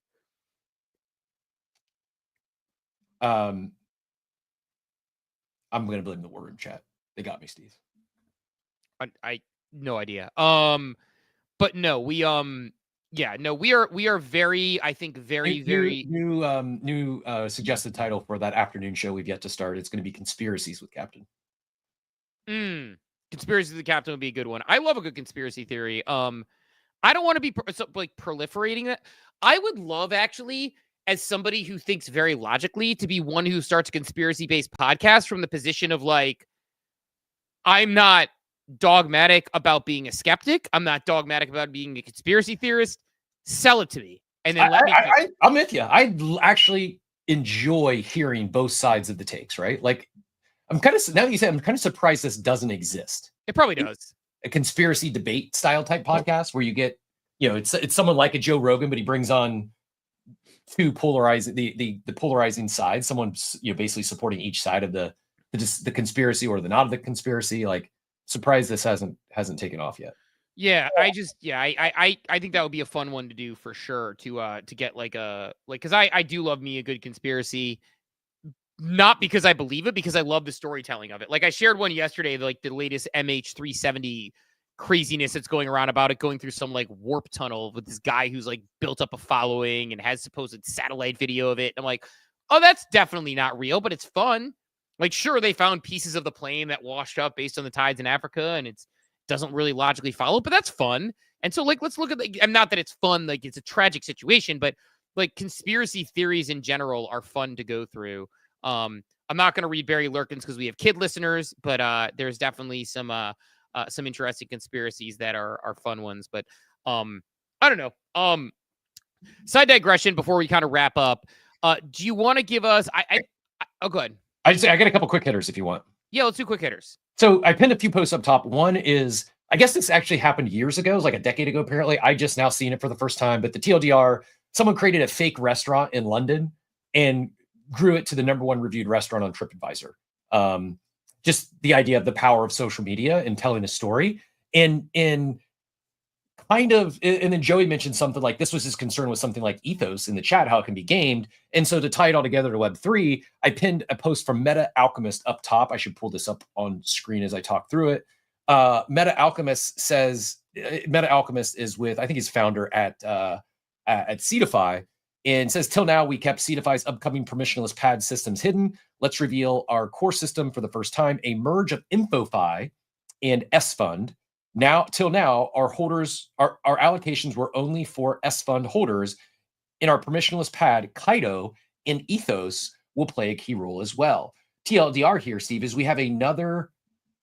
I'm going to blame the war room chat. They got me, Steve. I no idea. But no, we are very, I think very new suggested title for that afternoon show we've yet to start. It's going to be Conspiracies with Captain. Conspiracy with the Captain would be a good one. I love a good conspiracy theory. I don't want to be proliferating that. I would love, actually, as somebody who thinks very logically, to be one who starts a conspiracy-based podcast from the position of like, I'm not dogmatic about being a skeptic. I'm not dogmatic about being a conspiracy theorist. Sell it to me, and then let me. I'm with you. I actually enjoy hearing both sides of the takes. Right? Like, now that you say, I'm kind of surprised this doesn't exist. It probably does. A conspiracy debate style type podcast where you get, it's someone like a Joe Rogan, but he brings on two polarizing the polarizing sides. Someone's basically supporting each side of the conspiracy or the not of the conspiracy. Like, surprised this hasn't taken off yet. Yeah, I think that would be a fun one to do for sure. To get because I do love me a good conspiracy, not because I believe it, because I love the storytelling of it. Like, I shared one yesterday, like the latest MH370 craziness that's going around about it going through some like warp tunnel with this guy who's like built up a following and has supposed satellite video of it. I'm like, oh, that's definitely not real, but it's fun. Like, sure, they found pieces of the plane that washed up based on the tides in Africa, and it doesn't really logically follow, but that's fun. And so, like, let's look at and not that it's fun, like it's a tragic situation, but like conspiracy theories in general are fun to go through. I'm not going to read Barry Lurkins because we have kid listeners, but there's definitely some interesting conspiracies that are fun ones. But I don't know. Side digression before we kind of wrap up. Do you want to give us? Oh, go ahead. I got a couple quick hitters if you want. Yeah, let's do quick hitters. So I pinned a few posts up top. One is, I guess this actually happened years ago. It was like a decade ago, apparently. I just now seen it for the first time. But the TLDR, someone created a fake restaurant in London and grew it to the #1 reviewed restaurant on TripAdvisor. Just the idea of the power of social media and telling a story. And kind of, and then Joey mentioned something like this was his concern with something like Ethos in the chat, how it can be gamed. And so to tie it all together to Web3, I pinned a post from Meta Alchemist up top. I should pull this up on screen as I talk through it. Meta Alchemist says, Meta Alchemist is with, I think he's founder at Seedify, and says, till now, we kept Seedify's upcoming permissionless pad systems hidden. Let's reveal our core system for the first time, a merge of InfoFi and S-Fund. Till now, our allocations were only for S-Fund holders. In our permissionless pad, Kaito and Ethos will play a key role as well. TLDR here, Steve, is we have another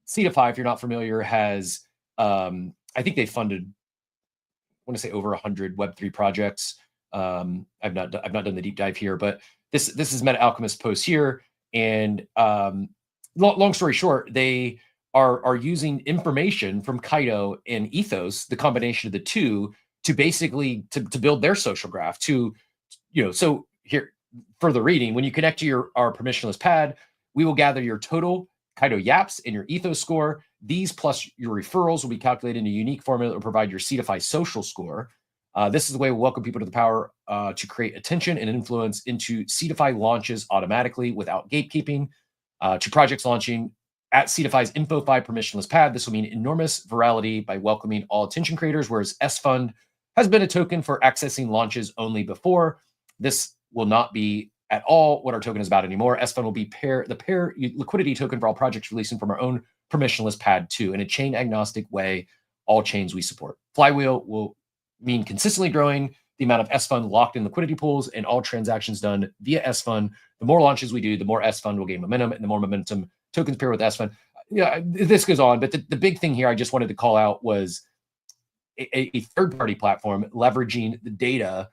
Seedify, if you're not familiar, has, I think they funded, I want to say over 100 Web3 projects. I've not done the deep dive here, but this is Meta Alchemist post here. And long story short, they are using information from Kaito and Ethos, the combination of the two, to basically to build their social graph. So here, further reading, when you connect to our permissionless pad, we will gather your total Kaito Yaps and your Ethos score. These plus your referrals will be calculated in a unique formula that will provide your Seedify social score. This is the way we welcome people to the power to create attention and influence into Seedify launches automatically without gatekeeping. To projects launching at Seedify's InfoFi permissionless pad, this will mean enormous virality by welcoming all attention creators, whereas S-Fund has been a token for accessing launches only before. This will not be at all what our token is about anymore. S-Fund will be the pair liquidity token for all projects releasing from our own permissionless pad too, in a chain agnostic way, all chains we support. Flywheel will mean consistently growing the amount of S-Fund locked in liquidity pools and all transactions done via S-Fund. The more launches we do, the more S-Fund will gain momentum, and the more momentum tokens pair with S-Fund. Yeah, this goes on, but the big thing here I just wanted to call out was a third-party platform leveraging the data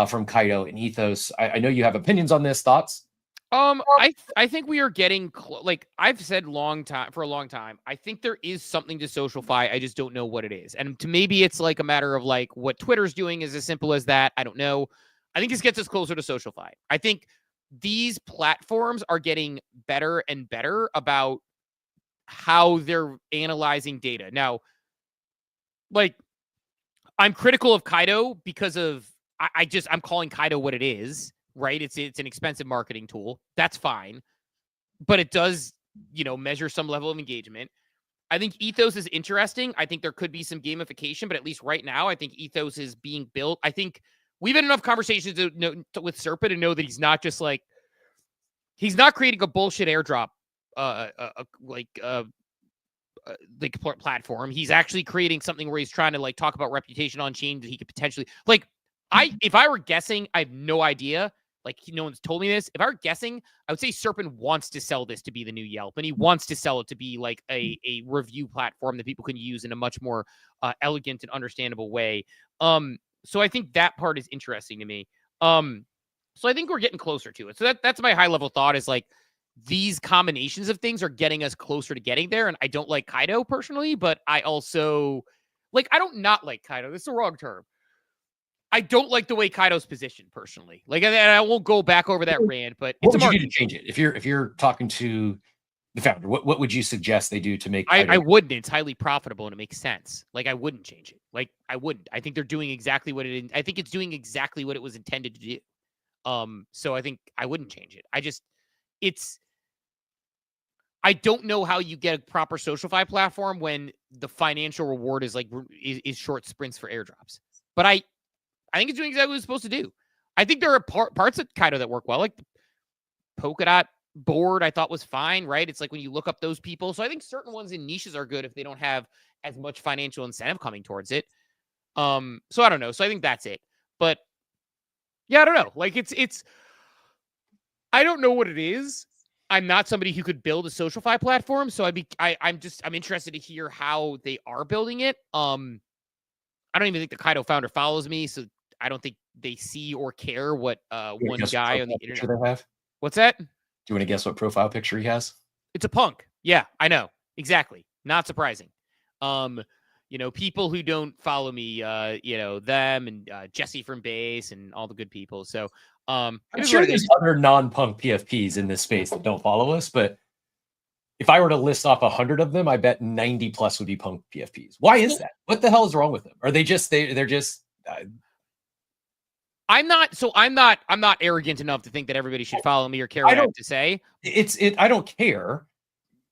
from Kaito and Ethos. I know you have opinions on this. Thoughts? I think we are getting like I've said for a long time. I think there is something to SocialFi. I just don't know what it is. And to maybe it's like a matter of like what Twitter's doing is as simple as that. I don't know. I think this gets us closer to SocialFi. I think these platforms are getting better and better about how they're analyzing data. Now, like I'm critical of Kaito because of I'm calling Kaito what it is. Right. It's an expensive marketing tool. That's fine. But it does, measure some level of engagement. I think Ethos is interesting. I think there could be some gamification, but at least right now, I think Ethos is being built. I think we've had enough conversations with Serpa to know that he's not just like, he's not creating a bullshit airdrop, platform. He's actually creating something where he's trying to like talk about reputation on chain that he could potentially like, if I were guessing, I have no idea. Like, no one's told me this. If I were guessing, I would say Serpent wants to sell this to be the new Yelp, and he wants to sell it to be like a review platform that people can use in a much more elegant and understandable way. So I think that part is interesting to me. So I think we're getting closer to it. So that's my high level thought is like these combinations of things are getting us closer to getting there. And I don't like Kaito personally, but I also I don't not like Kaito. This is the wrong term. I don't like the way Kaito's positioned personally. Like, and I won't go back over that rant, but what would you do to change it? If you're talking to the founder, what would you suggest they do to make? I wouldn't. It's highly profitable and it makes sense. Like, I wouldn't change it. Like, I wouldn't. I think they're doing exactly what I think it's doing exactly what it was intended to do. So I think I wouldn't change it. I don't know how you get a proper SocialFi platform when the financial reward is is short sprints for airdrops. But I think it's doing exactly what it's supposed to do. I think there are parts of Kaito that work well, like the Polkadot board I thought was fine, right? It's like when you look up those people. So I think certain ones in niches are good if they don't have as much financial incentive coming towards it. So I don't know. So I think that's it. But yeah, I don't know. Like it's I don't know what it is. I'm not somebody who could build a SocialFi platform. So I'm interested to hear how they are building it. I don't even think the Kaito founder follows me, so I don't think they see or care what one guy on the internet they have. What's that? Do you want to guess what profile picture he has? It's a punk. Yeah, I know. Exactly. Not surprising. People who don't follow me, them and Jesse from Base and all the good people. So I'm It is sure what it there's is. other non-punk PFPs in this space that don't follow us, but if I were to list off 100 of them, I bet 90 plus would be punk PFPs. Why is that? What the hell is wrong with them? Are they just they're just I'm not arrogant enough to think that everybody should follow me or care what I have to say. I don't care,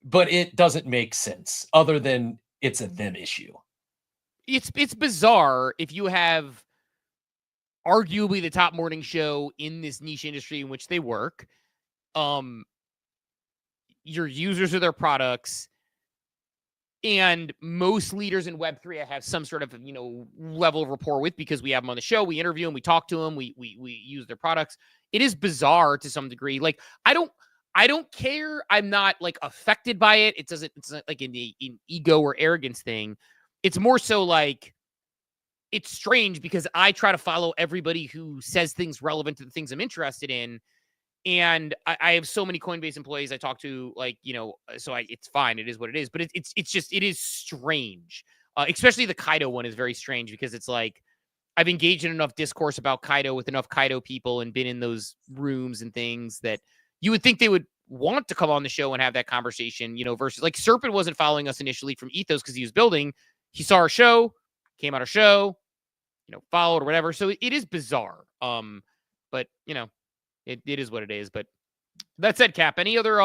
but it doesn't make sense other than it's a them issue. It's bizarre if you have arguably the top morning show in this niche industry in which they work. Your users of their products, and most leaders in Web3 I have some sort of, level of rapport with because we have them on the show, we interview them, we talk to them, we use their products. It is bizarre to some degree. Like, I don't care. I'm not like affected by it. It's not like an ego or arrogance thing. It's more so like, it's strange because I try to follow everybody who says things relevant to the things I'm interested in. And I have so many Coinbase employees I talk to, so it's fine. It is what it is. But it is strange. Especially the Kaito one is very strange because it's like, I've engaged in enough discourse about Kaito with enough Kaito people and been in those rooms and things that you would think they would want to come on the show and have that conversation, versus like Serpent wasn't following us initially from Ethos because he was building. He saw our show, came out our show, followed or whatever. So it is bizarre. But it is what it is. But that said, Cap, any other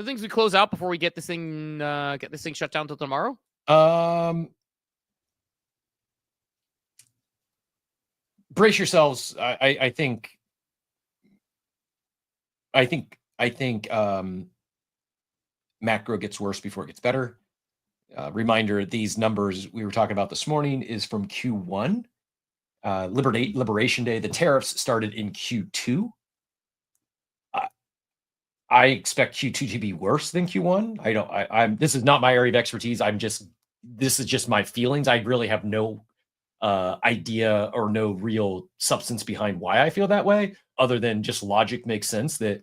things we close out before we get this thing shut down till tomorrow? Brace yourselves. I think macro gets worse before it gets better. Reminder, these numbers we were talking about this morning is from Q1. Liberation Day. The tariffs started in Q2. I expect Q2 to be worse than Q1. This is not my area of expertise. This is just my feelings. I really have no idea or no real substance behind why I feel that way, other than just logic makes sense that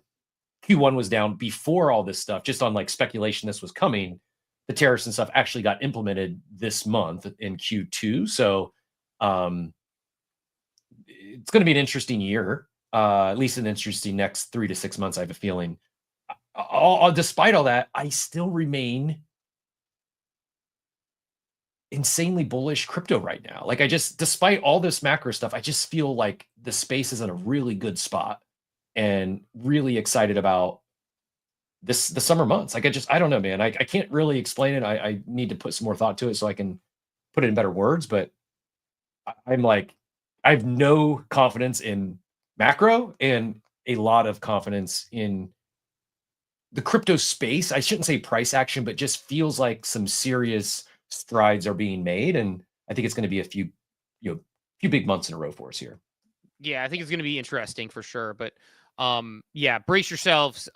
Q1 was down before all this stuff, just on like speculation this was coming. The tariffs and stuff actually got implemented this month in Q2. So it's going to be an interesting year, at least an interesting next 3 to 6 months, I have a feeling. Despite all that, I still remain insanely bullish crypto right now. Like, despite all this macro stuff, I just feel like the space is in a really good spot and really excited about the summer months. Like, I don't know, man. I can't really explain it. I need to put some more thought to it so I can put it in better words, but I'm like, I have no confidence in macro and a lot of confidence in the crypto space. I shouldn't say price action, but just feels like some serious strides are being made. And I think it's going to be a few big months in a row for us here. Yeah, I think it's going to be interesting for sure. But brace yourselves.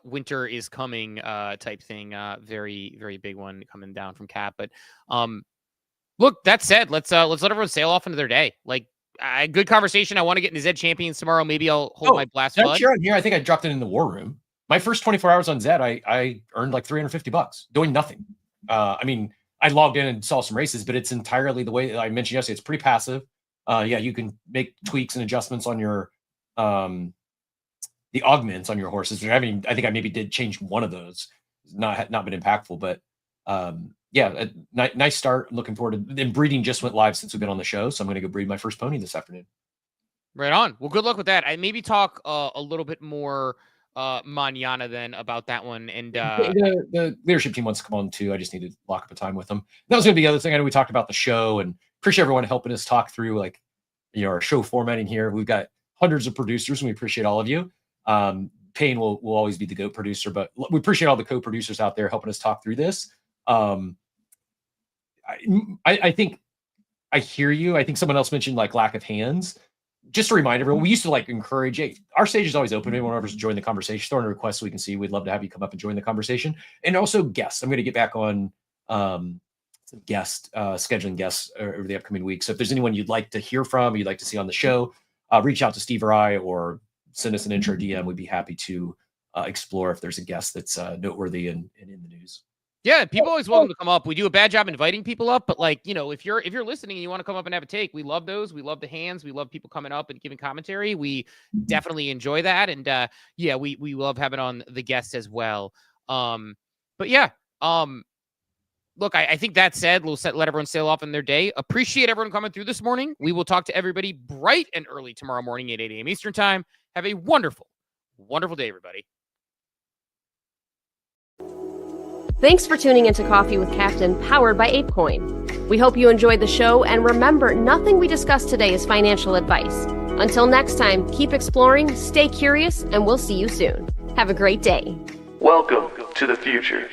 Winter is coming type thing. Very, very big one coming down from Cap. But look, that said, let's let everyone sail off into their day. Like, good conversation. I want to get into Zed Champions tomorrow. Maybe I'll hold my blast flood. Sure, here. I think I dropped it in the war room. My first 24 hours on Zed, I earned like $350 doing nothing. I mean, I logged in and saw some races, but it's entirely the way I mentioned yesterday. It's pretty passive. You can make tweaks and adjustments on your the augments on your horses. I mean, I think I maybe did change one of those. It's not been impactful, but nice start. I'm looking forward to. And breeding just went live since we've been on the show, so I'm going to go breed my first pony this afternoon. Right on. Well, good luck with that. I maybe talk a little bit more manana then about that one. And the leadership team wants to come on too. I just need to lock up a time with them. That was going to be the other thing. I know we talked about the show and appreciate everyone helping us talk through our show formatting here. We've got hundreds of producers and we appreciate all of you. Payne will always be the GOAT producer, but we appreciate all the co-producers out there helping us talk through this. I think I hear you. I think someone else mentioned lack of hands. Just to remind everyone, we used to encourage our stage is always open. Anyone who wants to join the conversation, throw in a request so we can see. We'd love to have you come up and join the conversation. And also guests. I'm going to get back on some scheduling guests over the upcoming week. So if there's anyone you'd like to hear from, you'd like to see on the show, reach out to Steve or I, or send us an intro DM. We'd be happy to explore if there's a guest that's noteworthy and in the news. Yeah, people always welcome to come up. We do a bad job inviting people up, but like, you know, if you're listening and you want to come up and have a take, we love those. We love the hands. We love people coming up and giving commentary. We definitely enjoy that. And yeah, we love having on the guests as well. But yeah, look, I think that said, we'll let everyone sail off in their day. Appreciate everyone coming through this morning. We will talk to everybody bright and early tomorrow morning at 8 a.m. Eastern time. Have a wonderful, wonderful day, everybody. Thanks for tuning into Coffee with Captain, powered by ApeCoin. We hope you enjoyed the show, and remember, nothing we discussed today is financial advice. Until next time, keep exploring, stay curious, and we'll see you soon. Have a great day. Welcome to the future.